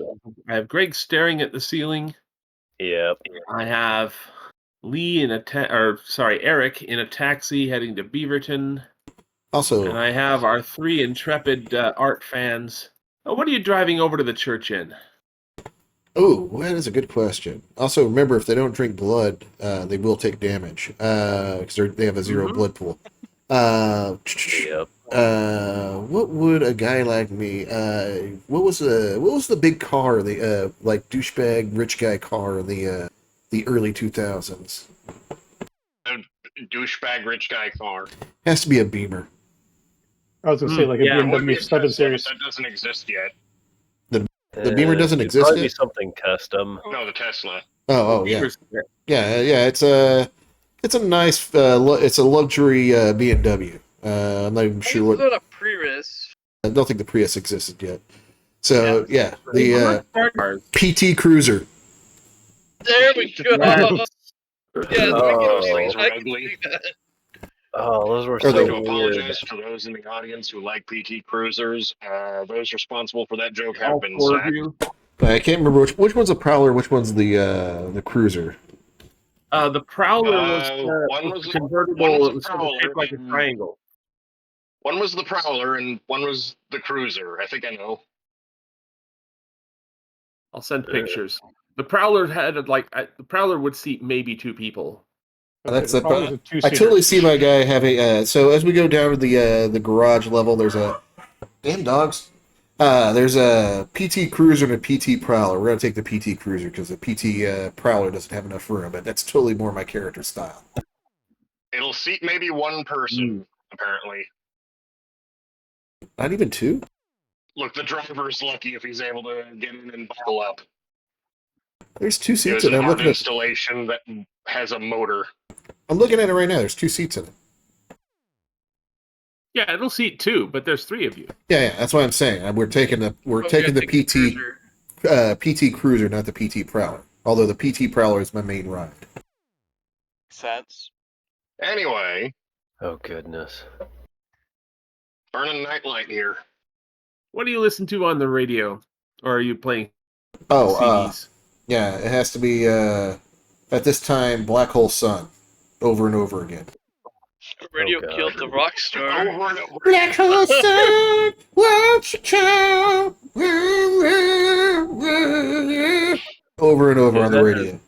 I have Greg staring at the ceiling. Yep. I have Eric in a taxi heading to Beaverton, and Also, I have our three intrepid art fans. Oh, what are you driving over to the church in? oh, that is a good question. Also, remember, if they don't drink blood, they will take damage because they have a 0 blood pool. Yep. What would a guy like me? What was the big car? The like douchebag rich guy car in the early 2000s. Douchebag rich guy car. Has to be a Beamer. I was gonna say like a Yeah, It would be BMW a 7 Tesla, Series. but that doesn't exist yet. The Beamer doesn't It'd exist probably be yet? something custom. No, the Tesla. Oh yeah, Beamer's- yeah. It's a nice, it's a luxury BMW. I'm not even sure It's what. not a Prius. I don't think the Prius existed yet. So yeah, the Cars. PT Cruiser. There we go. Yes. Yeah, Oh. I Things can are ugly. see that. Oh, those were Are I'd so like they- to weird. apologize for those in the audience who like PT Cruisers. Those responsible for that joke have All been four of sacked. you. I can't remember which one's a Prowler, which one's the Cruiser. The Prowler One was was a convertible. It was Prowler, shaped like a and triangle. one was the Prowler and one was the Cruiser. I think I know. I'll send pictures. The Prowler had the Prowler would seat maybe 2 people. That's The a. problem is a I two-seater. totally see my guy having. So as we go down to the garage level, there's a damn dogs. There's a PT Cruiser and a PT Prowler. We're gonna take the PT Cruiser because the PT Prowler doesn't have enough room, but that's totally more my character style. It'll seat maybe one person, apparently. Not even 2. Look, the driver's lucky if he's able to get in and buckle up. There's 2 seats There's in an it. I'm art looking at. installation that has a motor. I'm looking at it right now. There's 2 seats in it. Yeah, it'll seat 2, but there's 3 of you. Yeah. That's what I'm saying. We're taking the PT Cruiser. PT Cruiser, not the PT Prowler. Although the PT Prowler is my main ride. Sense. Anyway, Oh goodness. burning nightlight here. What do you listen to on the radio? Or are you playing Oh, CDs? yeah. It has to be at this time Black Hole Sun, over and over again. Radio God. killed the rock star. Over and over. Black Hole Sun, won't you come? Over and over on the radio.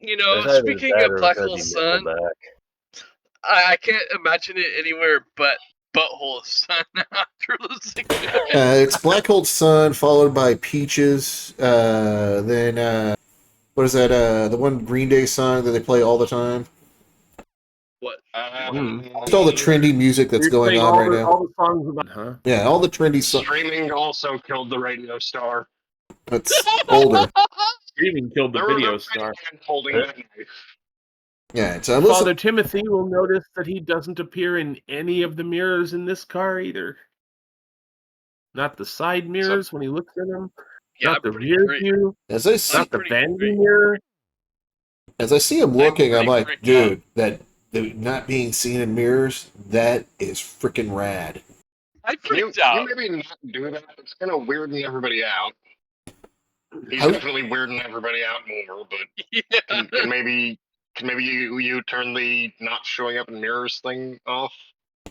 You know, It's either speaking that of or Black it's gotta Hole be Sun, Nickelback. I can't imagine it anywhere but Butthole Sun after listening to it. It's Black Hole Sun, followed by Peaches. Then what is that? The one Green Day song that they play all the time. What? Just all the trendy music that's You're going playing on all right the, now. all the songs about, huh? Yeah, all the trendy songs. Streaming also killed the radio star. It's older. Streaming killed the There was video a star. man holding that knife. Yeah, it's listen, Father Timothy will notice that he doesn't appear in any of the mirrors in this car either. Not the side mirrors when he looks in them. Yeah, Not the pretty rear great. view. as I see Not the pretty vanity great. mirror. as I see him looking, I'm pretty like, freaked dude, that the not being seen in mirrors, that is freaking rad. I Can you freaked out. maybe not do that? It's kind of weirding everybody out. He's How- definitely weirding everybody out more, but Yeah. can maybe you turn the not showing up in mirrors thing off? I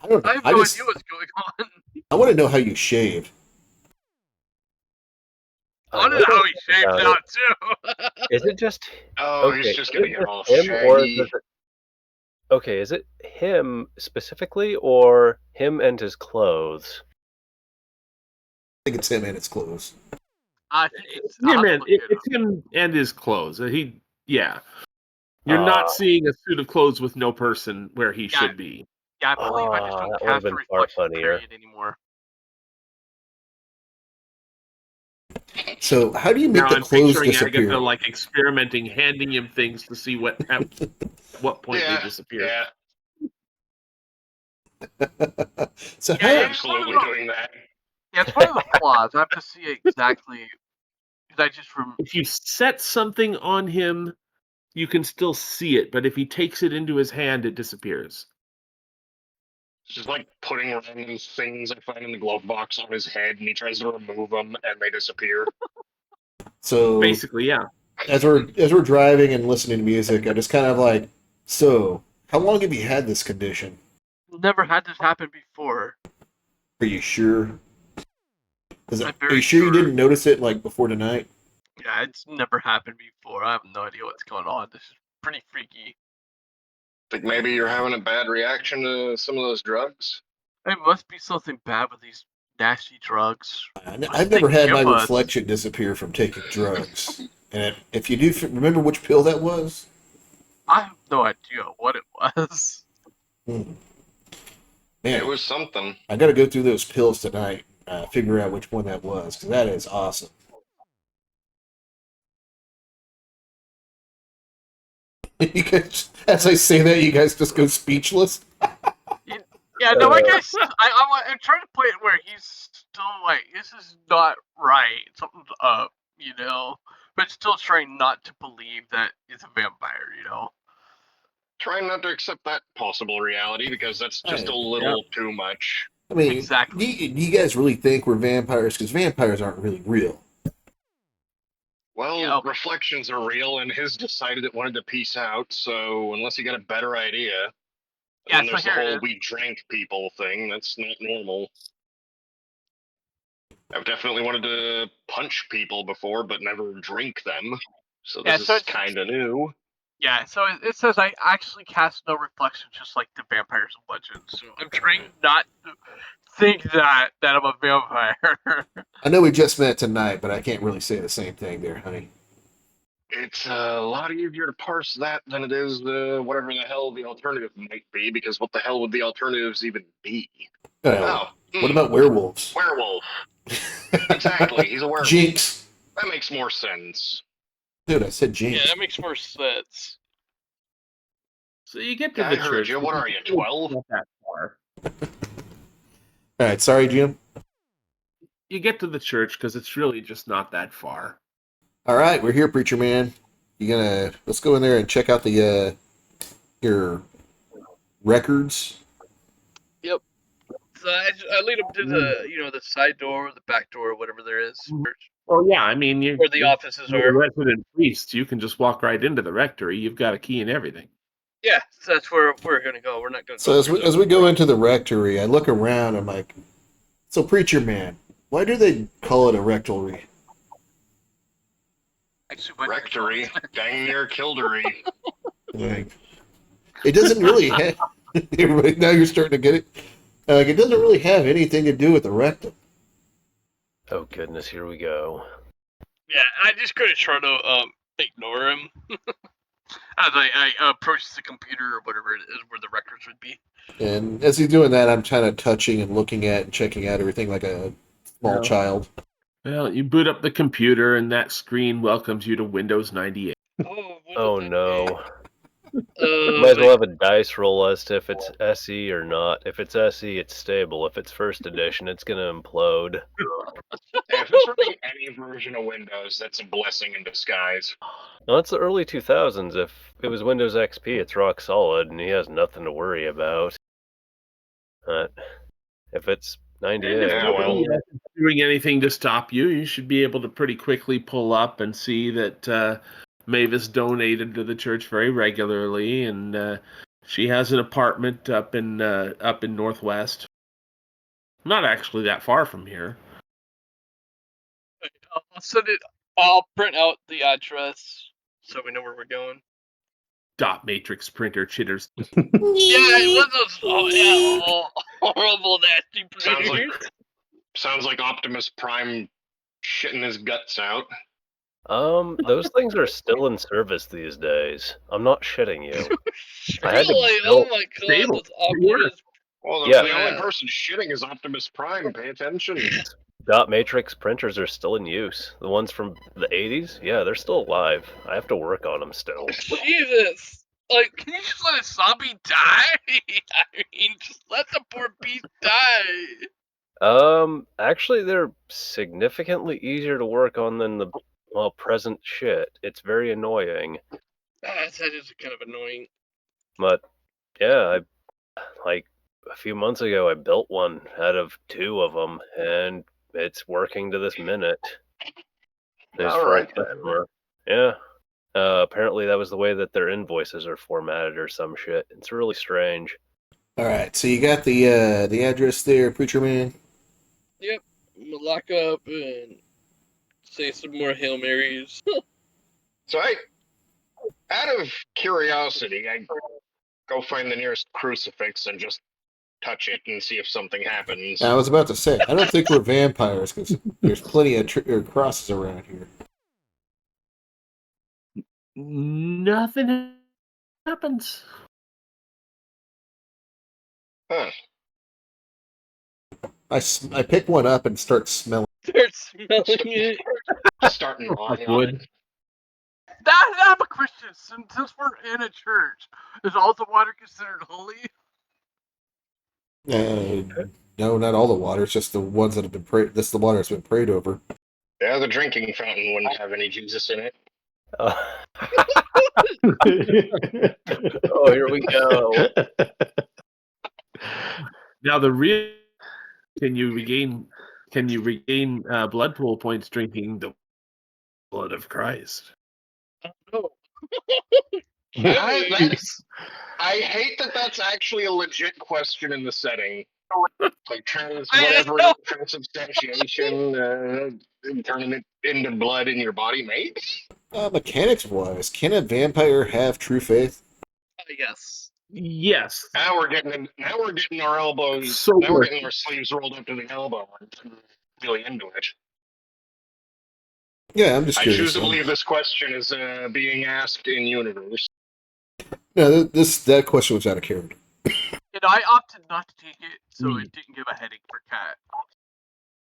don't know. I have no idea what's going on. I want to know how you shave. I want to know how he shaved about out too. Is it just Oh, okay? he's just Is gonna it get just all him, or shaggy. does it? Okay, is it him specifically, or him and his clothes? I think it's him and his clothes. It's Him and it's him and his clothes. Yeah. You're not seeing a suit of clothes with no person where he should be. Yeah, I believe I just don't that would've cast a been far reflection funnier. period anymore. So how do you make Now the I'm clothes picturing disappear? Agatha like experimenting, handing him things to see at what point they disappear. Yeah, So Yeah, how? absolutely doing that. Yeah, it's one of the flaws. I have to see it exactly. Because I just If you set something on him, you can still see it, but if he takes it into his hand, it disappears. It's just like putting random things I find in the glove box on his head, and he tries to remove them, and they disappear. So Basically, yeah. as we're driving and listening to music, I just kind of like, so how long have you had this condition? never had this happen before. Are you sure? I'm Are very you sure you sure. didn't notice it like before tonight? Yeah, it's never happened before. I have no idea what's going on. This is pretty freaky. Think maybe you're having a bad reaction to some of those drugs? It must be something bad with these nasty drugs. I've never had my reflection disappear from taking drugs. And if you do remember which pill that was? I have no idea what it was. Man, It was something. I got to go through those pills tonight, figure out which one that was, because that is awesome. You guys, as I say that, you guys just go speechless. Yeah, no, like I'm trying to play it where he's still like, this is not right. Something's up, you know? But still trying not to believe that it's a vampire, you know? Trying not to accept that possible reality because that's just a little too much. I mean, exactly. Do you guys really think we're vampires? Because vampires aren't really real. Well, Yeah, okay. reflections are real, and his decided it wanted to peace out, so unless you got a better idea. Yeah, And then so there's the here it whole is. we drank people thing. That's not normal. I've definitely wanted to punch people before, but never drink them. So Yeah, this so is kind of new. Yeah, so it says I actually cast no reflection, just like the vampires and legends. So I'm trying not to think that I'm a vampire. I know we just met tonight, but I can't really say the same thing there, honey. It's a lot easier to parse that than it is whatever the hell the alternative might be, because what the hell would the alternatives even be? What about werewolves? Werewolf. Exactly, he's a werewolf. Jinx. That makes more sense. Dude, I said Jinx. Yeah, that makes more sense. So you get to Yeah, the I heard church. you. What are you, 12? Not that far. All right, sorry, Jim. You get to the church because it's really just not that far. All right, we're here, preacher man. Let's go in there and check out the your records. Yep. So I lead him to the side door, the back door, whatever there is. Oh yeah, I mean Where the offices you're are. a resident priest. You can just walk right into the rectory. You've got a key and everything. Yeah, so that's where we're gonna go. We're not gonna. So as we go into the rectory, I look around. I'm like, so preacher man, why do they call it a rectory? Rectory, dang near Kildery. Like, it doesn't really have. Everybody, now you're starting to get it. Like, it doesn't really have anything to do with the rectum. Oh goodness, here we go. Yeah, I just couldn't try to ignore him as I approach the computer or whatever it is where the records would be. And as he's doing that, I'm kind of touching and looking at and checking out everything like a small child. Well, you boot up the computer, and that screen welcomes you to Windows 98. Oh no. Might as well have a dice roll as to if it's SE or not. If it's SE, it's stable. If it's first edition, it's gonna implode. If it's running any version of Windows, that's a blessing in disguise. No, it's the early 2000s. If it was Windows XP, it's rock solid, and he has nothing to worry about. If it's And 98. if Yeah, nobody well- else is doing anything to stop you, you should be able to pretty quickly pull up and see that Mavis donated to the church very regularly, and she has an apartment up in Northwest. Not actually that far from here. I'll send it. I'll print out the address so we know where we're going. Dot matrix printer chitters. Yeah, it was horrible, nasty Sounds like printers. sounds like Optimus Prime shitting his guts out. Those things are still in service these days. I'm not shitting you. I had to Really? build- Oh my god, Stable. that's Optimus. Well, Yeah. the only person shitting is Optimus Prime. Pay attention. Dot matrix printers are still in use. The ones from the 80s, yeah, they're still alive. I have to work on them still. Jesus. Like, can you just let a zombie die? I mean, just let the poor beast die. Actually, they're significantly easier to work on than the present shit. It's very annoying, That is kind of annoying. but yeah, like a few months ago, I built one out of 2 of them, and it's working to this minute. It's All for a right, then. customer. Yeah. Apparently, that was the way that their invoices are formatted or some shit. It's really strange. All right, so you got the address there, Preacher Man. Yep. I'm gonna lock up and say some more Hail Marys. So out of curiosity, I go find the nearest crucifix and just touch it and see if something happens. I was about to say, I don't think we're vampires because there's plenty of crosses around here. Nothing happens. Huh. I pick one up and start smelling. Start smelling it. Starting on Wood. it. I'm a Christian. Since we're in a church, is all the water considered holy? No, not all the water. It's just the ones that have been prayed. This is the water that's been prayed over. Yeah, the drinking fountain wouldn't have any Jesus in it. Oh, here we go. Now the real can you regain blood pool points drinking the blood of Christ? Oh. I hate that that's actually a legit question in the setting. Like transubstantiation, turning it into blood in your body, maybe? Mechanics wise, can a vampire have true faith? Yes. Yes. Now we're getting our elbows. So now we're good. getting our sleeves rolled up to the elbow and really into it. Yeah, I'm just I curious. choose to believe this question is being asked in universe. No, that question was out of character. I opted not to take it, so it didn't give a headache for Cat.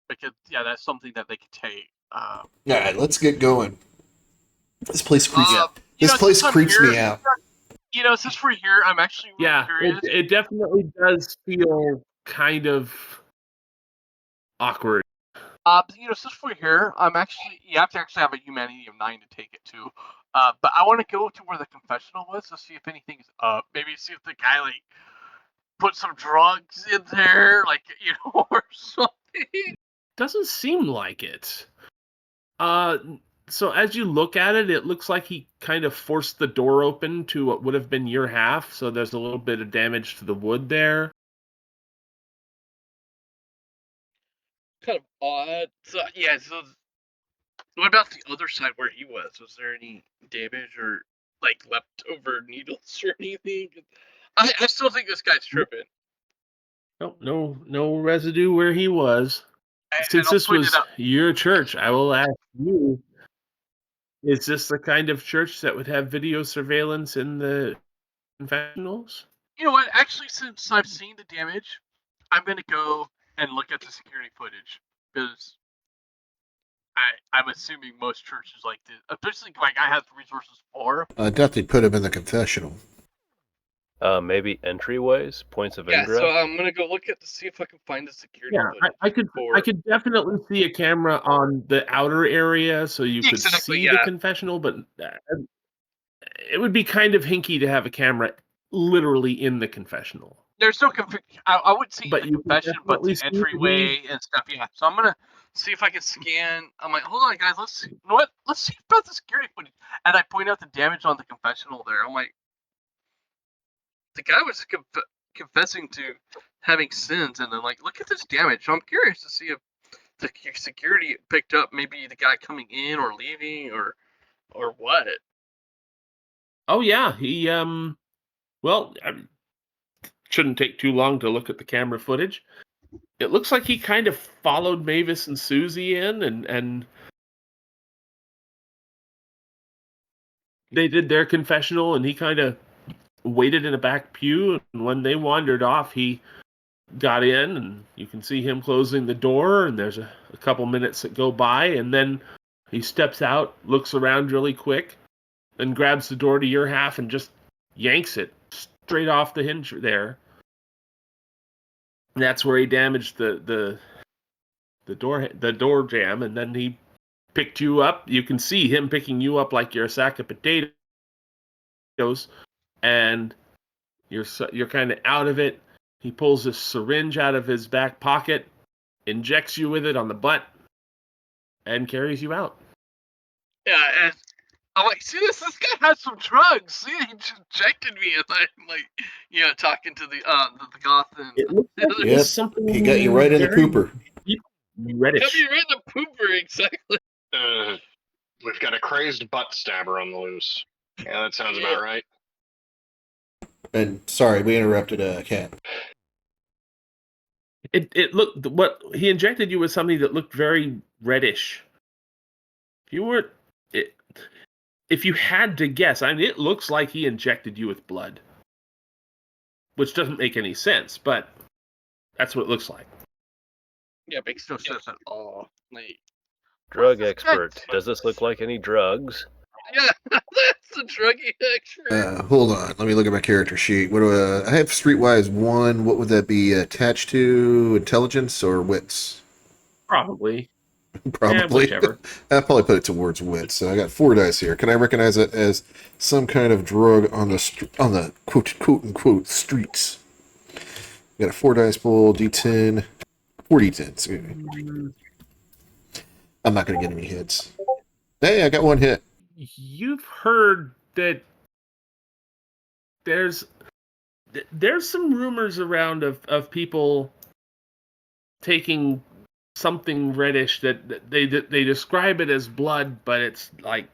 Because that's something that they could take. All right, let's get going. This place creeps. Since I'm here- me out. Since we're here, I'm actually really Yeah, curious. it definitely does feel kind of awkward. Since we're here, you have to actually have a humanity of 9 to take it too. But I want to go to where the confessional was to see if anything's up. Maybe see if the guy put some drugs in there, or something. Doesn't seem like it. So as you look at it, it looks like he kind of forced the door open to what would have been your half, so there's a little bit of damage to the wood there. Kind of odd. So what about the other side where he was? Was there any damage or leftover needles or anything? I still think this guy's tripping. No residue where he was. Since I'll this point was it out. your church, I will ask you, is this the kind of church that would have video surveillance in the confessionals? You know what? Actually, since I've seen the damage, I'm gonna go and look at the security footage because I'm assuming most churches like this, especially I have the resources for. I definitely put him in the confessional. Maybe entryways, points of Yeah, ingress. so I'm gonna go look at to see if I can find the security Yeah, footage. I could definitely see a camera on the outer area so you could Exactly, see yeah. the confessional, but it would be kind of hinky to have a camera literally in the confessional. there's no I wouldn't see But the you can confession, but definitely the see entryway and stuff. Yeah, so I'm gonna see if I can scan. I'm like, hold on, guys, let's see. You know what? Let's see about the security footage. And I point out the damage on the confessional there. I'm like, the guy was confessing to having sins, and then like, look at this damage. So I'm curious to see if the security picked up maybe the guy coming in or leaving or what. Oh yeah, he well, shouldn't take too long to look at the camera footage. It looks like he kind of followed Mavis and Susie in, and they did their confessional, and he kind of waited in a back pew, and when they wandered off, he got in, and you can see him closing the door, and there's a couple minutes that go by, and then he steps out, looks around really quick, and grabs the door to your half and just yanks it straight off the hinge there. And that's where he damaged the door jam, and then he picked you up. You can see him picking you up like you're a sack of potatoes, and you're kind of out of it. He pulls a syringe out of his back pocket, injects you with it on the butt, and carries you out. Yeah, and I'm like, see this guy has some drugs. See, he just injected me, and I'm like, talking to the goth and It looks like it Yep. was something He got you right in the very pooper. reddish. Got me right in the pooper, exactly. We've got a crazed butt stabber on the loose. Yeah, that sounds about right. And sorry, we interrupted Cat. It looked, what he injected you with something that looked very reddish. If you had to guess, I mean, it looks like he injected you with blood, which doesn't make any sense, but that's what it looks like. Yeah, makes no sense at all. Like, Drug expert. Does this look like any drugs? yeah, that's a druggy expert. Hold on, let me look at my character sheet. What do I have? Streetwise 1. What would that be attached to? Intelligence or wits? Probably. Probably. Yeah, whichever. I'll probably put it towards wits. So I got 4 dice here. Can I recognize it as some kind of drug on the quote unquote streets? Got a 4 dice pool, D10, 4 D10s. I'm not going to get any hits. Hey, I got 1 hit. You've heard that there's some rumors around of people taking something reddish that they describe it as blood, but it's like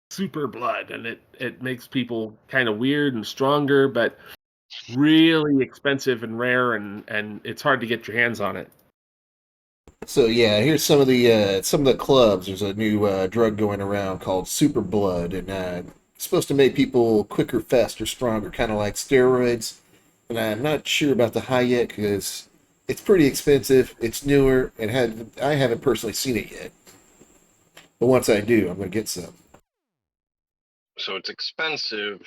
super blood, and it makes people kind of weird and stronger, but really expensive and rare, and it's hard to get your hands on it. So yeah, here's some of the clubs. There's a new drug going around called Super Blood, and it's supposed to make people quicker, faster, stronger, kind of like steroids. And I'm not sure about the high yet because it's pretty expensive. It's newer, and I haven't personally seen it yet. But once I do, I'm gonna get some. So it's expensive,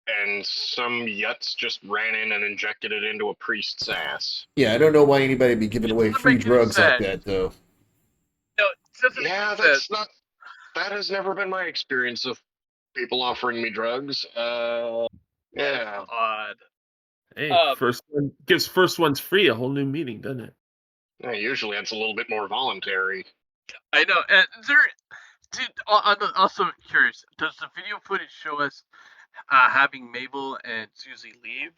and some yuts just ran in and injected it into a priest's ass. Yeah, I don't know why anybody would be giving away doesn't free make any drugs like sense. that, though. No, it doesn't make Yeah, sense. that's not. That has never been my experience of people offering me drugs. Yeah. That's odd. Hey, first one's free, a whole new meaning, doesn't it? Yeah, usually it's a little bit more voluntary. I know. And I'm also curious. Does the video footage show us having Mabel and Susie leave?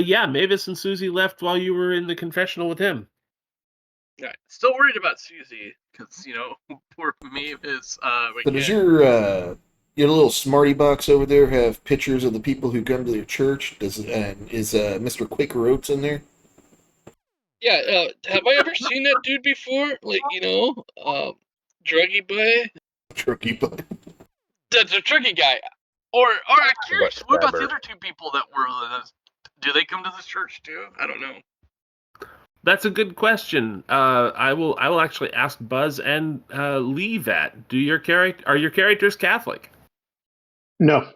Yeah, Mavis and Susie left while you were in the confessional with him. Yeah, still worried about Susie because poor Mavis. So does your little smarty box over there have pictures of the people who come to your church? Is Mr. Quaker Oats in there? Yeah. Have I ever seen that dude before? Like druggy boy. Turkey butt. That's a tricky guy. Or I'm curious. What about the Stabber. other 2 people that were with us? Do they come to this church too? I don't know. That's a good question. I will actually ask Buzz and Lee that. Are your characters Catholic? No.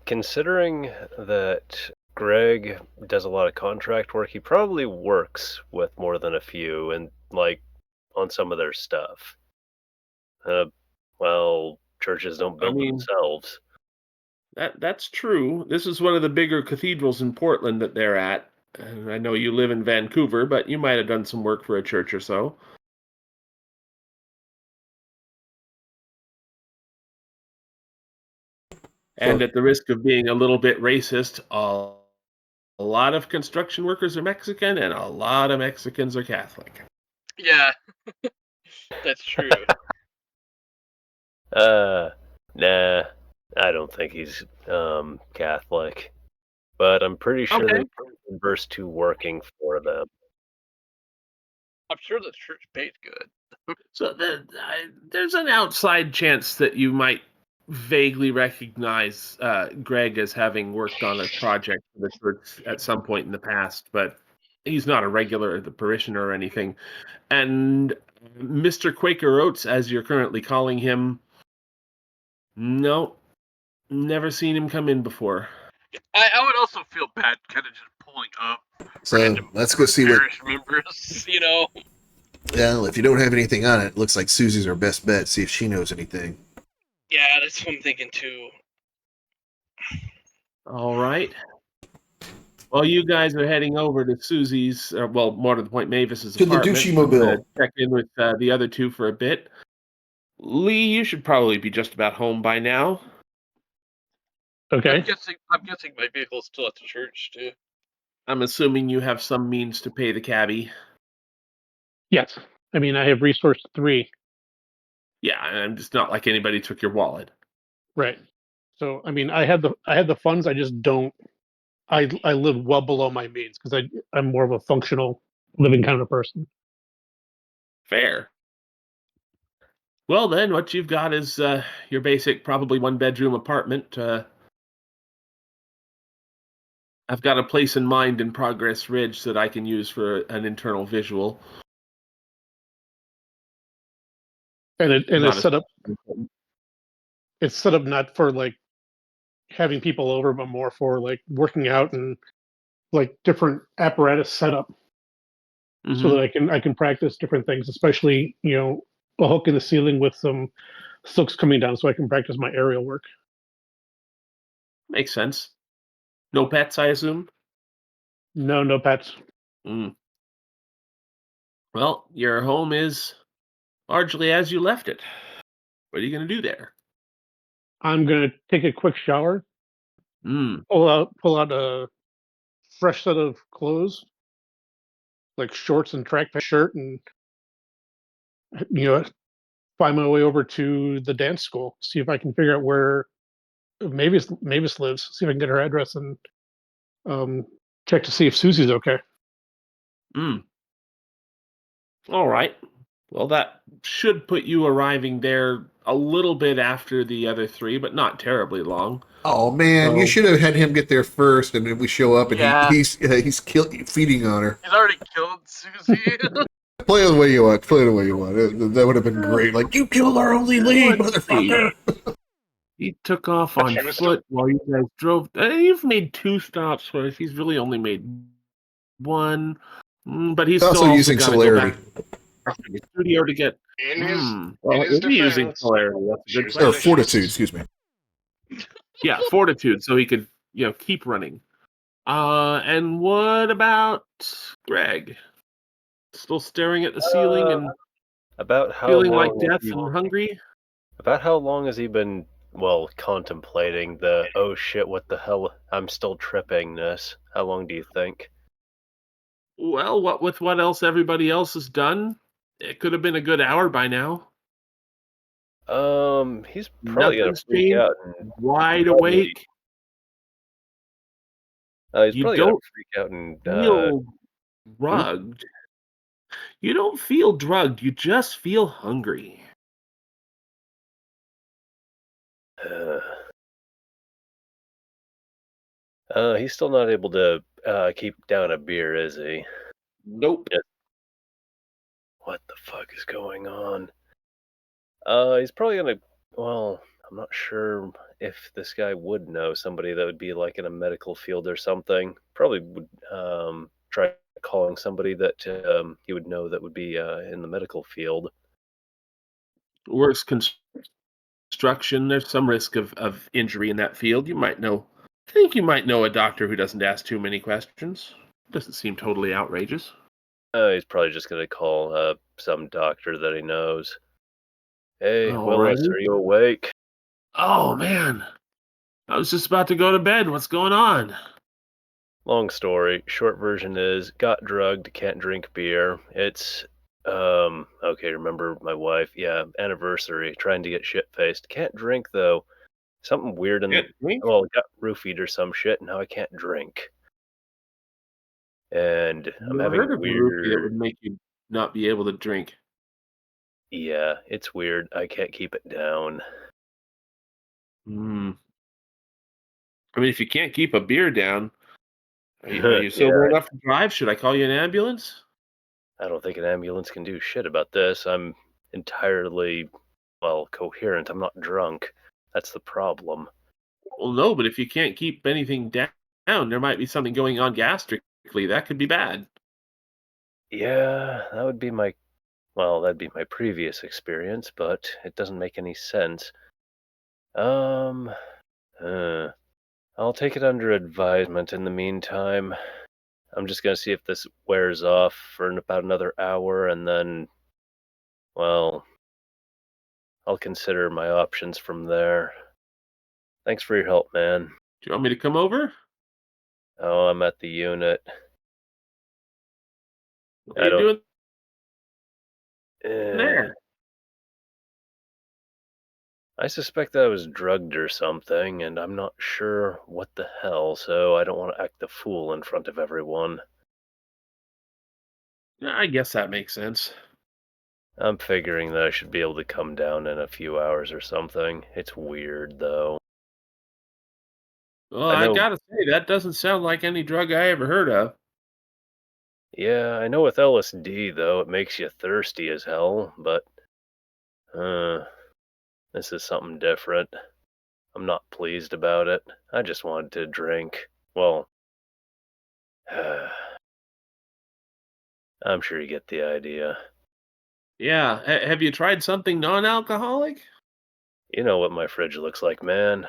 Considering that Greg does a lot of contract work, he probably works with more than a few and on some of their stuff. Well, churches don't build themselves. That's true. This is one of the bigger cathedrals in Portland that they're at. And I know you live in Vancouver, but you might have done some work for a church or so. And at the risk of being a little bit racist, a lot of construction workers are Mexican, and a lot of Mexicans are Catholic. Yeah, that's true. Nah, I don't think he's Catholic, but I'm pretty sure Okay. they converse to working for them. I'm sure the church paid good. So there's an outside chance that you might vaguely recognize Greg as having worked on a project for the church at some point in the past, but he's not a regular, the parishioner or anything. And Mr. Quaker Oats, as you're currently calling him, no, never seen him come in before. I would also feel bad kind of just pulling up So random let's go see what. parish members, you know. Well, if you don't have anything on it, it looks like Susie's our best bet. See if she knows anything. Yeah, that's what I'm thinking too. All right. Well, you guys are heading over to Susie's, well, more to the point, Mavis's To the apartment. douchey-mobile. Check in with the other two for a bit. Lee, you should probably be just about home by now. Okay. I'm guessing my vehicle's still at the church too. I'm assuming you have some means to pay the cabbie. Yes. I mean, I have resource 3. Yeah, and it's not like anybody took your wallet. Right. So, I mean, I had the funds. I just don't. I live well below my means because I'm more of a functional living kind of person. Fair. Well, then, what you've got is your basic, probably one-bedroom apartment. I've got a place in mind in Progress Ridge that I can use for an internal visual. And Not it's set up. It's set up not for like having people over, but more for like working out and like different apparatus setup, so that I can practice different things, especially a hook in the ceiling with some silks coming down, so I can practice my aerial work. Makes sense. No pets, I assume? No pets. Well, your home is largely as you left it. What are you going to do there? I'm gonna take a quick shower, pull out a fresh set of clothes, like shorts and track pant shirt, and find my way over to the dance school. See if I can figure out where Mavis lives. See if I can get her address and check to see if Susie's okay. All right. Well, that should put you arriving there a little bit after the other three, but not terribly long. Oh man, you should have had him get there first, and then we show up and Yeah. he's feeding on her. He's already killed Susie. Play it the way you want. Play it the way you want. That would have been great. Like, you killed our only lead, motherfucker. He took off on foot while you guys drove. You've made 2 stops, whereas he's really only made 1. But he's Also still using gotta celerity. Go back to the studio to get. In his, Well, in his is he using defense, celerity? That's a she good was question. Or delicious. fortitude, excuse me. Yeah, fortitude, so he could, keep running. And what about Greg? Still staring at the ceiling and About how feeling like long death has he- and hungry? About how long has he been, contemplating the "oh shit, what the hell, I'm still trippingness"? How long do you think? Well, what with what else everybody else has done, it could have been a good hour by now. He's probably gonna Nothing's freak changed. out and Wide probably- awake. he's You probably gonna don't freak out and feel drugged. You don't feel drugged. You just feel hungry. He's still not able to keep down a beer, is he? Nope. What the fuck is going on? He's probably gonna. Well, I'm not sure if this guy would know somebody that would be like in a medical field or something. Probably would try calling somebody that he would know that would be in the medical field. Worst comes construction. There's some risk of injury in that field. I think you might know a doctor who doesn't ask too many questions. Doesn't seem totally outrageous. He's probably just going to call some doctor that he knows. Hey, Willis, Alrighty. are you awake? Oh, man. I was just about to go to bed. What's going on? Long story. Short version is, got drugged, can't drink beer. It's, okay, remember my wife? Yeah, anniversary, trying to get shit-faced. Can't drink, though. Something weird in Can't drink? well, got roofied or some shit, and now I can't drink. And I'm Never having heard of a roofie that would make you not be able to drink. Yeah, it's weird. I can't keep it down. Hmm. I mean, if you can't keep a beer down, are you sober Yeah, enough to drive? Should I call you an ambulance? I don't think an ambulance can do shit about this. I'm entirely, well, coherent. I'm not drunk. That's the problem. Well, no, but if you can't keep anything down, there might be something going on gastrically. That could be bad. Yeah, that would be my, well, that'd be my previous experience, but it doesn't make any sense. Um, uh, I'll take it under advisement in the meantime. I'm just gonna see if this wears off for about another hour, and then, well, I'll consider my options from there. Thanks for your help, man. Do you want me to come over? Oh, I'm at the unit. What are you doing Eh, there? I suspect that I was drugged or something, and I'm not sure what the hell, so I don't want to act the fool in front of everyone. Yeah, I guess that makes sense. I'm figuring that I should be able to come down in a few hours or something. It's weird, though. Well, I I know, gotta say, that doesn't sound like any drug I ever heard of. yeah, I know with LSD, though, it makes you thirsty as hell, but, this is something different. I'm not pleased about it. I just wanted to drink. Well, I'm sure you get the idea. Yeah, have you tried something non-alcoholic? You know what my fridge looks like, man.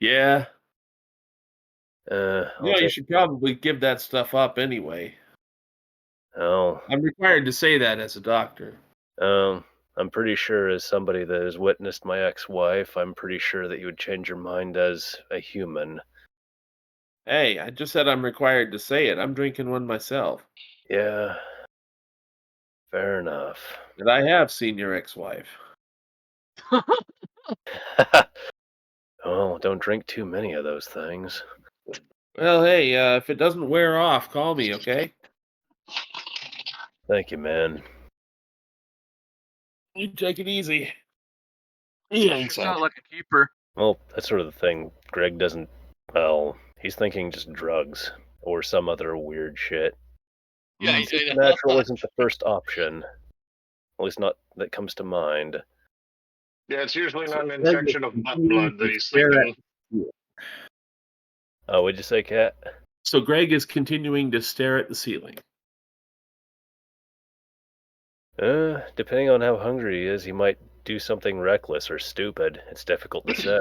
Yeah. I'll You take. should probably give that stuff up anyway. Oh, I'm required to say that as a doctor. I'm pretty sure, as somebody that has witnessed my ex-wife, I'm pretty sure that you would change your mind as a human. Hey, I just said I'm required to say it. I'm drinking one myself. Yeah, fair enough. And I have seen your ex-wife. Well, don't drink too many of those things. Well, hey, if it doesn't wear off, call me, okay? Thank you, man. You take it easy. Sure sounds like a keeper. Well, that's sort of the thing. Greg doesn't. Well, he's thinking just drugs or some other weird shit. Yeah, I know. Supernatural isn't the first option. At least not that comes to mind. Yeah, it's usually not an infection of butt blood that he's Stare thinking. Oh, what'd you say, Kat? So Greg is continuing to stare at the ceiling. Depending on how hungry he is, he might do something reckless or stupid. It's difficult to say.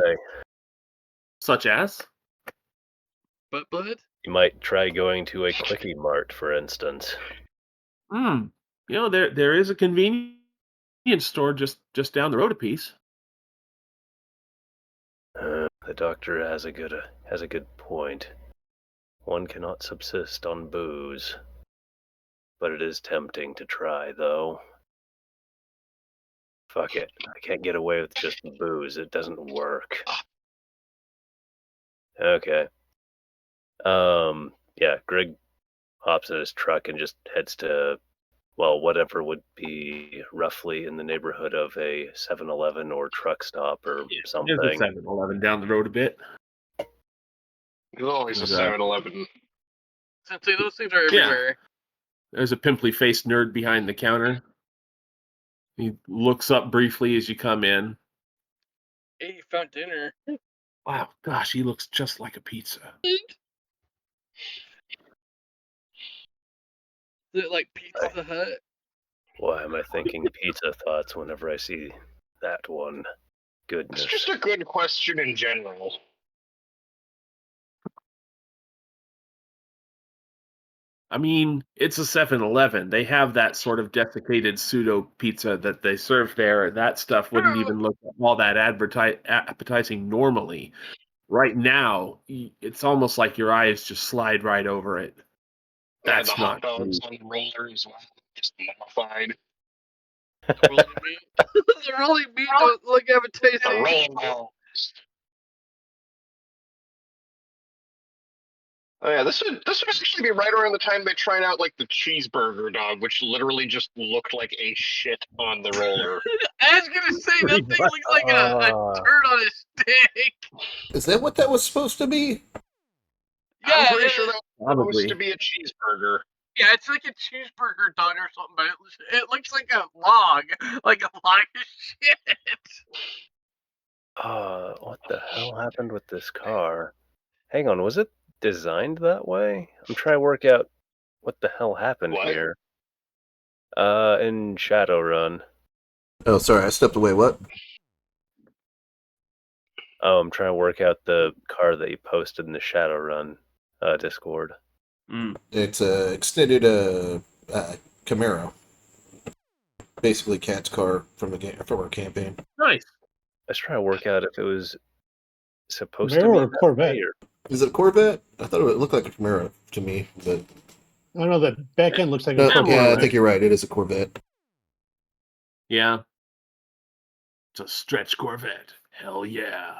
Such as? Butt blood? He might try going to a quickie mart, for instance. You know, there is a convenience store just down the road a piece. The doctor has a good point. One cannot subsist on booze. But it is tempting to try, though. Fuck it. I can't get away with just booze. It doesn't work. Okay. Yeah, Greg hops in his truck and just heads to, well, whatever would be roughly in the neighborhood of a 7-Eleven or truck stop or something. There's a 7-Eleven down the road a bit. There's always a There's a- 7-Eleven. Since those things are everywhere. There's a pimply-faced nerd behind the counter. He looks up briefly as you come in. Hey, you found dinner. Wow, gosh, he looks just like a pizza. Is it like Pizza Hut? Why am I thinking pizza thoughts whenever I see that one. Goodness. It's just a good question in general. I mean, it's a 7-Eleven. They have that sort of desiccated pseudo pizza that they serve there. That stuff wouldn't even look all that appetizing normally. Right now, it's almost like your eyes just slide right over it. That's the hot not dogs good. on the roller as well, just modified. The rolling meat. The rolling meat don't look The appetizing. rolling dogs. Oh yeah, this would actually be right around the time they tried out like the cheeseburger dog, which literally just looked like a shit on the roller. I was gonna say that thing looks like a turd on a stick. Is that what that was supposed to be? Yeah, I'm pretty sure that was Probably. supposed to be a cheeseburger. yeah, it's like a cheeseburger dog or something, but it looks like a log of shit. What the hell happened with this car? Hang on, was it designed that way? I'm trying to work out what the hell happened What? here. In Shadowrun. Oh, sorry, I stepped away. What? Oh, I'm trying to work out the car that you posted in the Shadowrun Discord. It's a extended Camaro. Basically, Cat's car from our campaign. Nice. I was trying to work out if it was supposed Camaro to be or that Corvette? way, or Is it a Corvette? I thought it looked like a Camaro to me, but I don't know. That back end looks like no, a Corvette. yeah, I right? think you're right. It is a Corvette. Yeah. It's a stretch Corvette. Hell yeah.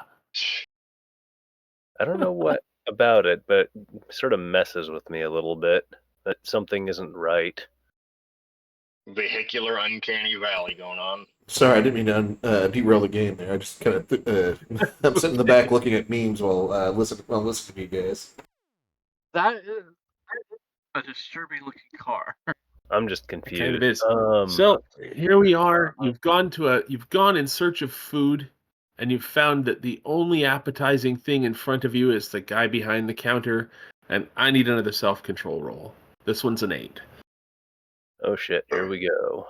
I don't know what about it, but it sort of messes with me a little bit. That something isn't right. Vehicular uncanny valley going on. Sorry, I didn't mean to derail the game there. I just kind of I'm sitting in the back looking at memes while listening to you guys. That is a disturbing looking car. I'm just It confused. kind of is. So here we are. You've gone in search of food, and you've found that the only appetizing thing in front of you is the guy behind the counter. And I need another self-control roll. This one's an 8. Oh shit, here we go.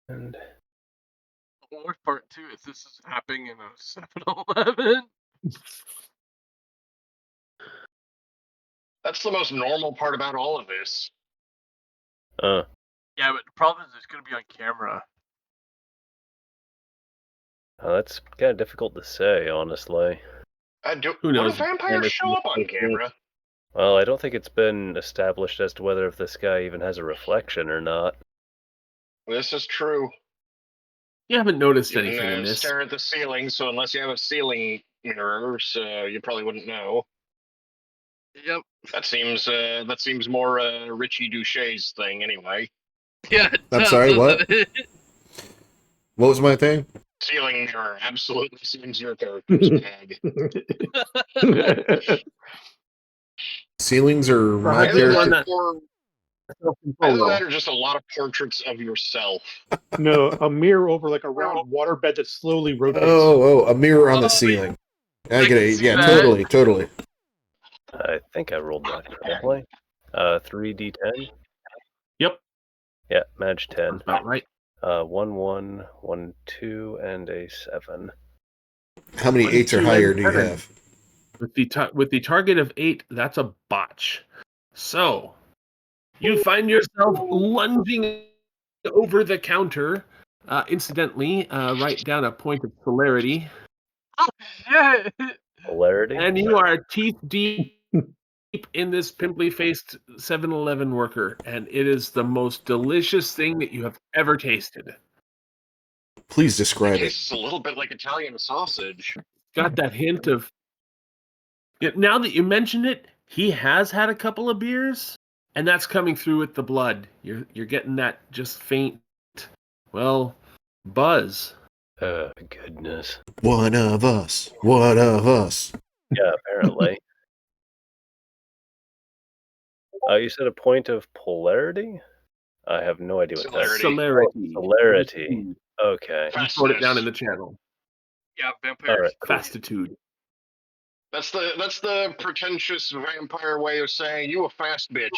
And The worst part too is this is happening in a 7-Eleven. That's the most normal part about all of this. uh Yeah, but the problem is it's gonna be on camera. that's kind of difficult to say, honestly. Who knows? Would a vampire show up on camera? Well, I don't think it's been established as to whether if this guy even has a reflection or not. This is true. You haven't noticed You anything in can this. stare at the ceiling, so unless you have a ceiling mirror, so you probably wouldn't know. Yep. That seems more Richie Duche's thing, anyway. Yeah. I'm sorry, what? What was my thing? Ceiling mirror absolutely seems your character's tag. Ceilings are my Either Either one character. that, or Self-control either roll. that, or just a lot of portraits of yourself. No, a mirror over like a round waterbed that slowly rotates. Oh, a mirror on Oh, the ceiling. I I get can it. see Yeah, that. totally. I think I rolled that correctly. 3d10. Yep. Yeah, match 10. That's about right. 1, 1, 1, 2, and a 7. How many 1, 8s or 2, higher and do you 7. have? With the target of 8, that's a botch. So you find yourself lunging over the counter. Incidentally, write down a point of polarity, Oh shit! Polarity? and you are teeth deep in this pimply-faced 7-Eleven worker, and it is the most delicious thing that you have ever tasted. Please It describe it. tastes a little bit like Italian sausage. Got that hint of. Now that you mention it, he has had a couple of beers, and that's coming through with the blood. You're getting that just faint, well, buzz. Goodness. One of us. One of us. Yeah, apparently. You said a point of polarity? I have no idea what that is. Celerity. Celerity. Celerity. Okay. You wrote it down in the channel. Yeah, vampires. Alright, cool. Fastitude. That's the pretentious vampire way of saying you a fast bitch.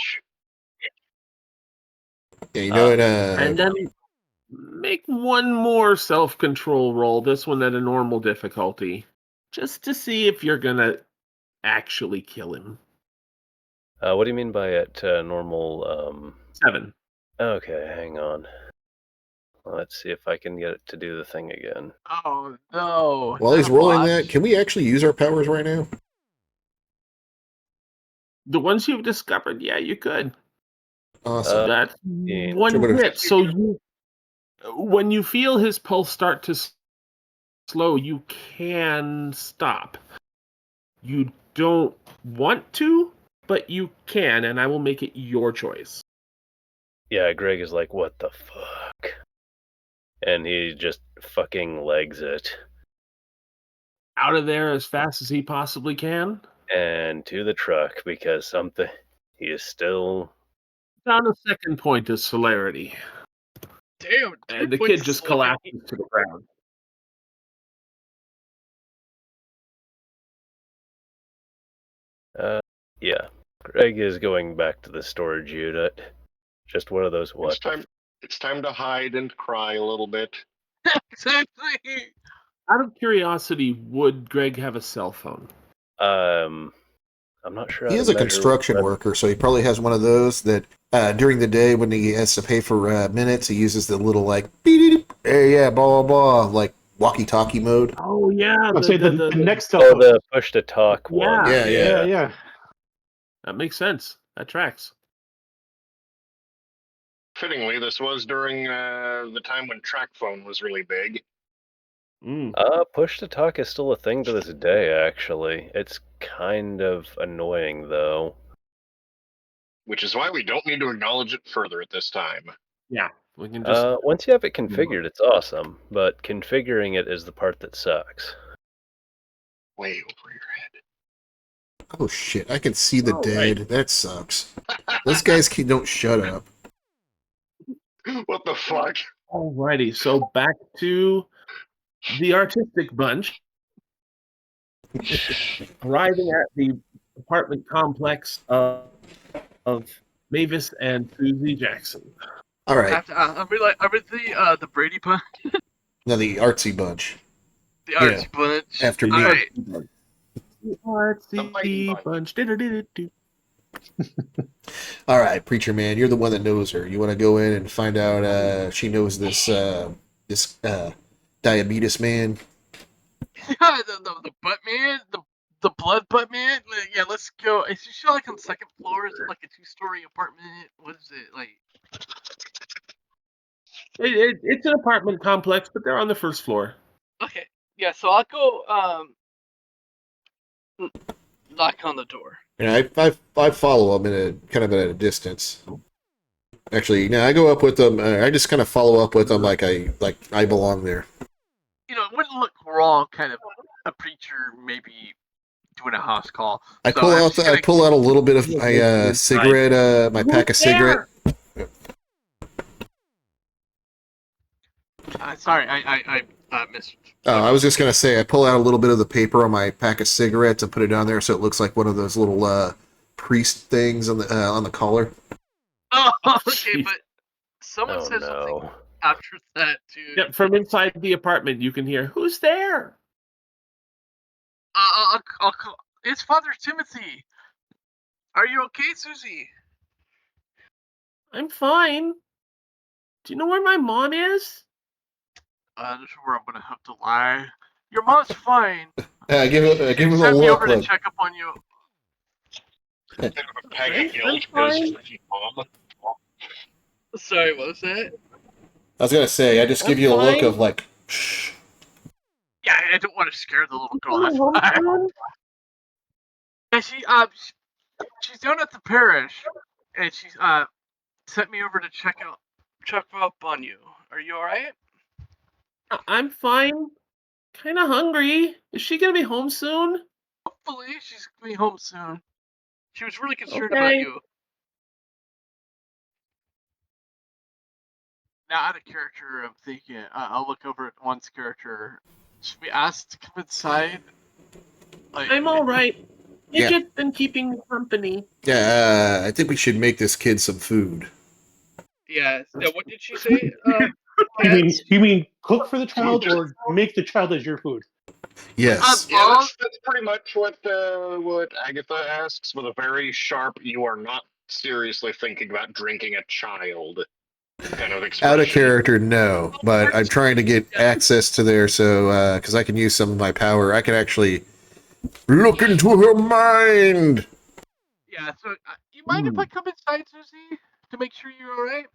Yeah, you know it. And then make one more self-control roll, this one at a normal difficulty, just to see if you're gonna actually kill him. What do you mean by it normal? 7. Okay, hang on. Let's see if I can get it to do the thing again. Oh no! While he's not a rolling bot. that, can we actually use our powers right now? The ones you've discovered, yeah, you could. Awesome. That's Yeah. one Somebody- hit. So when you feel his pulse start to slow, you can stop. You don't want to, but you can, and I will make it your choice. Yeah, Greg is like, what the fuck? And he just fucking legs it. Out of there as fast as he possibly can. And to the truck, because something... He is still... Down a second point of celerity. Damn! And the 2 kid points just of collapses to the ground. Yeah. Greg is going back to the storage unit. Just one of those what? It's time to hide and cry a little bit. Exactly. Out of curiosity, would Greg have a cell phone? I'm not sure. He how is to a measure construction what- worker, so he probably has one of those that during the day when he has to pay for minutes, he uses the little like, beep, hey, yeah, blah, blah, blah, like walkie-talkie mode. Oh, yeah. I'll say the next cell Oh, phone. the push to talk one. Yeah. Yeah. That makes sense. That tracks. Fittingly, this was during the time when track phone was really big. Push to talk is still a thing to this day, actually. It's kind of annoying, though. Which is why we don't need to acknowledge it further at this time. Yeah. We can just. Once you have it configured, it's awesome, but configuring it is the part that sucks. Way over your head. Oh, shit, I can see the Oh, dead. That sucks. Those guys don't shut up. What the fuck? Alrighty. So back to the artistic bunch. Arriving at the apartment complex of Mavis and Susie Jackson. All right, I'm with the Brady Bunch. now the artsy bunch. The Yeah. Artsy Bunch. After me. Alright. The artsy bunch. Do-do-do-do-do. All right, preacher man, you're the one that knows her. You want to go in and find out she knows this diabetes man? Yeah, the butt man, the blood butt man. Yeah, let's go. Is she like on the second floor? Is it like a 2-story apartment? What is it like? It's an apartment complex, but they're on the first floor. Okay, yeah. So I'll go knock on the door. And I follow them in a kind of at a distance. Actually, no, I go up with them. I just kind of follow up with them like I belong there. You know, it wouldn't look wrong, kind of a preacher maybe doing a house call. I So pull I'm out just gonna- I pull out a little bit of my cigarette, my pack of cigarette. Sorry, I missed. I was just gonna say I pull out a little bit of the paper on my pack of cigarettes and put it on there so it looks like one of those little priest things on the collar. Oh, okay, Jeez. but someone Oh said something no. after that too. Yep, from inside the apartment, you can hear, "Who's there?" I'll call. It's Father Timothy. Are you okay, Susie? I'm fine. Do you know where my mom is? This is where I'm gonna have to lie. Your mom's fine. Give him a Send me look. over to Like, check up on you. Bit of a peg of guilt fine. because mom. Sorry, what was that? I was gonna say I just give I'm you a look fine. of like, shh. Yeah, I don't want to scare the little girl. Coming home That's fine. soon? Yeah, she's down at the parish, and she's sent me over to check up on you. Are you all right? I'm fine. Kind of hungry. Is she gonna be home soon? Hopefully, she's gonna be home soon. She was really concerned Okay. about you. Now, out of character, I'm thinking I'll look over at one's character. Should we ask to come inside? Like, I'm all right. Yeah. Midget's been keeping me company. Yeah, I think we should make this kid some food. Yeah. So what did she say? You mean cook for the child or make the child as your food? Yes. Yeah, that's pretty much what Agatha asks, with a very sharp, "You are not seriously thinking about drinking a child" kind of expression. Out of character, no. But I'm trying to get access to there, so because I can use some of my power, I can actually look into her mind. Yeah. So, you mind if I come inside, Susie, to make sure you're all right?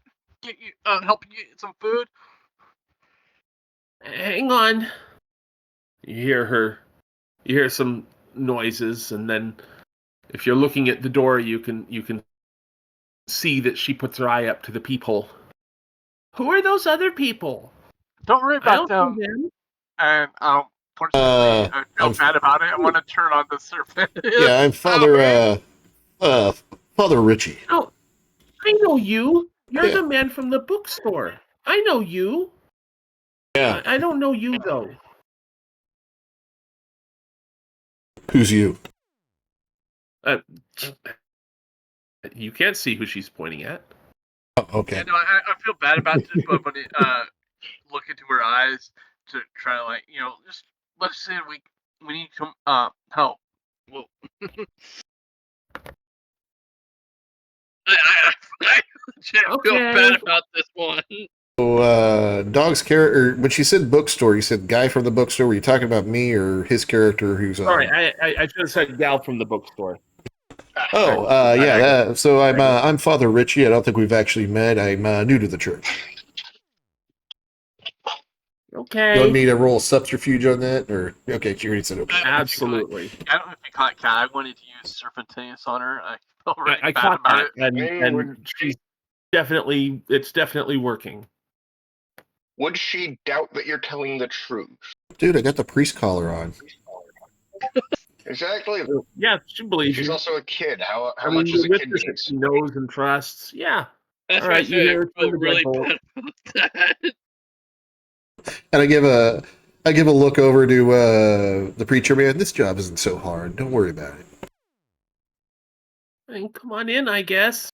Get you, help you get some food. Hang on. You hear some noises, and then if you're looking at the door, you can see that she puts her eye up to the peephole. Who are those other people? Don't worry I about don't them. know them. And fortunately, I feel bad about it. I want to turn on the serpent. Yeah, I'm Father Richie. Oh, I know you. You're Yeah. the man from the bookstore. I know you. Yeah. I don't know you, though. Who's you? You can't see who she's pointing at. Oh, okay. Yeah, no, I feel bad about this, but when it, look into her eyes to try to, like, just let's say we need some help. Well, I feel Okay. bad about this one. So, Dog's character, when she said bookstore, you said guy from the bookstore. Were you talking about me or his character who's... Sorry, I should have said gal from the bookstore. Oh, yeah. So I'm Father Richie. I don't think we've actually met. I'm new to the church. Okay. You want me to roll subterfuge on that? Or okay, she already said okay. Absolutely. I don't know if you caught Cat. I wanted to use Serpentinius on her. I felt really I bad caught about that, it. and she's it's definitely working. Would she doubt that you're telling the truth? Dude, I got the priest collar on. Exactly. Yeah, she believes She's you. also a kid. How I mean, much does a with kid this need? that she knows and trusts. Yeah. That's All why I right, you said hear I it from feel the really deadbolt. bad about that. And I give a look over to the preacher man. This job isn't so hard. Don't worry about it. I mean, come on in, I guess.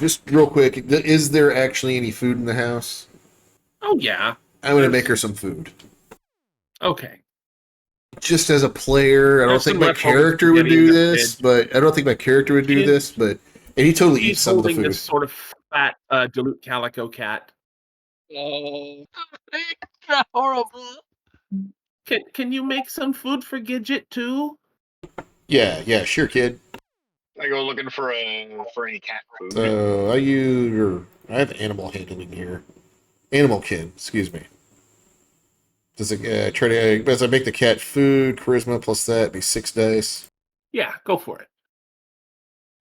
Just real quick, is there actually any food in the house? Oh yeah. I'm gonna make her some food. Okay. Just as a player, I don't There's think some my leftover character would spaghetti in do the this, fridge. but I don't think my character would do this, but and he totally eats He's some of the holding food. this sort of fat, dilute calico cat. Oh, That's horrible. Can you make some food for Gidget too? Yeah, sure, kid. I go looking for any cat food. So I have animal handling here. Animal kid, excuse me. Does it try to as I make the cat food, charisma plus that be 6 dice? Yeah, go for it.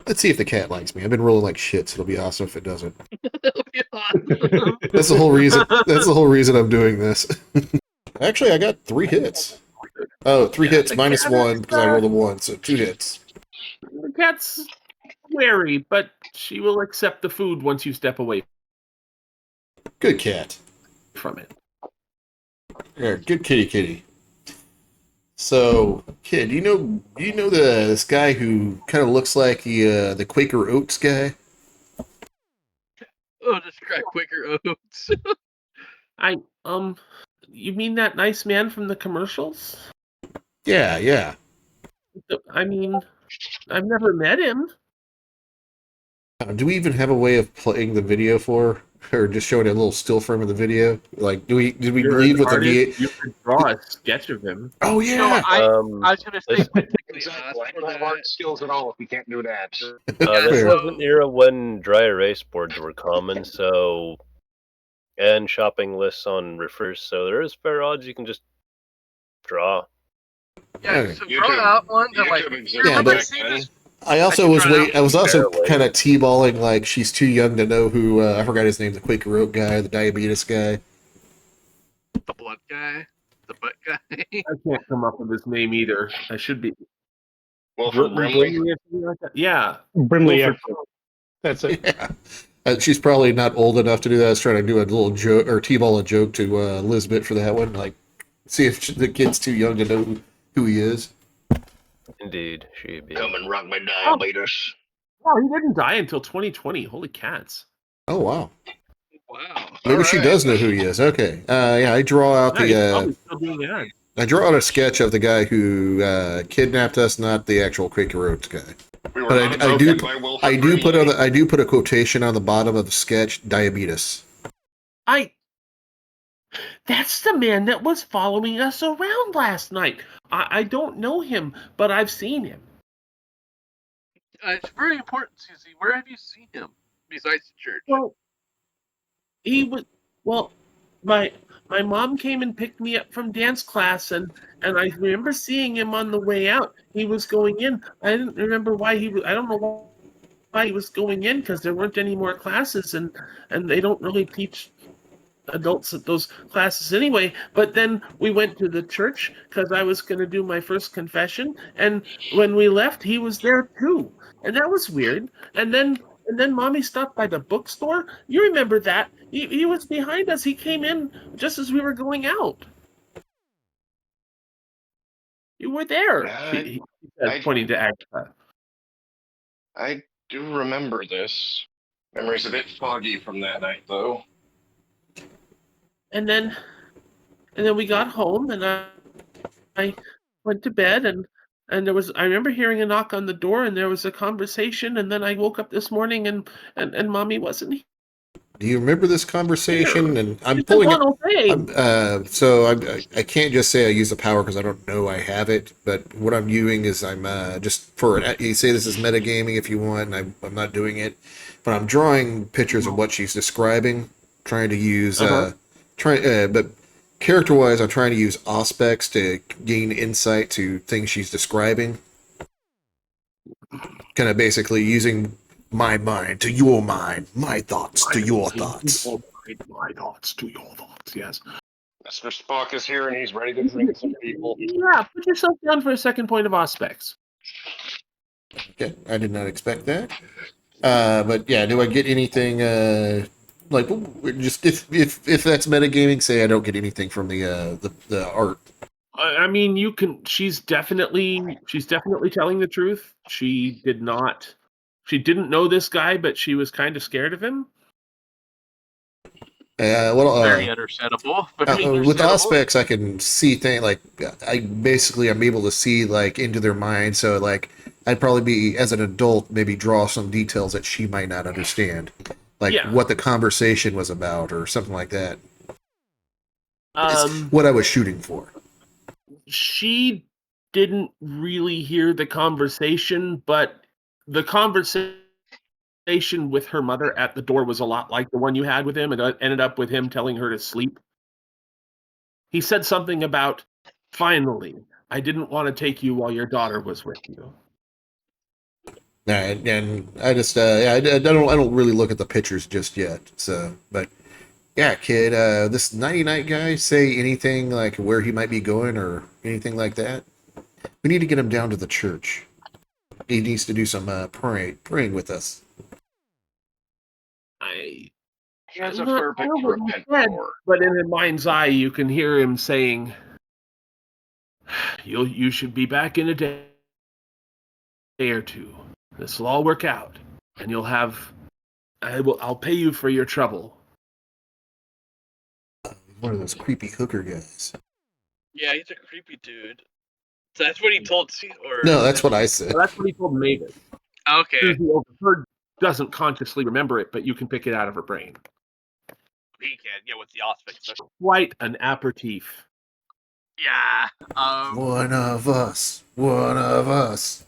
Let's see if the cat likes me. I've been rolling like shit, so it'll be awesome if it doesn't. that'll be awesome. That's the whole reason. That's the whole reason I'm doing this. Actually, I got 3 hits. Oh, 3 hits minus cat 1 is, because I rolled a 1, so 2 hits. The cat's wary, but she will accept the food once you step away Good cat. from it. Yeah, good kitty. So, kid, you know this guy who kind of looks like the Quaker Oats guy? Oh, describe Quaker Oats. You mean that nice man from the commercials? Yeah. I mean, I've never met him. Do we even have a way of playing the video for her? Or just showing a little still frame of the video? Like, did we You're leave an with the artist, V8? you could draw a sketch of him. Oh, So yeah! I was gonna say, Exactly. I don't have art skills at all if you can't do that. This Fair. was an era when dry erase boards were common, and shopping lists on refers, so there is fair odds you can just draw. yeah, Okay. so draw out one and like, YouTube existed Yeah, remember but- seeing this? I also can was try it out. I was also Barely. kind of t-balling like she's too young to know who I forgot his name, the Quaker Oat guy, the diabetes guy. The blood guy. The butt guy. I can't come up with his name either. I should be. Wilford Brimley. Brimley or something like that? Yeah. Brimley, yeah. Wilford. That's it. Yeah. She's probably not old enough to do that. I was trying to do a little joke or t-ball a joke to Lisbeth for that one. Like, see if the kid's too young to know who he is. Indeed, she'd be. Come and rock my diabetes. Oh, he didn't die until 2020. Holy cats! Oh wow. Wow. Maybe she Alright. does know who he is. Okay. Yeah, I draw out Yeah, he's the. probably still doing ads. I draw out a sketch of the guy who kidnapped us, not the actual Quaker Oats guy. We were But not I do. broken by Wilford Brimley. I do put a quotation on the bottom of the sketch. Diabetes. That's the man that was following us around last night. I don't know him, but I've seen him. It's very important, Susie. Where have you seen him besides the church? Well, he was. Well, my mom came and picked me up from dance class, and I remember seeing him on the way out. He was going in. I didn't remember why he was. I don't know why he was going in because there weren't any more classes, and they don't really teach adults at those classes anyway. But then we went to the church because I was going to do my first confession, and when we left, he was there too, and that was weird. And then Mommy stopped by the bookstore. You remember that? He was behind us. He came in just as we were going out. You were there. He said, pointing to Agatha. I do remember this. Memory's a bit foggy from that night, though. And then we got home, and I went to bed, and there was. I remember hearing a knock on the door, and there was a conversation, and then I woke up this morning, and Mommy wasn't here. Do you remember this conversation? And I'm It's pulling one it. old thing. So I can't just say I use the power because I don't know I have it. But what I'm doing is I'm just for it. You say this is metagaming if you want, and I'm not doing it. But I'm drawing pictures of what she's describing, trying to use but character-wise, I'm trying to use aspects to gain insight to things she's describing. Kind of basically using my mind to your mind, my thoughts to your thoughts. My thoughts to your thoughts, yes. Mr. Spock is here and he's ready to drink some people. Yeah, put yourself down for a second point of aspects. Okay, I did not expect that. But yeah, do I get anything like just if that's metagaming? Say I don't get anything from the art. I mean, you can. She's definitely telling the truth. She didn't know this guy, but she was kind of scared of him. Very understandable. Very with understandable. aspects, I can see things like I'm able to see like into their mind. So like I'd probably be as an adult maybe draw some details that she might not understand, like what the conversation was about or something like that. It's what I was shooting for. She didn't really hear the conversation, but the conversation with her mother at the door was a lot like the one you had with him. It ended up with him telling her to sleep. He said something about, finally, I didn't want to take you while your daughter was with you. And I just I don't really look at the pictures just yet. So, but yeah, kid, this 90-night guy say anything like where he might be going or anything like that? We need to get him down to the church. He needs to do some praying with us. He has a perfect to repent for. But in his mind's eye, you can hear him saying, "You should be back in a day or two. This will all work out, and you'll have. I'll pay you for your trouble." One of those creepy hooker guys. Yeah, he's a creepy dude. So that's what he told you, or no? That's what I said. Well, that's what he told Mavis. Okay. Susie overheard doesn't consciously remember it, but you can pick it out of her brain. He can, yeah, with the aspects. Quite an aperitif. Yeah. One of us. One of us.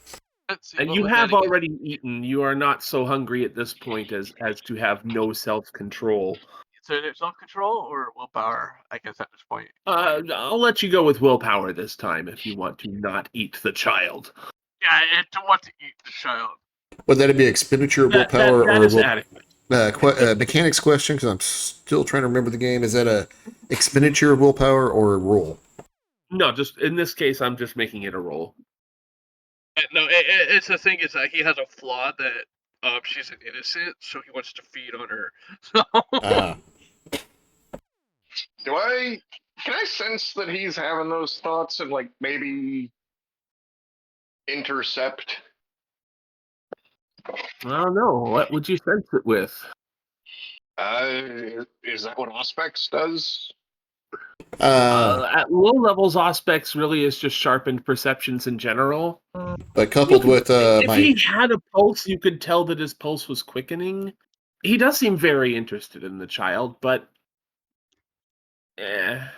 And you have already eaten. You are not so hungry at this point as to have no self-control. So is it self-control or willpower, I guess, at this point? I'll let you go with willpower this time if you want to not eat the child. Yeah, I don't want to eat the child. Would that be expenditure of willpower that or is adequate. Mechanics question? Because I'm still trying to remember the game. Is that a expenditure of willpower or a roll? No, just in this case, I'm just making it a roll. No, it's the thing is that he has a flaw that she's an innocent, so he wants to feed on her. So. Can I sense that he's having those thoughts and like maybe intercept? I don't know. What would you sense it with? Is that what Auspex does? At low levels, Auspex really is just sharpened perceptions in general. But coupled with If my he had a pulse, you could tell that his pulse was quickening. He does seem very interested in the child, but and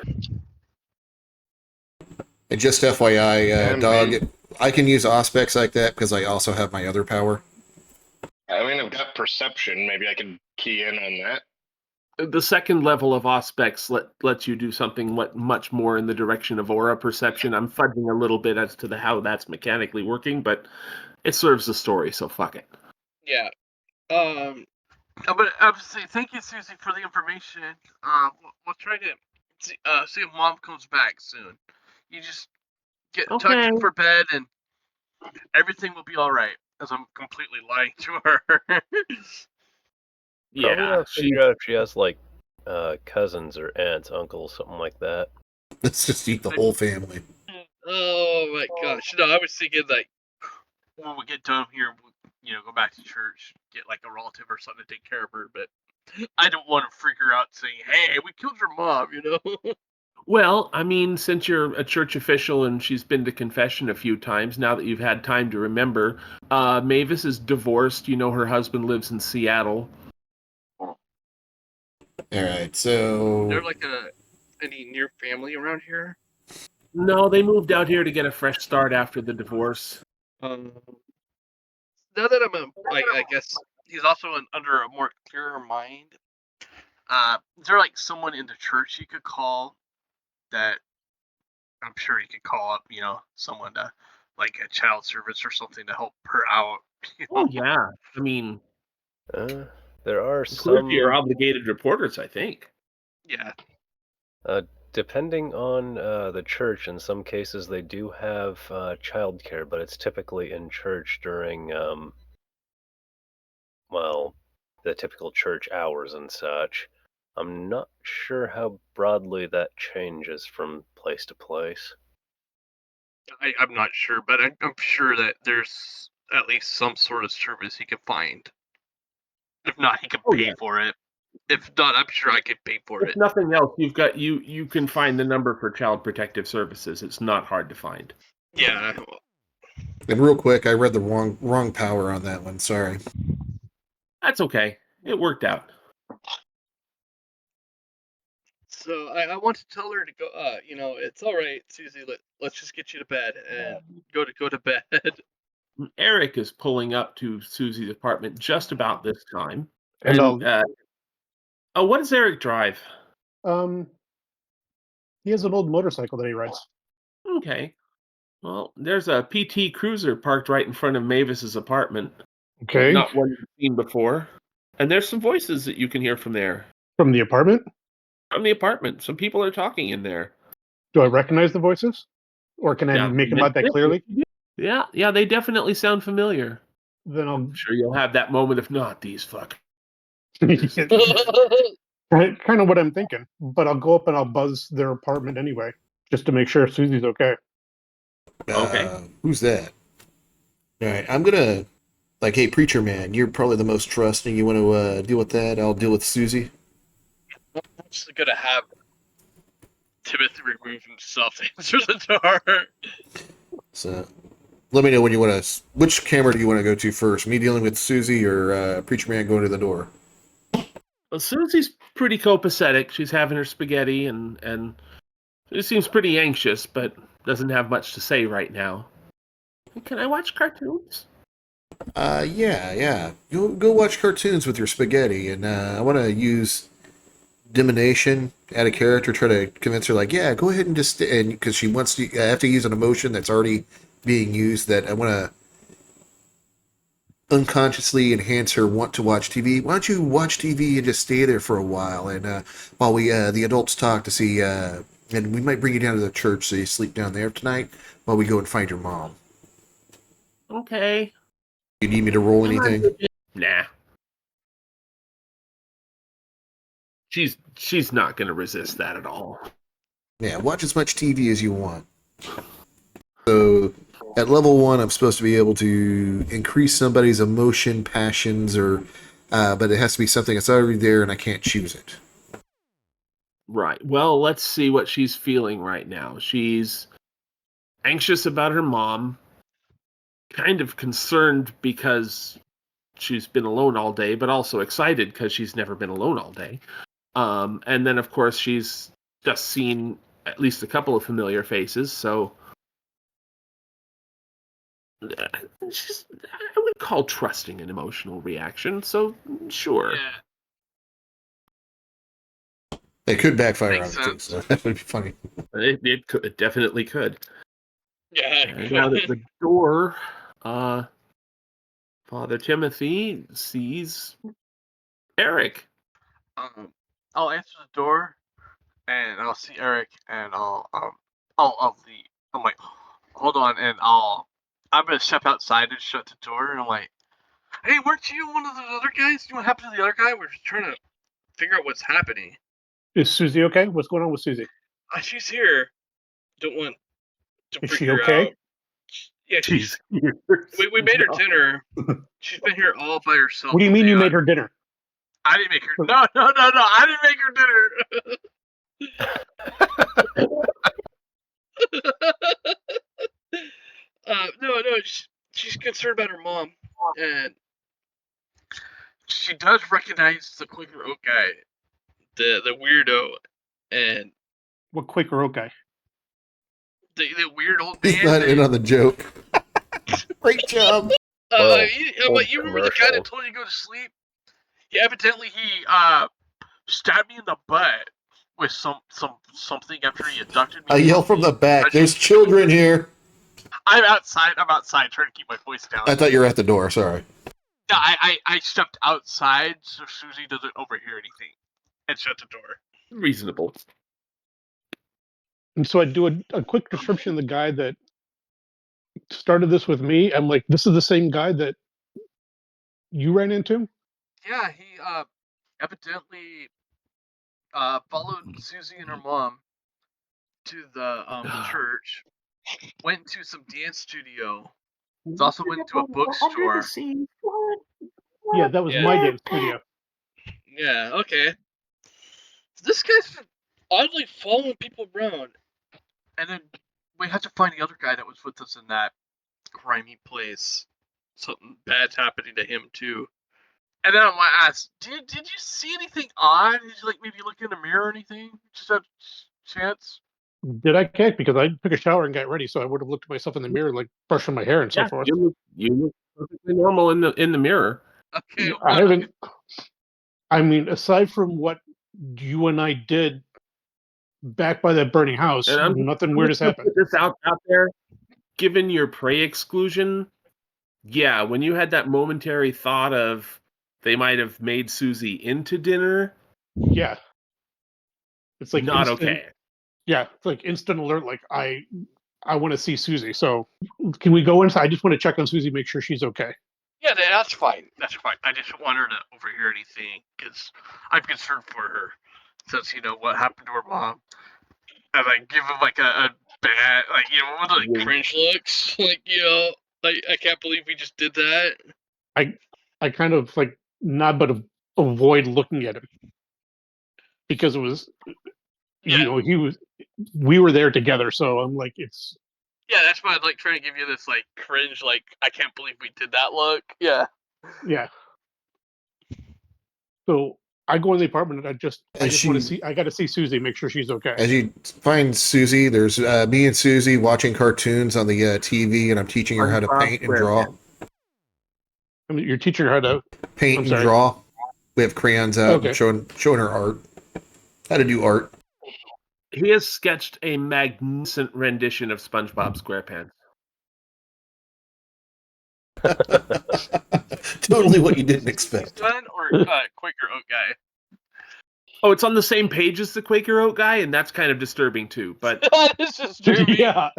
just FYI, Yeah, dog, maybe. I can use Auspex like that because I also have my other power. I mean, I've got perception. Maybe I can key in on that. the second level of Auspex lets you do something much more in the direction of aura perception. I'm fudging a little bit as to how that's mechanically working, but it serves the story, so fuck it. Yeah. But obviously, thank you, Susie, for the information. We'll try to see if Mom comes back soon. You just tucked Okay. in for bed, and everything will be all right. As I'm completely lying to her. Probably Yeah, not figure out if she has like cousins or aunts, uncles, something like that. Let's just eat the whole family. Oh my gosh! No, I was thinking like when we get done here, go back to church, get like a relative or something to take care of her. But I don't want to freak her out saying, "Hey, we killed your mom," Well, I mean, since you're a church official and she's been to confession a few times, now that you've had time to remember, Mavis is divorced. You know, her husband lives in Seattle. All right, so Is there like any near family around here? No, they moved out here to get a fresh start after the divorce. Now that I guess he's also under a more clearer mind. Is there like someone in the church you could call that I'm sure you could call up, someone to like a child service or something to help her out. Oh yeah, I mean, There are including some. your obligated reporters, I think. Yeah. Depending on the church, in some cases they do have childcare, but it's typically in church during, the typical church hours and such. I'm not sure how broadly that changes from place to place. I'm not sure, but I'm sure that there's at least some sort of service he could find. If not, he could pay for it. If not, I'm sure I could pay for If it. nothing else, you can find the number for Child Protective Services. It's not hard to find. Yeah. and real quick, I read the wrong power on that one. Sorry. That's okay. It worked out. So I want to tell her to go. It's all right, Susie. Let's just get you to bed and go to bed. Eric is pulling up to Susie's apartment just about this time. And What does Eric drive? he has an old motorcycle that he rides. Okay. Well, there's a PT Cruiser parked right in front of Mavis's apartment. Okay. Not one you've seen before. And there's some voices that you can hear from there. From the apartment? From the apartment. Some people are talking in there. Do I recognize the voices? Or can I make them out that clearly? Yeah, they definitely sound familiar. Then I'm sure you'll have that moment, if not, these fuck. Kind of what I'm thinking. But I'll go up and I'll buzz their apartment anyway, just to make sure Susie's okay. Okay. Who's that? All right, I'm gonna hey, preacher man, you're probably the most trusting. You want to deal with that? I'll deal with Susie. I'm just gonna have Timothy remove himself to answer the door. So, let me know when you want to. Which camera do you want to go to first? Me dealing with Susie or preacher man going to the door? Well, Susie's pretty copacetic. She's having her spaghetti and she seems pretty anxious, but doesn't have much to say right now. Can I watch cartoons? Yeah. Go watch cartoons with your spaghetti, and I want to use divination, add a character, try to convince her, yeah, go ahead and just, and because she wants to, I have to use an emotion that's already being used that I want to unconsciously enhance her want to watch TV. Why don't you watch TV and just stay there for a while, and while we the adults talk to see, and we might bring you down to the church so you sleep down there tonight while we go and find your mom. Okay. You need me to roll anything? Nah. She's not going to resist that at all. Yeah, watch as much TV as you want. So at level 1, I'm supposed to be able to increase somebody's emotion, passions, or but it has to be something that's already there, and I can't choose it. Right. Well, let's see what she's feeling right now. She's anxious about her mom, kind of concerned because she's been alone all day, but also excited because she's never been alone all day. And then, of course, she's just seen at least a couple of familiar faces, so I would call trusting an emotional reaction, so sure. Yeah. It could backfire Makes on me too, sense. so that would be funny. It definitely could. Yeah. And out at the door, Father Timothy sees Eric. I'll answer the door, and I'll see Eric, and I'll leave. I'm like, hold on, and I'm gonna step outside and shut the door, and I'm like, hey, weren't you one of the other guys? You know what happened to the other guy? We're just trying to figure out what's happening. Is Susie okay? What's going on with Susie? She's here. Don't want to Is freak she her okay? out. Yeah, she's. We made her dinner. She's been here all by herself. What do you all mean day. you made her dinner? I didn't make her. No. I didn't make her dinner. No. She's concerned about her mom, and she does recognize the Quaker Oak guy, the weirdo, and What Quaker Oak guy? the weird old He's man. not in on the joke. Great job. Well, You remember the guy commercial. that told you to go to sleep? Yeah, evidently he stabbed me in the butt with something after he abducted me. I yell from the back. There's children here. I'm outside trying to keep my voice down. I thought you were at the door. Sorry. No, I stepped outside so Susie doesn't overhear anything and shut the door. Reasonable. And so I do a quick description of the guy that started this with me. I'm like, this is the same guy that you ran into? Yeah, he evidently followed Susie and her mom to the church, went to some dance studio. Also went to a bookstore. Yeah, that was my dance studio. Yeah, okay. This guy's oddly following people around. And then we had to find the other guy that was with us in that grimy place. Something bad's happening to him too. And then I want to ask, did you see anything odd? Did you maybe look in the mirror or anything? Just a chance? Did I kick? Because I took a shower and got ready, so I would have looked at myself in the mirror, like brushing my hair and so forth. You look perfectly normal in the mirror. Okay, I haven't. I mean, aside from what you and I did back by that burning house, And nothing weird has happened. Put this out there. Given your prey exclusion, yeah, when you had that momentary thought of they might have made Susie into dinner, Yeah, it's like not instant, okay. Yeah, it's like instant alert. Like I want to see Susie. So can we go inside? I just want to check on Susie, make sure she's okay. yeah, that's fine. That's fine. I just want her to overhear anything because I'm concerned for her. Since what happened to her mom. And I give him a bad, one of the cringe looks. I can't believe we just did that. I kind of nod, but avoid looking at him because it was, we were there together. So I'm like, it's. Yeah, that's why I trying to give you this cringe, I can't believe we did that look. Yeah. Yeah. So I go in the apartment and I just want to see. I got to see Susie, make sure she's okay. As you find Susie, there's me and Susie watching cartoons on the TV, and I'm teaching her how to paint and draw. I mean, you're teaching her how to paint and draw. We have crayons out and showing her art, how to do art. He has sketched a magnificent rendition of SpongeBob SquarePants. Totally what you didn't expect. Done or Quaker Oak guy? Oh, it's on the same page as the Quaker Oak guy, and that's kind of disturbing too. But that is disturbing. Yeah.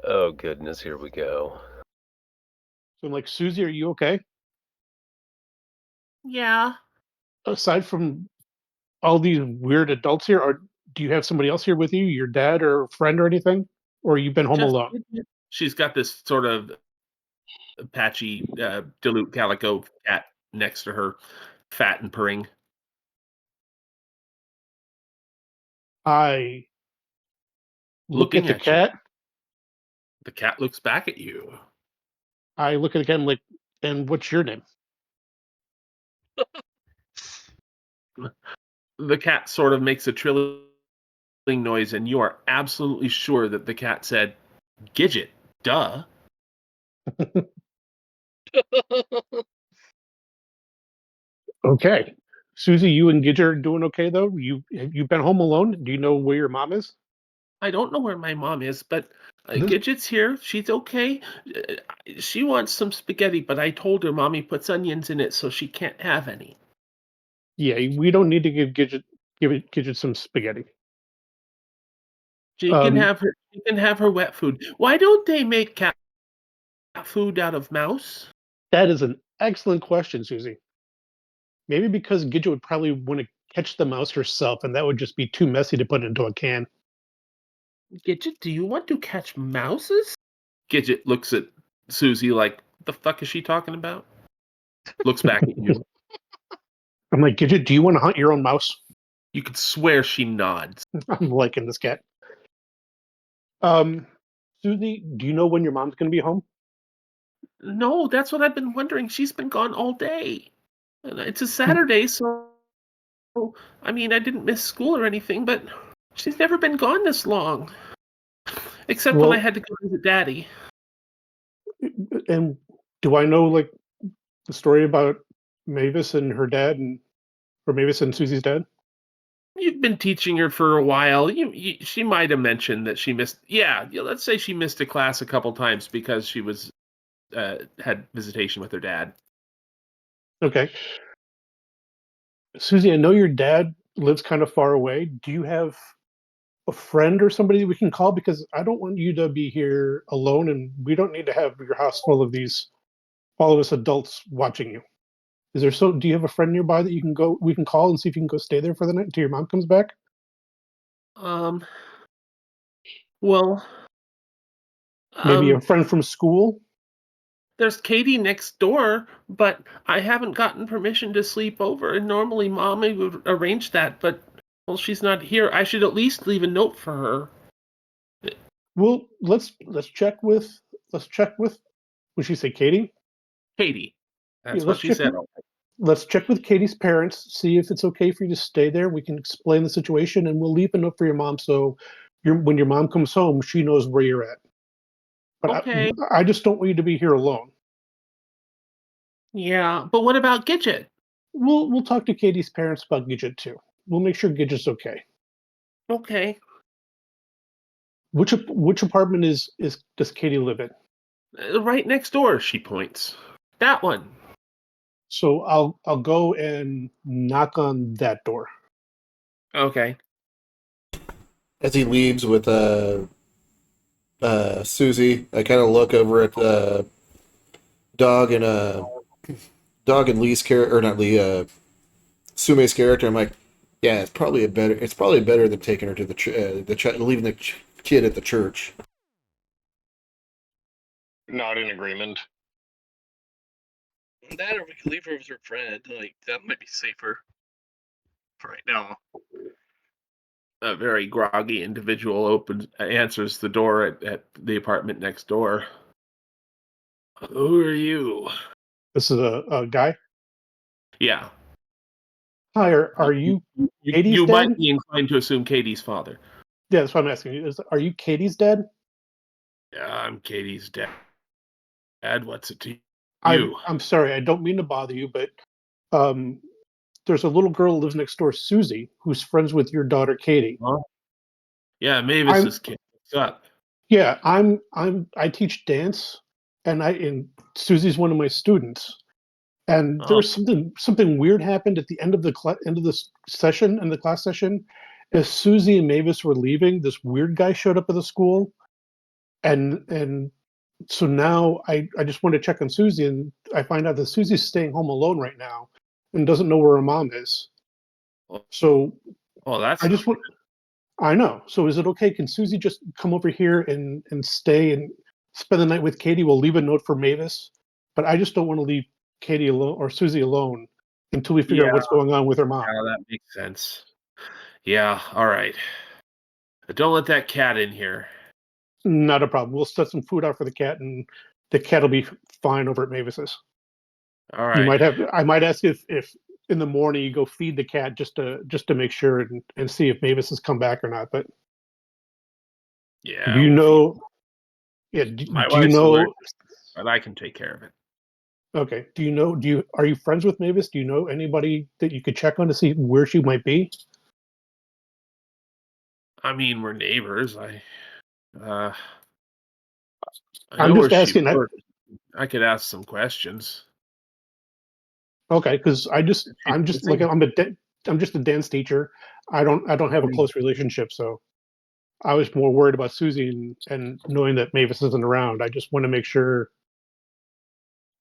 Oh goodness, here we go. So I'm like, Susie, are you okay? Yeah. Aside from all these weird adults here, do you have somebody else here with you? Your dad or friend or anything? Or you've been home alone? She's got this sort of patchy, dilute calico cat next to her, fat and purring. I look Looking at the at you. cat. The cat looks back at you. I look at the cat and like, and what's your name? The cat sort of makes a trilling noise, and you are absolutely sure that the cat said, Gidget, duh. Okay. Susie, you and Gidget are doing okay though? You've been home alone? Do you know where your mom is? I don't know where my mom is, but This- Gidget's here. She's okay. She wants some spaghetti, but I told her Mommy puts onions in it, so she can't have any. Yeah, we don't need to give Gidget some spaghetti. She can have her wet food. Why don't they make cat food out of mouse? That is an excellent question, Susie. Maybe because Gidget would probably want to catch the mouse herself, and that would just be too messy to put into a can. Gidget, do you want to catch mouses? Gidget looks at Susie like, the fuck is she talking about? Looks back at you. I'm like, Gidget, do you want to hunt your own mouse? You could swear she nods. I'm liking this cat. Susie, do you know when your mom's going to be home? No, that's what I've been wondering. She's been gone all day. And it's a Saturday, so I mean, I didn't miss school or anything, but she's never been gone this long. Except when Well- I had to go visit Daddy. And do I know like the story about Mavis and her dad, or Mavis and Susie's dad? You've been teaching her for a while. She might have mentioned that she missed. Yeah, let's say she missed a class a couple times because she was had visitation with her dad. Okay. Susie, I know your dad lives kind of far away. Do you have a friend or somebody that we can call? Because I don't want you to be here alone, and we don't need to have your house full of all of us adults watching you. Do you have a friend nearby that we can call and see if you can go stay there for the night until your mom comes back? Well, Maybe a friend from school? there's Katie next door, but I haven't gotten permission to sleep over, and normally Mommy would arrange that, but well, she's not here. I should at least leave a note for her. Well, let's check with would she say Katie? Katie. That's Yeah, what she said. Let's check with Katie's parents, see if it's okay for you to stay there. We can explain the situation, and we'll leave a note for your mom so when your mom comes home, she knows where you're at. But Okay. I just don't want you to be here alone. Yeah, but what about Gidget? We'll talk to Katie's parents about Gidget too. We'll make sure Gidget's okay. Okay. Which apartment does Katie live in? Right next door, she points. That one. So I'll go and knock on that door. Okay. As he leaves with Susie, I kind of look over at Dog and Lee's character, or not Lee, Sume's character. I'm like, yeah, it's probably better than taking her to leaving the kid at the church. Not in agreement. That, or we could leave her with her friend. Like, that might be safer for right now. A very groggy individual answers the door at the apartment next door. Who are you? This is a guy. Yeah. Hi, are you Katie's You dad? might be inclined to assume Katie's father. Yeah, that's what I'm asking you. Are you Katie's dad? Yeah, I'm Katie's dad. Dad, what's it to you? I'm sorry, I don't mean to bother you, but there's a little girl who lives next door, Susie, who's friends with your daughter Katie. Huh? Yeah, Mavis's kid. What's up? Yeah, I teach dance, and Susie's one of my students. And there was something weird happened at the end of the session, in the class session. As Susie and Mavis were leaving, this weird guy showed up at the school, and so now I just wanted to check on Susie, and I find out that Susie's staying home alone right now and doesn't know where her mom is. So that's I just want. I know. So is it okay? Can Susie just come over here and stay? And spend the night with Katie. We'll leave a note for Mavis, but I just don't want to leave Katie alone or Susie alone until we figure out what's going on with her mom. Yeah, that makes sense. Yeah, all right. But don't let that cat in here. Not a problem. We'll set some food out for the cat, and the cat will be fine over at Mavis's. All right. I might ask if in the morning you go feed the cat just to make sure and see if Mavis has come back or not. But yeah. do you know? Yeah. My do you wife's know? allergic, but I can take care of it. Okay. Do you know? Are you friends with Mavis? Do you know anybody that you could check on to see where she might be? I mean, we're neighbors. I I'm know where just she asking. works. I could ask some questions. Okay, because I'm just like I'm just a dance teacher. I don't have a close relationship, so I was more worried about Susie and knowing that Mavis isn't around. I just want to make sure,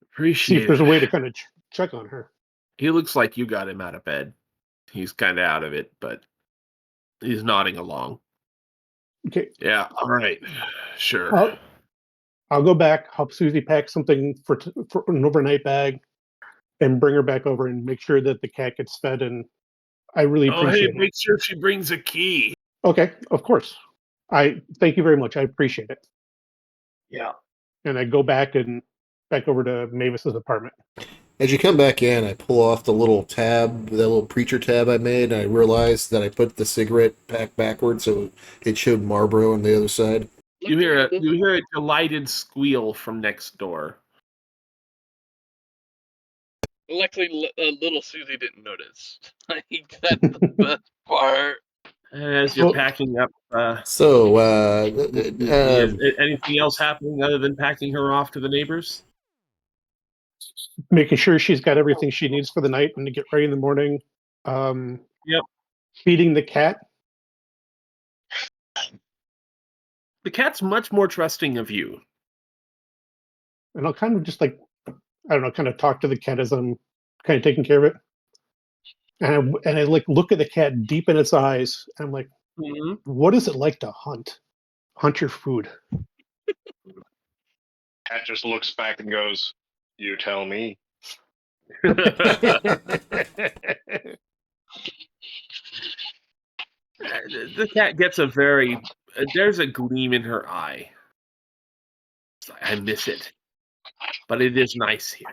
see Appreciate if there's a it. way to kind of check on her. He looks like you got him out of bed. He's kind of out of it, but he's nodding along. Okay, Yeah, all right. Sure. I'll go back, help Susie pack something for an overnight bag, and bring her back over and make sure that the cat gets fed. And I really appreciate it. Make sure she brings a key. Okay, of course. I thank you very much. I appreciate it. Yeah. And I go back over to Mavis's apartment. As you come back in, I pull off the little tab, that little preacher tab I made, and I realize that I put the cigarette pack backwards, so it showed Marlboro on the other side. You hear a delighted squeal from next door. Luckily, little Susie didn't notice. Like, that's the best part. As you're packing up, So, is anything else happening other than packing her off to the neighbors? Making sure she's got everything she needs for the night and to get ready in the morning. Yep. Feeding the cat. The cat's much more trusting of you. And I'll kind of just like, I don't know, kind of talk to the cat as I'm kind of taking care of it. And I like look at the cat deep in its eyes. And I'm like, What is it like to hunt your food? Cat just looks back and goes, "You tell me." The cat gets there's a gleam in her eye. I miss it, but it is nice here.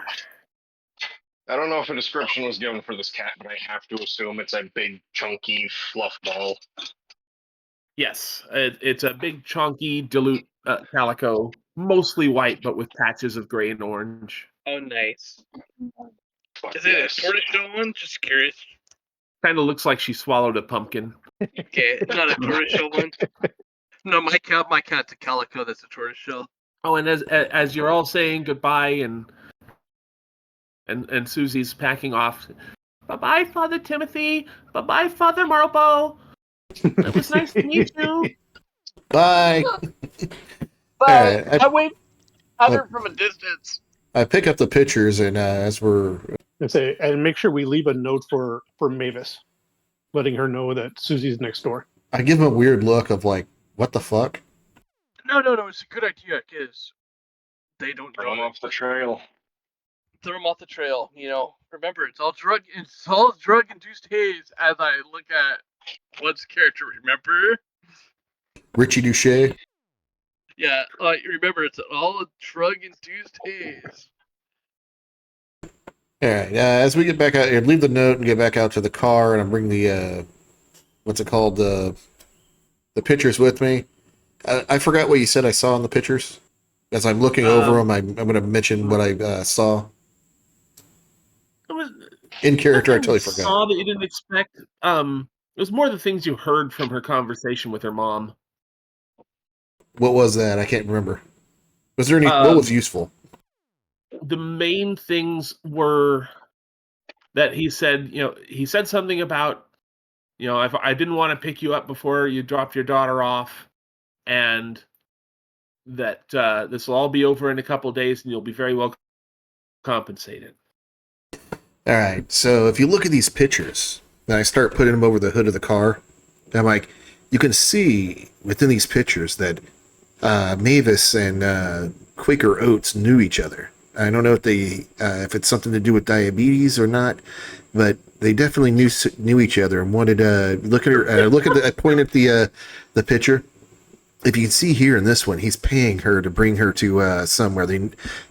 I don't know if a description was given for this cat, but I have to assume it's a big, chunky fluff ball. Yes, it's a big, chunky, dilute calico, mostly white, but with patches of gray and orange. Oh, nice. Fuck Is it yes. a tortoiseshell one? Just curious. Kind of looks like she swallowed a pumpkin. Okay, it's not a tortoiseshell one. No, my cat's a calico. That's a tortoiseshell. Oh, and as you're all saying goodbye and Susie's packing off. Bye-bye, Father Timothy. Bye-bye, Father Marlbo. It was nice to meet you. Bye. Bye. Right, I wave at her from a distance. I pick up the pictures, and as we're and make sure we leave a note for Mavis, letting her know that Susie's next door. I give him a weird look of like, what the fuck? No, it's a good idea because they don't know. Throw them off the trail. Throw them off the trail. Remember, it's all drug-induced haze. As I look at what's character, remember? Richie Duche. Yeah, remember, it's all a drug-induced haze. All right. As we get back out, leave the note and get back out to the car, and I bring the what's it called, the pictures with me. I forgot what you said I saw in the pictures. As I'm looking over them, I'm going to mention what I saw. It was In character, I totally saw forgot. that you didn't expect. It was more the things you heard from her conversation with her mom. What was that? I can't remember. Was there any? What was useful? The main things were that he said something about, if I didn't want to pick you up before you dropped your daughter off, and that this will all be over in a couple of days and you'll be very well compensated. All right. So if you look at these pictures, and I start putting them over the hood of the car, I'm like, you can see within these pictures that Mavis and Quaker Oats knew each other. I don't know if it's something to do with diabetes or not, but they definitely knew each other and wanted to look at her. I point at the picture. If you can see here in this one, he's paying her to bring her to somewhere.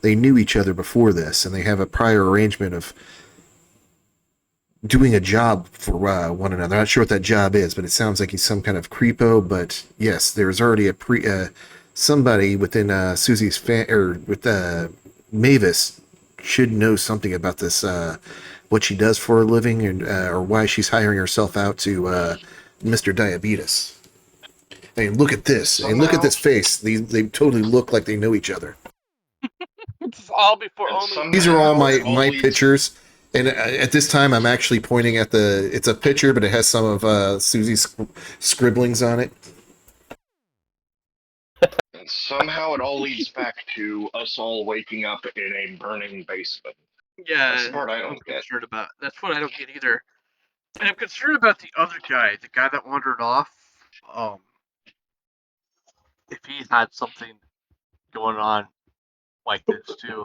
They knew each other before this, and they have a prior arrangement of doing a job for one another. I'm not sure what that job is, but it sounds like he's some kind of creepo. But yes, there's already somebody within Susie's Mavis should know something about this, what she does for a living, and or why she's hiring herself out to Mr. Diabetes. I mean, look at this. I mean, look at this face. They totally look like they know each other. It's all before only. These are all my pictures. And at this time, I'm actually pointing at it's a picture, but it has some of Susie's scribblings on it. And somehow it all leads back to us all waking up in a burning basement. Yeah, That's the part I don't I'm get. concerned about. That's what I don't get either. And I'm concerned about the other guy, the guy that wandered off. If he had something going on like this too.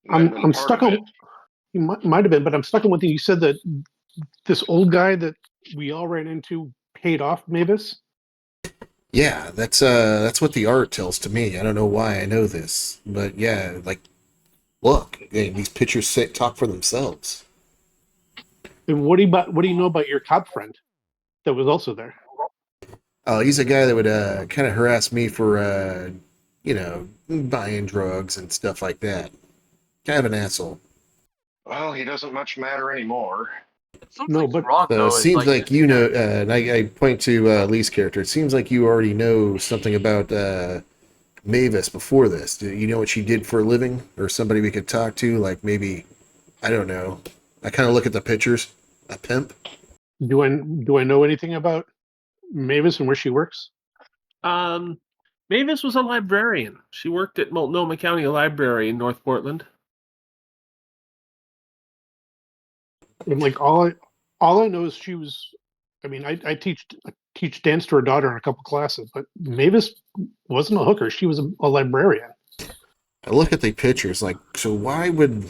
I'm stuck on. You might have been, but I'm stuck on one thing. You said that this old guy that we all ran into paid off Mavis. Yeah, that's what the art tells to me. I don't know why I know this, but yeah, like, look, these pictures talk for themselves. And what do you know about your cop friend that was also there? Oh, he's a guy that would kind of harass me for buying drugs and stuff like that. Kind of an asshole. Well, he doesn't much matter anymore. Something's wrong So though. it seems like you know, and I point to Lee's character. It seems like you already know something about Mavis before this. Do you know what she did for a living, or somebody we could talk to? Like maybe, I don't know. I kind of look at the pictures. A pimp. Do I know anything about Mavis and where she works? Mavis was a librarian. She worked at Multnomah County Library in North Portland. And like all I know is she was. I mean, I teach dance to her daughter in a couple classes, but Mavis wasn't a hooker. She was a librarian. I look at the pictures. Like, so why would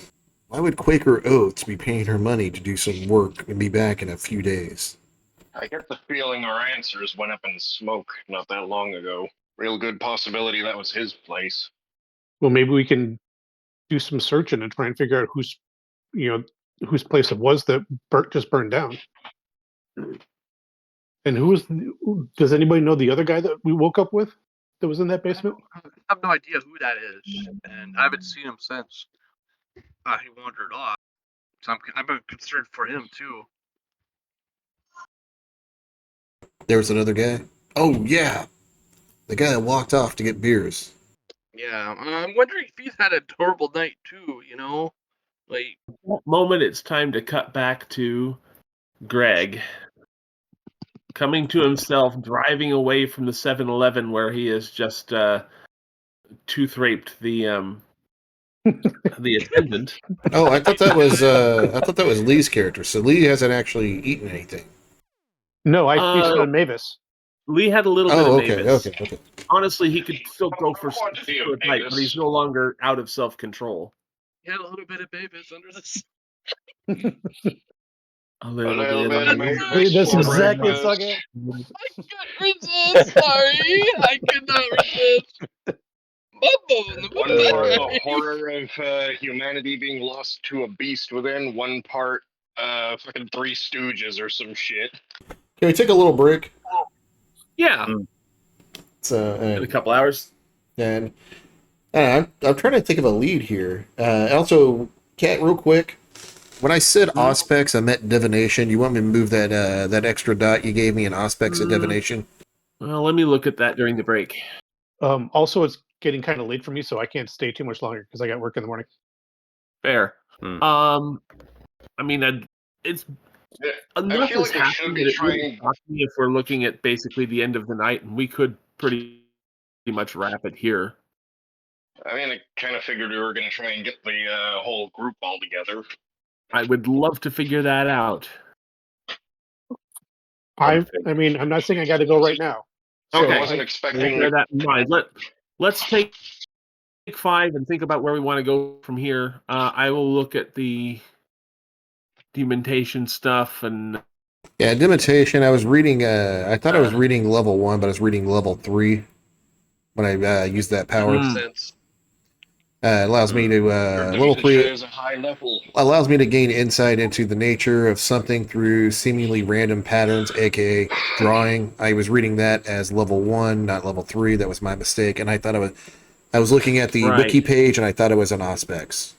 Quaker Oats be paying her money to do some work and be back in a few days? I get the feeling our answers went up in smoke not that long ago. Real good possibility that was his place. Well, maybe we can do some searching and try and figure out whose place it was that just burned down. And does anybody know the other guy that we woke up with that was in that basement? I have no idea who that is, and I haven't seen him since he wandered off. So I'm concerned for him too. There was another guy. Oh yeah, the guy that walked off to get beers. Yeah, I'm wondering if he's had a horrible night too. Like that moment, it's time to cut back to Greg coming to himself, driving away from the 7-Eleven where he has just tooth raped the attendant. Oh, I thought that was Lee's character. So Lee hasn't actually eaten anything. No, I feasted on Mavis. Lee had a little bit of Mavis. Okay. Honestly, he could still go for a bite, but he's no longer out of self-control. He had a little bit of Mavis under this. A little bit of Mavis. That's exactly what I couldn't resist. Sorry, I could not resist. One part the horror of humanity being lost to a beast within, one part fucking Three Stooges or some shit. Can we take a little break? Yeah. In a couple hours. And I'm trying to think of a lead here. Also, Kat, real quick, when I said Auspex, I meant divination. You want me to move that extra dot you gave me in Auspex at divination? Well, let me look at that during the break. Also, it's getting kind of late for me, so I can't stay too much longer because I got work in the morning. Fair. I mean, it's enough has happened that it wouldn't shock me if we're looking at basically the end of the night, and we could pretty much wrap it here. I mean, I kind of figured we were going to try and get the whole group all together. I would love to figure that out. I mean, I'm not saying I got to go right now. So Okay. I wasn't We'll expecting. bear that in mind. Let's take 5 and think about where we want to go from here. I will look at the dementation stuff and Yeah, dementation. I was reading. I thought I was reading level 1, but I was reading level 3 when I used that power. Makes sense. It allows me to level 3 is a high level. allows me to gain insight into the nature of something through seemingly random patterns, aka drawing. I was reading that as level 1, not level 3. That was my mistake, and I thought I was looking at the Right. wiki page, and I thought it was an Auspex.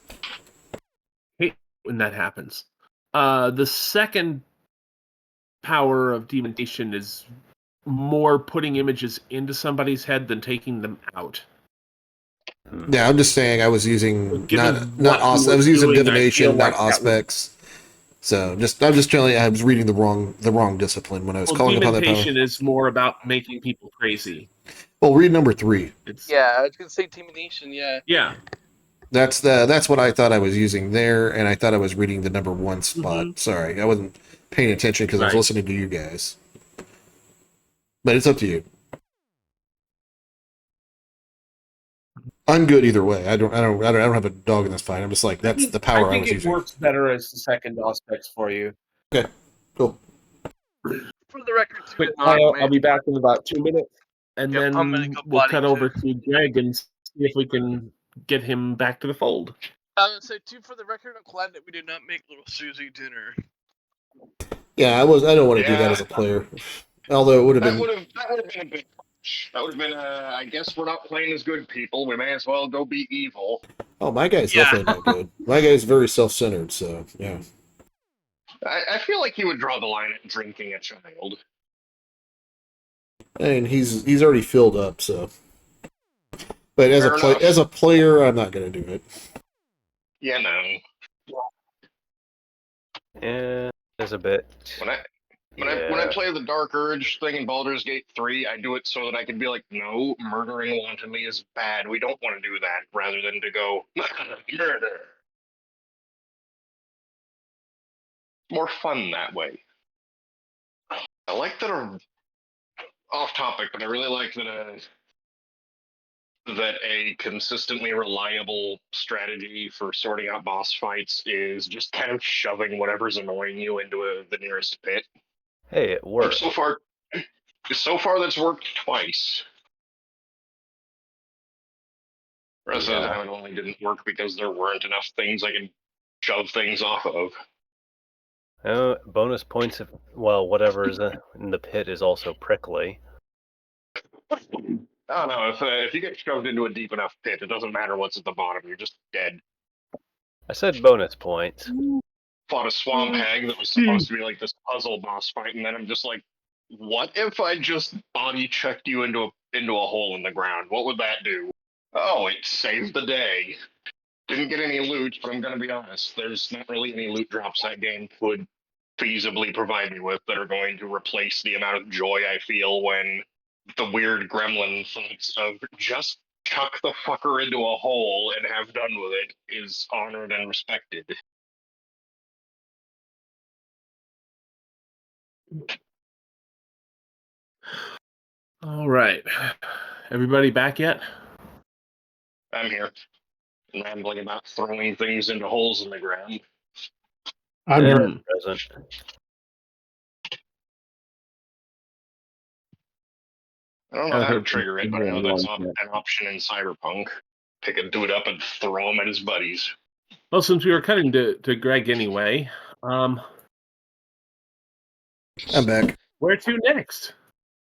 hate when that happens. The second power of dementation is more putting images into somebody's head than taking them out. Yeah, I'm just saying I was using Given not what you I was were using doing, I divination, feel not like that would- Auspex. So I'm just telling you, I was reading the wrong discipline when I was Well, calling upon that power. dementation is more about making people crazy. Well, read number 3. It's Yeah, I was gonna say Demonation. Yeah. yeah. That's what I thought I was using there, and I thought I was reading the number 1 spot. Mhm. Sorry, I wasn't paying attention because I was Right. listening to you guys. But it's up to you. I'm good either way. I don't have a dog in this fight. I'm just like that's the power I think was it using. works better as the second aspects for you. Okay, cool. For the record, too, Quick, it's not I'll be back in about 2 minutes, and Yep, I'm gonna then go we'll potty, cut over too. to Greg and see if we can get him back to the fold. I was gonna say too. For the record, I'm glad that we did not make little Susie dinner. Yeah, I don't want to do that Yeah. as a player. Although it would have That been. would have been a bit. That would have been. I guess we're not playing as good people. We may as well go be evil. Oh, my guy's Yeah. definitely not good. My guy's very self-centered. So yeah. I feel like he would draw the line at drinking a child. I mean, he's already filled up. So. But Fair enough. as a player, I'm not going to do it. Yeah, no. Yeah, there's a bit. When I play the Dark Urge thing in Baldur's Gate 3, I do it so that I can be like, no, murdering wantonly is bad. We don't want to do that, rather than to go murder. More fun that way. I like that. Off topic, but I really like that a consistently reliable strategy for sorting out boss fights is just kind of shoving whatever's annoying you into the nearest pit. Hey, it worked. So far that's worked twice. The rest of the time it only didn't work because there weren't enough things I could shove things off of. Bonus points if, well, whatever is in the pit is also prickly. Oh no, if you get shoved into a deep enough pit, it doesn't matter what's at the bottom, you're just dead. I said bonus points. Fought a swamp hag that was supposed to be like this puzzle boss fight, and then I'm just like, what if I just body checked you into a hole in the ground? What would that do? Oh, it saved the day. Didn't get any loot, but I'm gonna be honest, there's not really any loot drops that game could feasibly provide me with that are going to replace the amount of joy I feel when the weird gremlin thoughts of just chuck the fucker into a hole and have done with it is honored and respected. All right, everybody back yet? I'm here, rambling about throwing things into holes in the ground. I'm here. Present. I don't know how to trigger it, but I know that's an option in Cyberpunk. Pick a dude up and throw him at his buddies. Well, since we were cutting to Greg anyway, I'm back. where to next?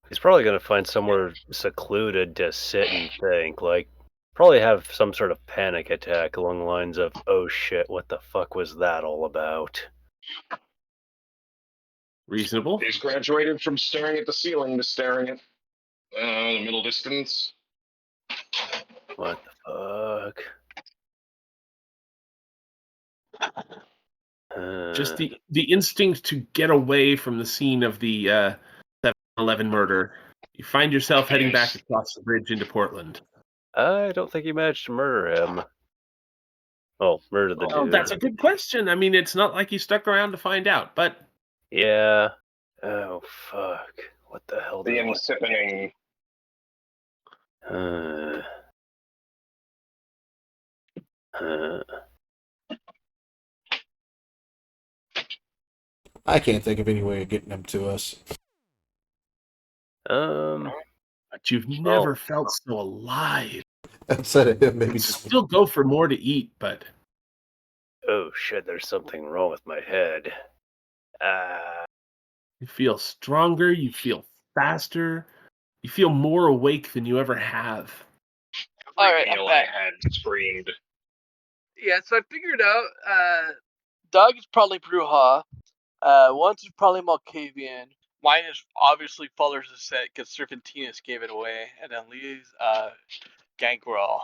He's probably going to find somewhere secluded to sit and think. Like, probably have some sort of panic attack along the lines of, oh shit, what the fuck was that all about? Reasonable. He's graduated from staring at the ceiling to staring at the middle distance. What the fuck? Just the instinct to get away from the scene of the 7-11 murder. You find yourself heading back across the bridge into Portland. I don't think you managed to murder him. Oh, murder the dude. That's a good question. I mean, it's not like you stuck around to find out, but... Yeah. Oh, fuck. What the hell The did I... insippening Uh, uh, I can't think of any way of getting them to us. But you've never felt so alive. Outside of him, maybe You just still go for more to eat, but oh shit, there's something wrong with my head. you feel stronger, you feel faster, you feel more awake than you ever have. All right, Meal I'm I back. had screamed. Yeah, so I figured out. Doug is probably Bruja. One's is probably Malkavian. Mine is obviously follows the set because Serpentinus gave it away, and then Lee's Gangrel.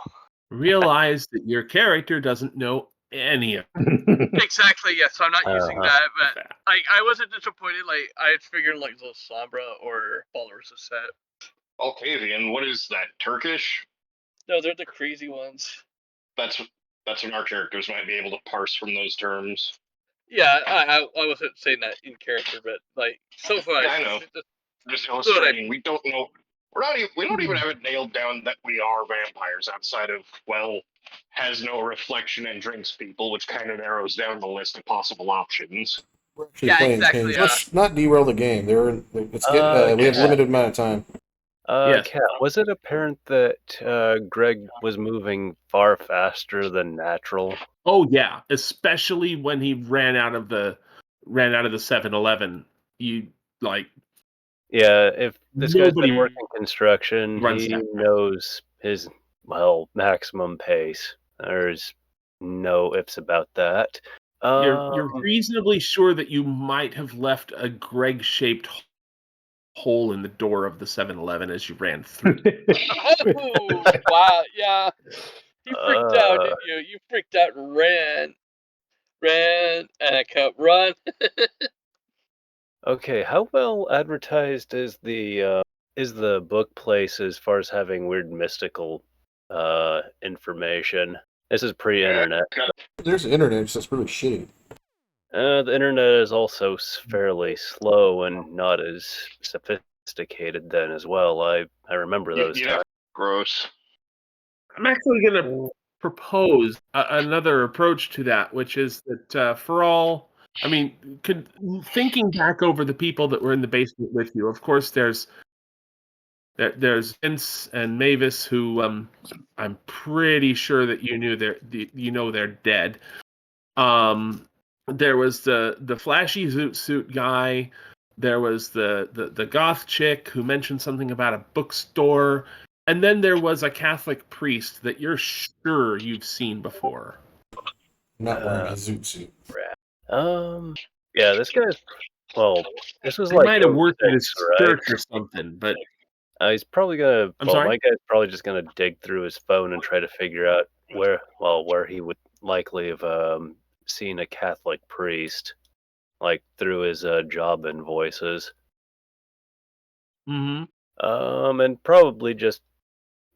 Realize that your character doesn't know any of Exactly. Yes, I'm not using Uh-huh. that, but that. like I wasn't disappointed. Like I figured like the Sombra or followers of set. Alcavian, what is that? Turkish? No, they're the crazy ones. That's what our characters might be able to parse from those terms. Yeah, I wasn't saying that in character, but like so far, Yeah, I know. Just illustrating, we don't know. We don't even have it nailed down that we are vampires outside of, well, has no reflection and drinks people, which kind of narrows down the list of possible options. we're actually Yeah, playing exactly, games. yeah. Let's not derail the game. We have a limited amount of time. Yes. Kat, was it apparent that Greg was moving far faster than natural? Oh yeah, especially when he ran out of the 7-Eleven. You like Yeah, if this guy's Nobody been working construction, runs he that fast. knows his, maximum pace. There's no ifs about that. You're reasonably sure that you might have left a Greg-shaped hole in the door of the 7-Eleven as you ran through. Oh, wow, yeah. You freaked out, didn't you? You freaked out and ran, and I kept run. Okay, how well advertised is the book place as far as having weird mystical information? This is pre-internet. There's the internet, it's just really shitty. The internet is also fairly slow and not as sophisticated then as well. I remember those times. Gross. I'm actually going to propose another approach to that, which is that for all, I mean, thinking back over the people that were in the basement with you, of course, there's Vince and Mavis, who I'm pretty sure that you knew they're dead. There was the flashy zoot suit guy. There was the goth chick who mentioned something about a bookstore. And then there was a Catholic priest that you're sure you've seen before. I'm not wearing a zoot suit. Yeah, this guy's, this was He like might have worked at his 06, right? church or something, but He's probably gonna. I'm sorry? My guy's probably just gonna dig through his phone and try to figure out where he would likely have seen a Catholic priest, like through his job invoices. Mm-hmm. And probably just,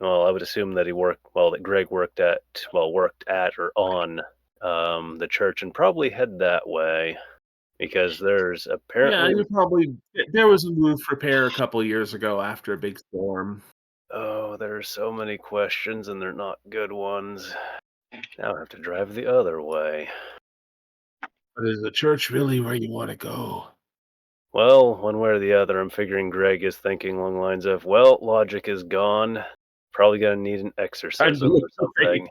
I would assume that that Greg worked at or on the church, and probably head that way. Because there's apparently there was a roof repair a couple of years ago after a big storm. Oh, there are so many questions and they're not good ones. Now I have to drive the other way. But is the church really where you want to go? Well, one way or the other, I'm figuring Greg is thinking along the lines of, logic is gone. Probably gonna need an exorcism or something.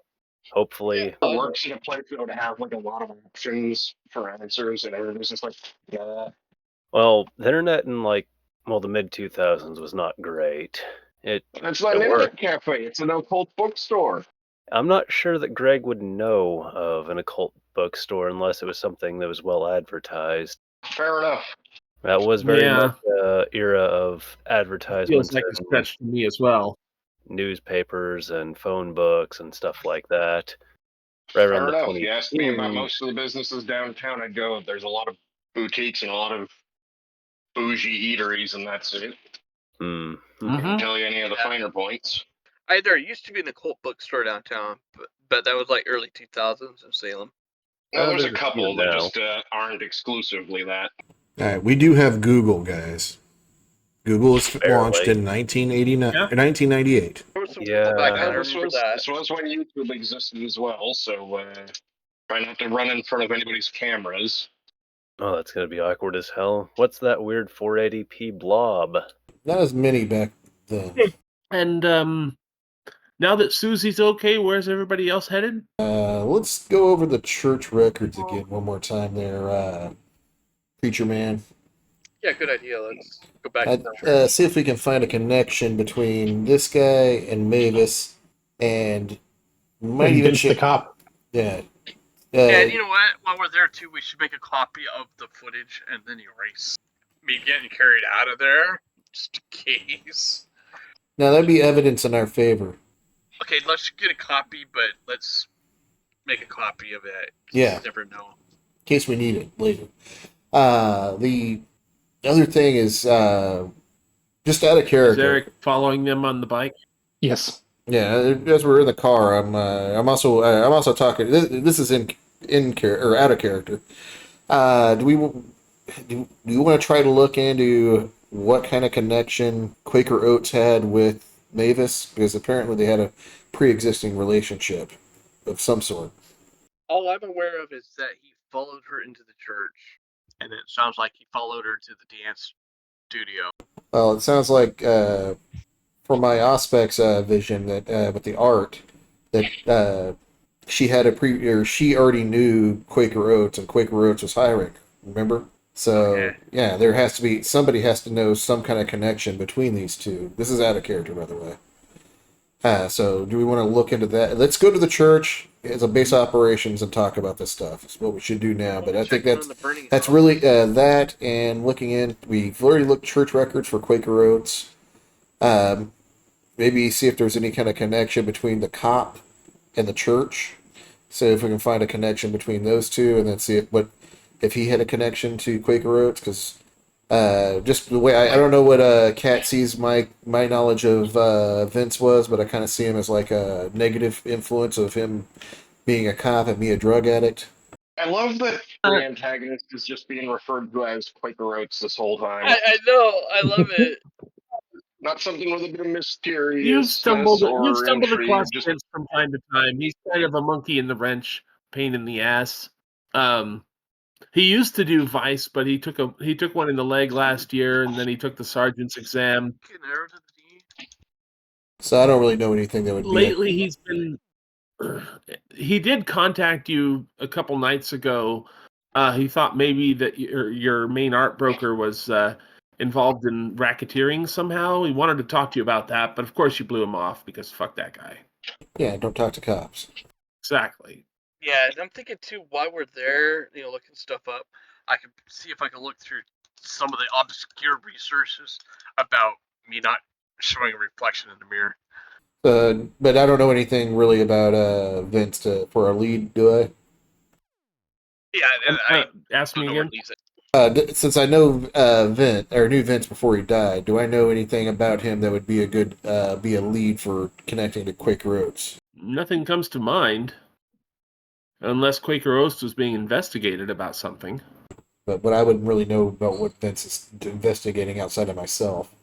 Hopefully. It works in a place to have like a lot of options for answers, and everybody's just like, yeah. Well, the internet in the mid 2000s was not great. It's not an internet cafe. It's an occult bookstore. I'm not sure that Greg would know of an occult bookstore unless it was something that was well advertised. Fair enough. That was very much an era of advertisements. Feels like a stretch to me as well. Newspapers and phone books and stuff like that. Right around Fair enough. You asked me about most of the businesses downtown, I'd go, there's a lot of boutiques and a lot of bougie eateries, and that's it. I can't tell you any of the finer points. There used to be an occult bookstore downtown, but that was like early 2000s in Salem. No, there's a couple that just aren't exclusively that. All right, we do have Google, guys. Google was launched in 1989 or 1998. throw some Yeah. background This for that. was when YouTube existed as well, so try not to run in front of anybody's cameras. Oh, that's gonna be awkward as hell. What's that weird 480p blob? Not as many back then. And now that Susie's okay, where's everybody else headed? Let's go over the church records again one more time there, Preacher Man. Yeah, good idea. Let's go back to the church. See if we can find a connection between this guy and Mavis, and might And even Vince the cop. Yeah. And you know what? While we're there too, we should make a copy of the footage and then erase me getting carried out of there, just in case. Now that'd be evidence in our favor. Okay, let's get a copy, but let's make a copy of it. Yeah. You never know. In case we need it later. The other thing is just out of Is character. Eric following them on the bike? Yes. Yeah, as we're in the car, I'm also talking. This is in or out of character. Do you want to try to look into what kind of connection Quaker Oats had with Mavis? Because apparently they had a pre-existing relationship of some sort. All I'm aware of is that he followed her into the church, and it sounds like he followed her to the dance studio. Well, it sounds like from my Auspex vision that with the art that she had she already knew Quaker Oats, and Quaker Oats was hiring. Remember? So Okay. yeah, there has to be somebody has to know some kind of connection between these two. This is out of character, by the way. So do we want to look into that? Let's go to the church as a base operations and talk about this stuff. That's what we should do now. But I think that's really that, and looking in. We've already looked church records for Quaker Oats. Maybe see if there's any kind of connection between the cop and the church. So if we can find a connection between those two, and then see if he had a connection to Quaker Oats, because just the way I don't know what Kat sees my knowledge of Vince was, but I kind of see him as like a negative influence of him being a cop and me a drug addict. I love that the antagonist is just being referred to as Quaker Oats this whole time. I know. I love it. Not something with a bit of mysteriousness You've stumbled intrigue, across just Vince from time to time. He's kind of a monkey in the wrench, pain in the ass. He used to do Vice, but he took one in the leg last year, and then he took the sergeant's exam. Get an arrow to the knee. So I don't really know anything that would be. Lately, he's been. He did contact you a couple nights ago. He thought maybe that your main art broker was involved in racketeering somehow. He wanted to talk to you about that, but of course you blew him off because fuck that guy. Yeah, don't talk to cops. Exactly. Yeah, and I'm thinking too, while we're there, looking stuff up, I can see if I can look through some of the obscure resources about me not showing a reflection in the mirror. But I don't know anything really about Vince for a lead, do I? Yeah, I ask me don't know where again. it leads it. Since I know knew Vince before he died, do I know anything about him that would be a good be a lead for connecting to Quaker Oats? Nothing comes to mind, unless Quaker Oats was being investigated about something. But I wouldn't really know about what Vince is investigating outside of myself.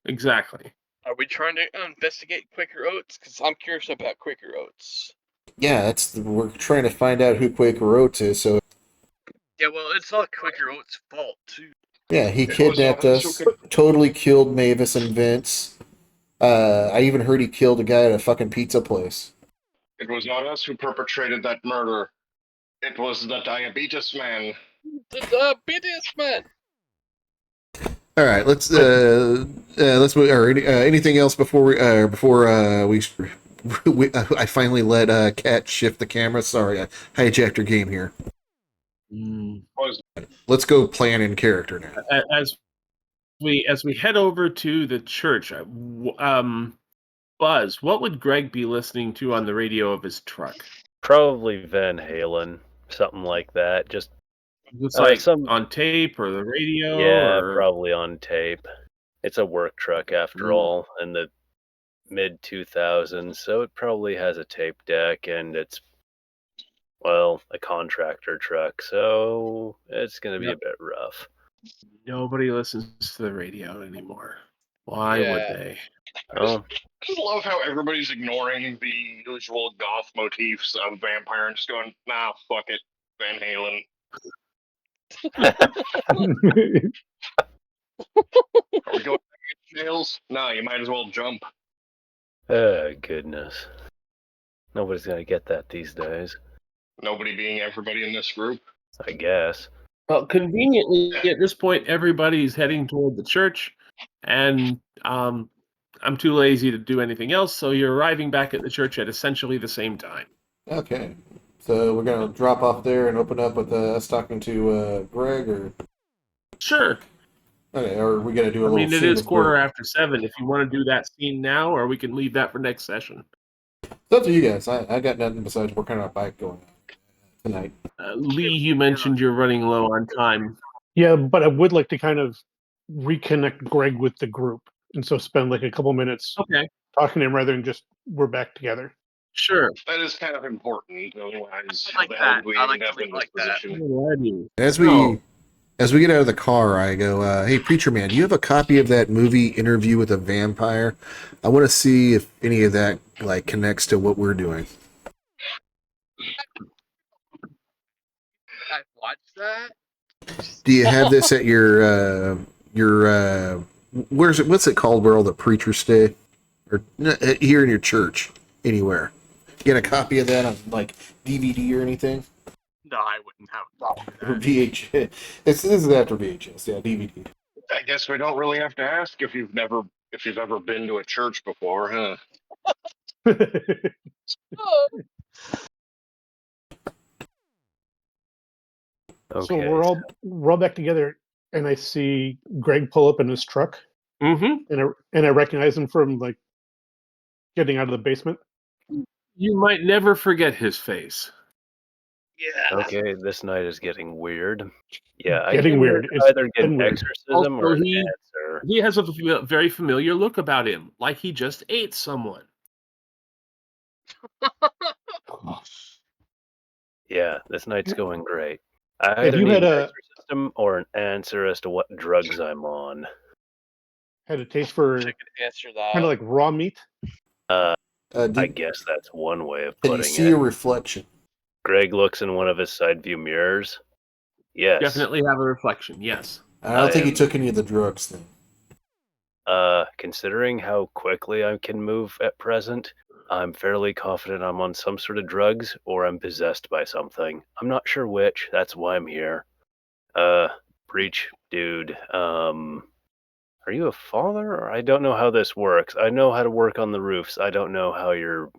Exactly. Are we trying to investigate Quaker Oats? Because I'm curious about Quaker Oats. Yeah, we're trying to find out who Quaker Oats is. So yeah, well, it's not Quaker Oats' fault too. Yeah, he kidnapped us, totally killed Mavis and Vince. I even heard he killed a guy at a fucking pizza place. It was not us who perpetrated that murder. It was the diabetes man. The diabetes man. All right, let's move. Or anything else before I finally let Kat shift the camera. Sorry, I hijacked her game here. Let's go plan in character now. As we head over to the church, Buzz, what would Greg be listening to on the radio of his truck? Probably Van Halen, something like that. Just it's like on tape or the radio. Yeah, or... probably on tape. It's a work truck after all, in the mid 2000s, so it probably has a tape deck, and it's a contractor truck, so it's going to be a bit rough. Nobody listens to the radio anymore. Why would Yeah. they? Oh, I just love how everybody's ignoring the usual goth motifs of vampire and just going, nah, fuck it, Van Halen. Are we going to jails? No, you might as well jump. oh, goodness. Nobody's gonna get that these days, Nobody being everybody in this group. I guess. Well, conveniently, at this point, everybody's heading toward the church, and I'm too lazy to do anything else, so you're arriving back at the church at essentially the same time. Okay. So we're gonna drop off there and open up with us talking to Greg, or Sure. okay, or are we gonna do a I little mean, it scene is with 7:15. If you want to do that scene now, or we can leave that for next session. It's up to you guys. I got nothing besides working on a bike going tonight. Lee, you mentioned you're running low on time. Yeah, but I would like to kind of reconnect Greg with the group, and so spend like a couple minutes Okay, talking to him rather than just we're back together. sure. That is kind of important. Otherwise, I how like the hell that. would we I end like to up leave in this like that. position? Alrighty. As we get out of the car, I go, "Hey, preacher man, do you have a copy of that movie Interview with a Vampire? I want to see if any of that like connects to what we're doing." I watched that. Do you have this at your where's it? What's it called? Where all the preachers stay, or here in your church, anywhere? You get a copy of that on like DVD or anything? No, I wouldn't have. Or VHS? This is after VHS, yeah, DVD. I guess we don't really have to ask if you've ever been to a church before, huh? Okay. So we're all back together, and I see Greg pull up in his truck, Mm-hmm. and I recognize him from like getting out of the basement. You might never forget his face. Yeah. Okay, this night is getting weird. Yeah, I Getting came here weird. to It's either get getting an weird. exorcism or Also, an answer. he has a very familiar look about him, like he just ate someone. Yeah, this night's going great. I Have either you need had an a exorcism or an answer as to what drugs I'm on. taste for I could answer kind that. of like raw meat? I guess that's one way of Can you putting see it. a reflection? Greg looks in one of his side view mirrors. Yes. Definitely have a reflection, yes. I don't think he am- took any of the drugs then. Considering how quickly I can move at present, I'm fairly confident I'm on some sort of drugs or I'm possessed by something. I'm not sure which. That's why I'm here. Preach, dude. Are you a father? Or I don't know how this works. I know how to work on the roofs. I don't know how your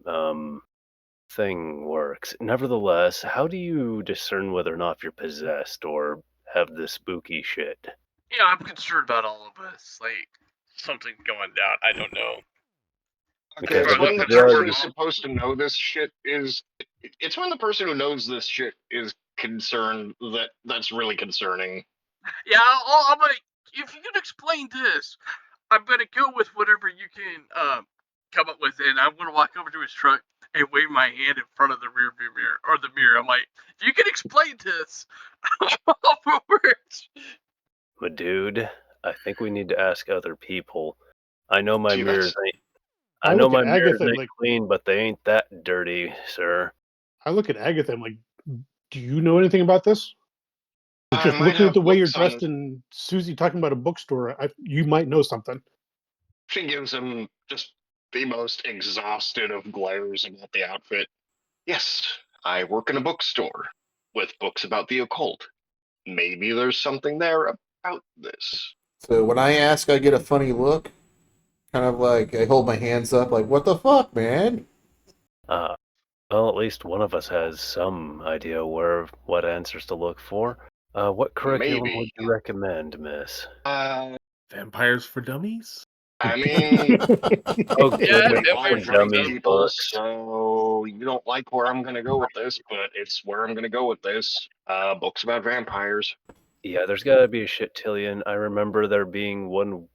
thing works. Nevertheless, how do you discern whether or not you're possessed or have the spooky shit? Yeah, I'm concerned about all of us. Like something going down. I don't know. Okay, Because it's of when the the person drugs. who's supposed to know this shit is. It's when the person who knows this shit is concerned that that's really concerning. Yeah, I'm like, if you can explain this, I'm gonna go with whatever you can come up with, and I'm gonna walk over to his truck and wave my hand in front of the rear view mirror or the mirror. I'm like, if you can explain this, I'll forward. But dude, I think we need to ask other people. I know my See, mirrors that's- ain't. I I know look my at mirrors Agatha ain't like clean, but they ain't that dirty, sir. I look at Agatha. I'm like, do you know anything about this? I Just might looking at have the way you're books on dressed and Susie talking about a bookstore, you might know something. She gives him just the most exhausted of glares about the outfit. Yes, I work in a bookstore with books about the occult. Maybe there's something there about this. So when I ask, I get a funny look, kind of like I hold my hands up, like, "What the fuck, man?" Well, at least one of us has some idea what answers to look for. What curriculum Maybe. would you recommend, miss? Vampires for Dummies? I mean, Oh, Yeah, goodness, all Vampires for drunk dummy people, books. so you don't like where I'm gonna go with this, but it's where I'm gonna go with this. Books about vampires. Yeah, there's gotta be a shit-tillion. I remember there being one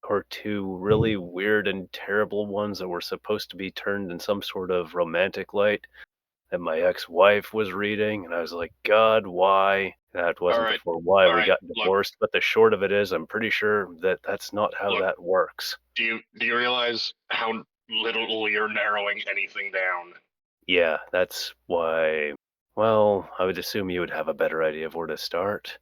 or two really weird and terrible ones that were supposed to be turned in some sort of romantic light. that my ex-wife was reading, and I was like, God, why? That wasn't Alright, before why we alright, got look. divorced, but the short of it is, I'm pretty sure that that's not how Look. that works. Do you realize how little you're narrowing anything down? Yeah, that's why. Well, I would assume you would have a better idea of where to start.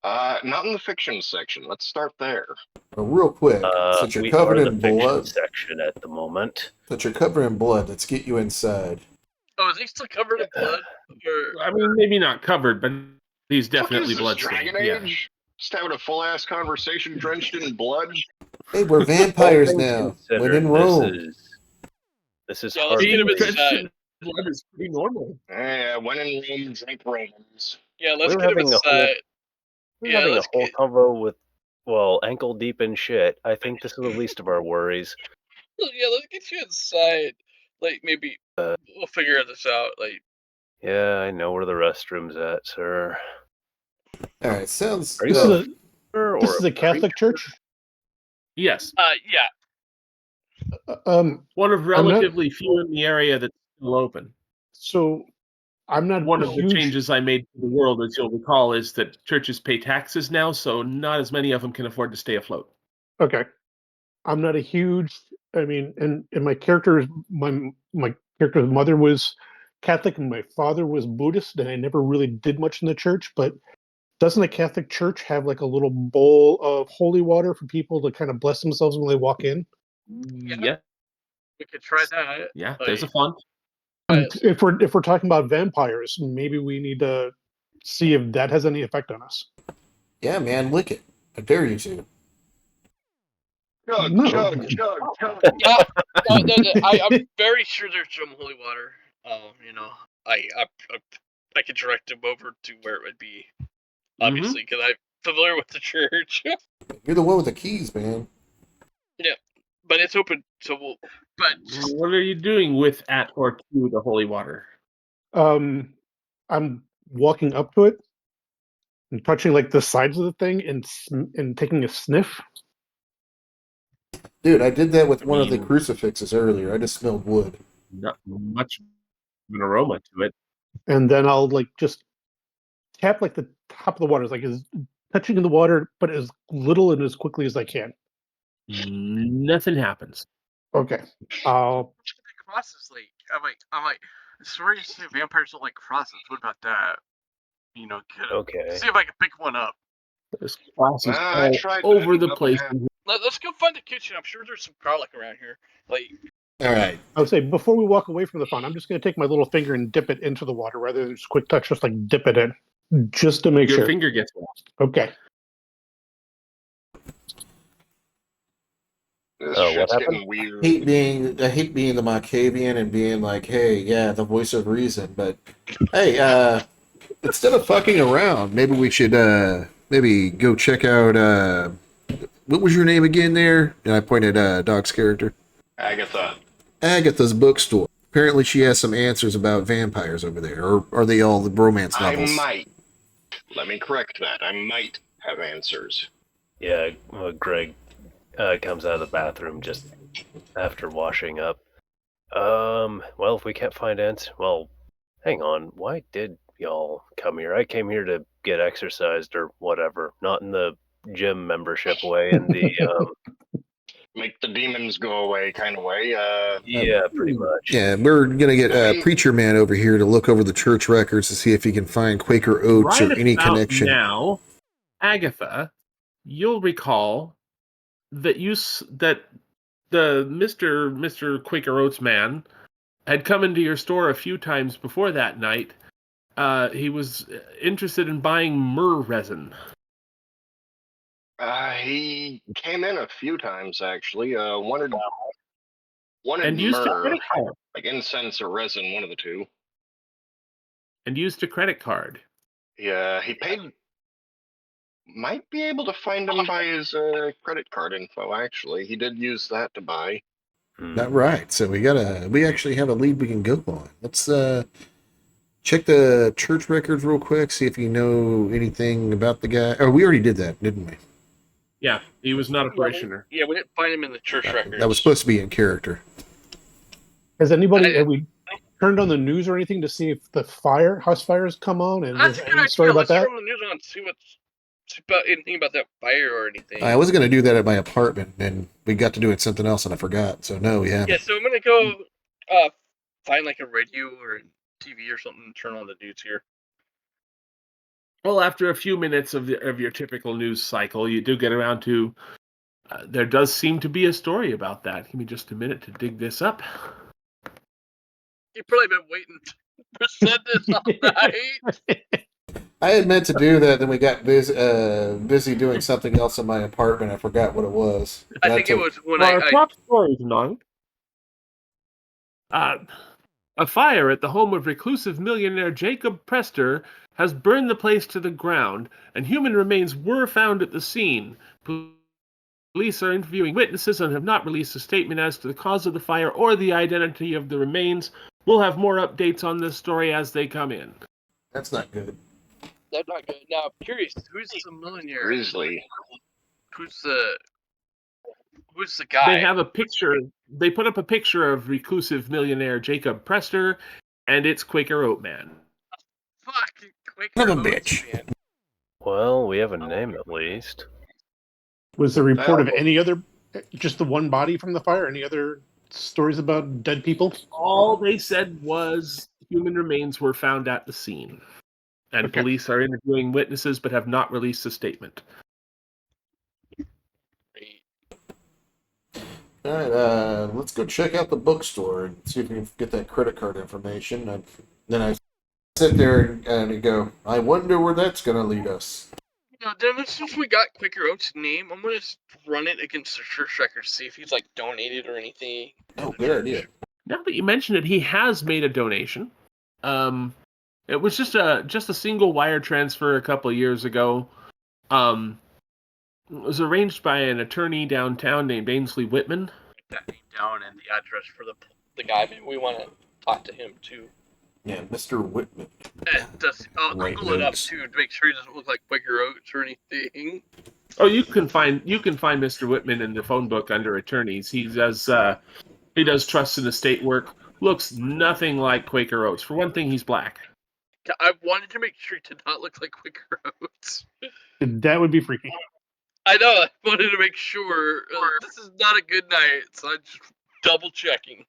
Not in the fiction section. Let's start there. But real quick, since you're We covered are the in fiction blood, section at the moment. since you're covered in blood, let's get you inside. Oh, is he still covered in blood? Or I mean, maybe not covered, but he's What definitely is this, bloodstained. Dragon Yeah. Age? Just having a full-ass conversation drenched in blood? Hey, we're All vampires things now. When considered, in Rome. This is Yeah, let's hard. get him Being inside. drenched in blood is pretty normal. Yeah, when in Rome, drink Romans. Yeah, let's We're get him having a whole- inside. We're Yeah, having a let's whole get. convo with, well, ankle deep in shit. I think this is the least of our worries. Yeah, let's get you inside. Like maybe we'll figure this out. Like Yeah, I know where the restroom's at, sir. All right, sounds. Are you This is a Or this is a Catholic church. Yes. yeah. One of not- relatively few in the area that's still open. So I'm not One a of the huge. changes I made to the world, as you'll recall, is that churches pay taxes now, so not as many of them can afford to stay afloat. Okay, I'm not a huge. I mean, and my my character's mother was Catholic and my father was Buddhist, and I never really did much in the church. But doesn't the Catholic Church have like a little bowl of holy water for people to kind of bless themselves when they walk in? Yeah, We could try that. yeah. Like, There's a font. If we're talking about vampires, maybe we need to see if that has any effect on us. Yeah, man, lick it. I dare you to. Chug, No. chug, chug, chug. yeah, no, I'm very sure there's some holy water. You know, I could direct him over to where it would be. Obviously, because I'm familiar with the church. You're the one with the keys, man. But it's open, so we'll. But What are you doing with at or to the holy water? I'm walking up to it and touching like the sides of the thing and taking a sniff. Dude, I did that with one of the mean- crucifixes earlier. I just smelled wood. Not much of an aroma to it. And then I'll like just tap like the top of the water, like as touching in the water, but as little and as quickly as I can. Nothing happens. Okay. I'll Crosses, like I'm like, sorry to say vampires don't like crosses. What about that? You know, Okay. see if I can pick one up. There's crosses I all tried that, over the nothing place. happened. let's go find the kitchen. I'm sure there's some garlic around here. Like, All right. I would say before we walk away from the fun, I'm just going to take my little finger and dip it into the water rather than just quick touch, just like dip it in, just to make Your sure. finger gets wet. Okay. This Oh, what shit's happened? getting weird. I hate being the Machiavellian and being like, hey, yeah, the voice of reason, but hey, instead of fucking around, maybe we should maybe go check out what was your name again there? And I pointed Doc's character. Agatha's bookstore. Apparently she has some answers about vampires over there. Or are they all the romance novels? I might. Let me correct that. I might have answers. Yeah, Greg comes out of the bathroom just after washing up. Well, if we can't find answers, well, hang on. Why did y'all come here? I came here to get exercised or whatever, not in the gym membership way. In the Make the demons go away kind of way. yeah, pretty much. Yeah, we're gonna get Preacher Man over here to look over the church records to see if he can find Quaker Oats Right or any about connection. now, Agatha, you'll recall that that the Mr. Quaker Oats man had come into your store a few times before that night. He was interested in buying myrrh resin. He came in a few times actually. Wanted And used a myrrh, credit card. like incense or resin, one of the two. And used a credit card. Yeah, he paid. Might be able to find him by his credit card info. Actually, he did use that to buy. Not right. So we actually have a lead we can go on. Let's check the church records real quick, see if you know anything about the guy. Oh, we already did that, didn't we? Yeah, he was not a parishioner. yeah, we didn't find him in the church records. That was supposed to be in character. Has anybody turned on the news or anything to see if the house fires come on? And That's there's a good any story idea. about Let's that? turn the news on, see what's about anything about that fire or anything. I was going to do that at my apartment, and we got to doing something else, and I forgot. So no, we haven't. Yeah, so I'm gonna go find like a radio or a TV or something and turn on the news here. Well, after a few minutes of your typical news cycle, you do get around to. There does seem to be a story about that. Give me just a minute to dig this up. You've probably been waiting to present this all night. I had meant to do that, then we got busy doing something else in my apartment. I forgot what it was. I think it was when Our I top story tonight. A fire at the home of reclusive millionaire Jacob Prester has burned the place to the ground, and human remains were found at the scene. Police are interviewing witnesses and have not released a statement as to the cause of the fire or the identity of the remains. We'll have more updates on this story as they come in. That's not good. That's not good. Now, I'm curious, who's the millionaire? Grizzly. Who's the guy? They have a picture. They put up a picture of reclusive millionaire Jacob Prester, and it's Quaker Oatman. Fuck, Quaker Son of a Oats, bitch. man. Well, we have a name at least. Was there a report of any other, just the one body from the fire? Any other stories about dead people? All they said was human remains were found at the scene. And Okay. police are interviewing witnesses but have not released a statement. All right, let's go check out the bookstore and see if we can get that credit card information. Then I sit there and go, I wonder where that's going to lead us. You know, Dennis, since we got Quaker Oats' name, I'm gonna run it against the church record to see if he's like donated or anything. Oh, good idea. Now that you mention it, he has made a donation. It was just a single wire transfer a couple of years ago. It was arranged by an attorney downtown named Ainsley Whitman. That name down and the address for the guy. Maybe we want to talk to him too. Yeah, Mr. Whitman. I'll Right Google it up notes. too to make sure he doesn't look like Quaker Oats or anything. Oh, you can find Mr. Whitman in the phone book under attorneys. He does trust and estate work. Looks nothing like Quaker Oats. For one thing, he's black. I wanted to make sure he did not look like Quaker Oats. That would be freaky. I know. I wanted to make sure this is not a good night, so I'm just double checking.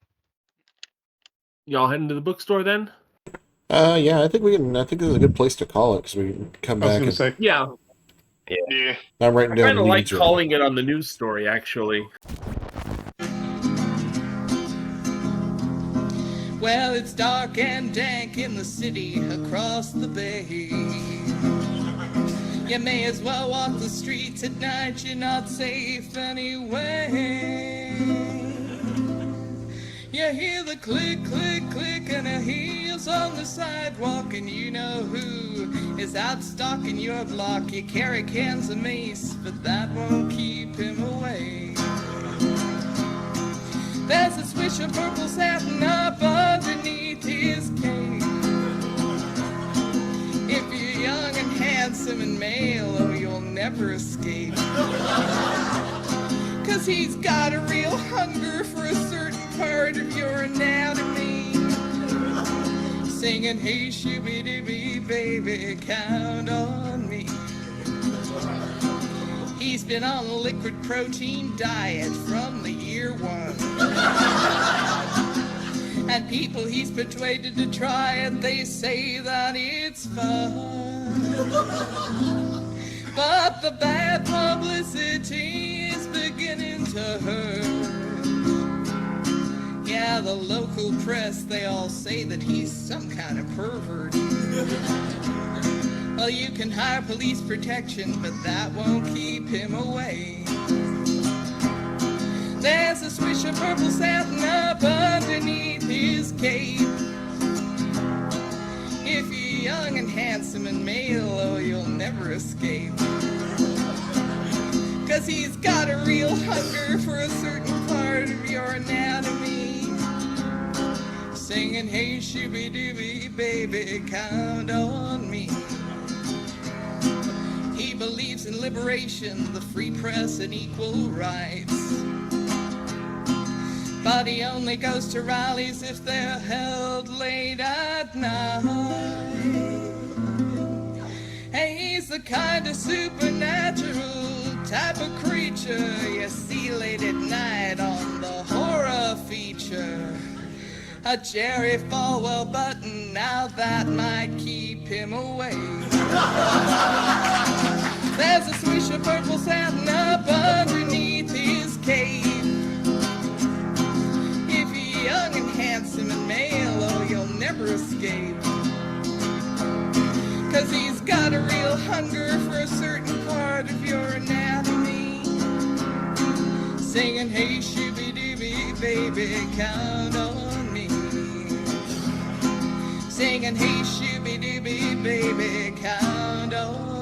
Y'all heading to the bookstore then? Yeah, I think this is a good place to call it because we can come I was back going and to say. Yeah. Yeah. I'm writing I down kind of like leads right calling it on the news story, actually. Well, it's dark and dank in the city across the bay. You may as well walk the streets at night, you're not safe anyway. You hear the click, click, click and a heels on the sidewalk, and you know who is out stalking your block. You carry cans of mace, but that won't keep him away. There's a swish of purple satin up underneath his cape. If you're young and handsome and male, oh, you'll never escape. 'Cause he's got a real hunger for a certain part of your anatomy. Singing, hey, shooby-dooby, baby, count on me. He's been on a liquid protein diet from the year one. And people he's persuaded to try it, they say that it's fun. But the bad publicity is beginning to hurt. Yeah, the local press, they all say that he's some kind of pervert. Well, you can hire police protection, but that won't keep him away. There's a swish of purple satin up underneath his cape. If you're young and handsome and male, oh, you'll never escape. 'Cause he's got a real hunger for a certain part of your anatomy. Singing, hey, shooby-dooby, baby, count on me. He believes in liberation, the free press, and equal rights. but he only goes to rallies if they're held late at night. Hey, he's the kind of supernatural type of creature you see late at night on the horror feature. A Jerry Falwell button, now that might keep him away. There's a swish of purple satin up underneath his cape. If you're young and handsome and male, oh, you'll never escape. 'Cause he's got a real hunger for a certain part of your anatomy. Singing, hey, shooby-dooby, baby, count on me. Singing, hey, shooby-dooby, baby, count on me.